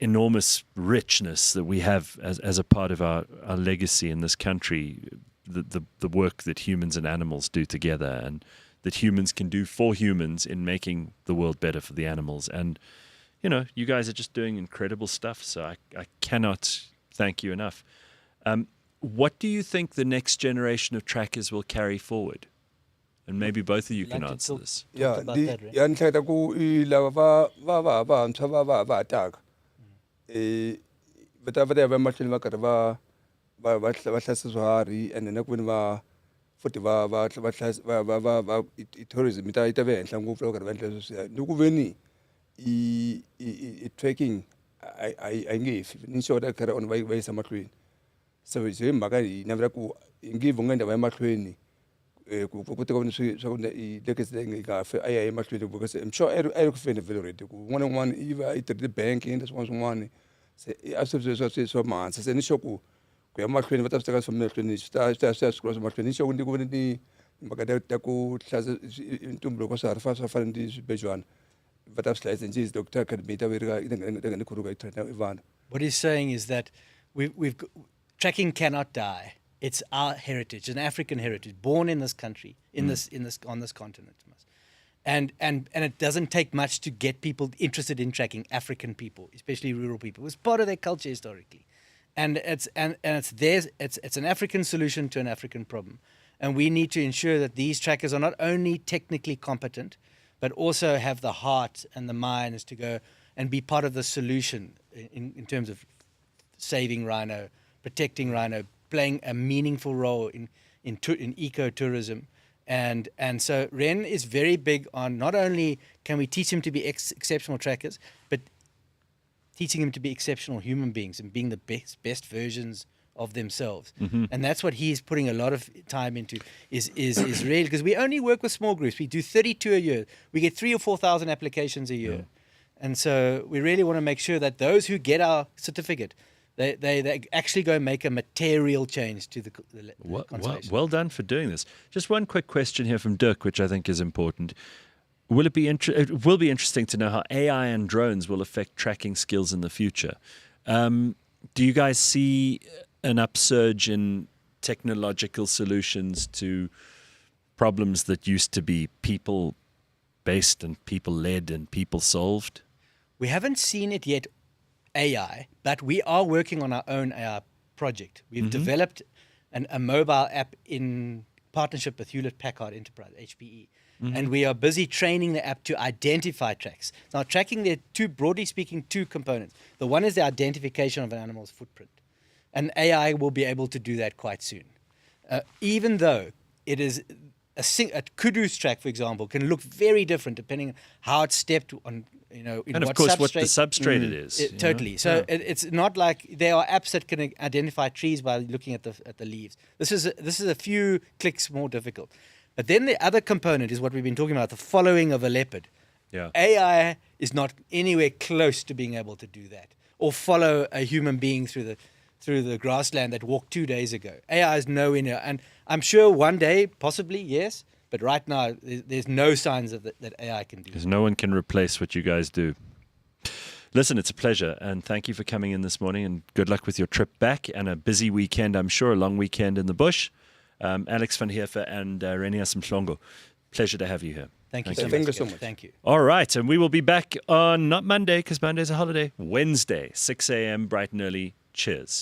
enormous richness that we have as a part of our legacy in this country. The work that humans and animals do together, and that humans can do for humans in making the world better for the animals. And, you know, you guys are just doing incredible stuff, so I cannot thank you enough. What do you think the next generation of trackers will carry forward? And maybe both of you can answer this. Yeah, about that, right? ya ntlha ku lava va ntshwa va ataka va va mahlweni va karhi va hlaya swiharhi, and then ku ni va futhi va tourism yi ta ve henhla ngopfu loko karhi va endla sweswiya. Ni ku veni i tracking a nge fi ni sure that karhi on va yisa mahlweni. So hi mhaka hi navela ku hi nge vonga ndava ya mahlweni ku teka voni swa ku i legacy leyi nga fi a ya emahlweni, because I'm sure a ri ku feni vele already ku n'wana n'wana i va i tirhile banking na swin'wana se a swa mahansi. Se ni sure ku ya mahlweni va ta swi teka swa mahlweni swi ta swi mahlweni. Ni sure ku ni ku veni ni mhaka ta ku hlaya ntumbuluko swa swa fana ni swibejwana va ta swi hlayisa njhe Dr. Academy ta verika ni khuruka i train vana. What he's saying is that tracking cannot die. It's our heritage, an African heritage, born in this country, on this continent. And it doesn't take much to get people interested in tracking, African people, especially rural people. It's part of their culture historically. And it's an African solution to an African problem. And we need to ensure that these trackers are not only technically competent, but also have the heart and the minds to go and be part of the solution in terms of saving rhino, protecting rhino, playing a meaningful role in ecotourism. And so Ren is very big on not only can we teach him to be exceptional trackers, but teaching him to be exceptional human beings and being the best versions of themselves. Mm-hmm. And that's what he's putting a lot of time into is really, because we only work with small groups. We do 32 a year. We get 3,000 or 4,000 applications a year. Yeah. And so we really want to make sure that those who get our certificate, they actually go and make a material change to the conservation. Well done for doing this. Just one quick question here from Dirk, which I think is important. It will be interesting to know how AI and drones will affect tracking skills in the future. Do you guys see an upsurge in technological solutions to problems that used to be people-based and people-led and people-solved? We haven't seen it yet, AI, but we are working on our own AI project. We've developed a mobile app in partnership with Hewlett-Packard Enterprise, HPE. And we are busy training the app to identify tracks. Now, tracking, there are broadly speaking, two components. The one is the identification of an animal's footprint. And AI will be able to do that quite soon. Even though it is a kudu's track, for example, can look very different depending on how it's stepped on, in And of what course, substrate. what the substrate it is. you know? Totally. So it's not like there are apps that can identify trees by looking at the leaves. This is a few clicks more difficult. But then the other component is what we've been talking about, the following of a leopard. Yeah. AI is not anywhere close to being able to do that or follow a human being through the grassland that walked 2 days ago. AI is nowhere near. And I'm sure one day, possibly, yes, but right now there's no signs of that AI can do. Because no one can replace what you guys do. Listen, it's a pleasure, and thank you for coming in this morning, and good luck with your trip back, and a busy weekend, I'm sure, a long weekend in the bush. Alex van Heever and Renias Mhlongo, pleasure to have you here. Thank you Thank you so much. Thank you. All right, and we will be back on, not Monday, because Monday's a holiday, Wednesday, 6 a.m., bright and early. Cheers.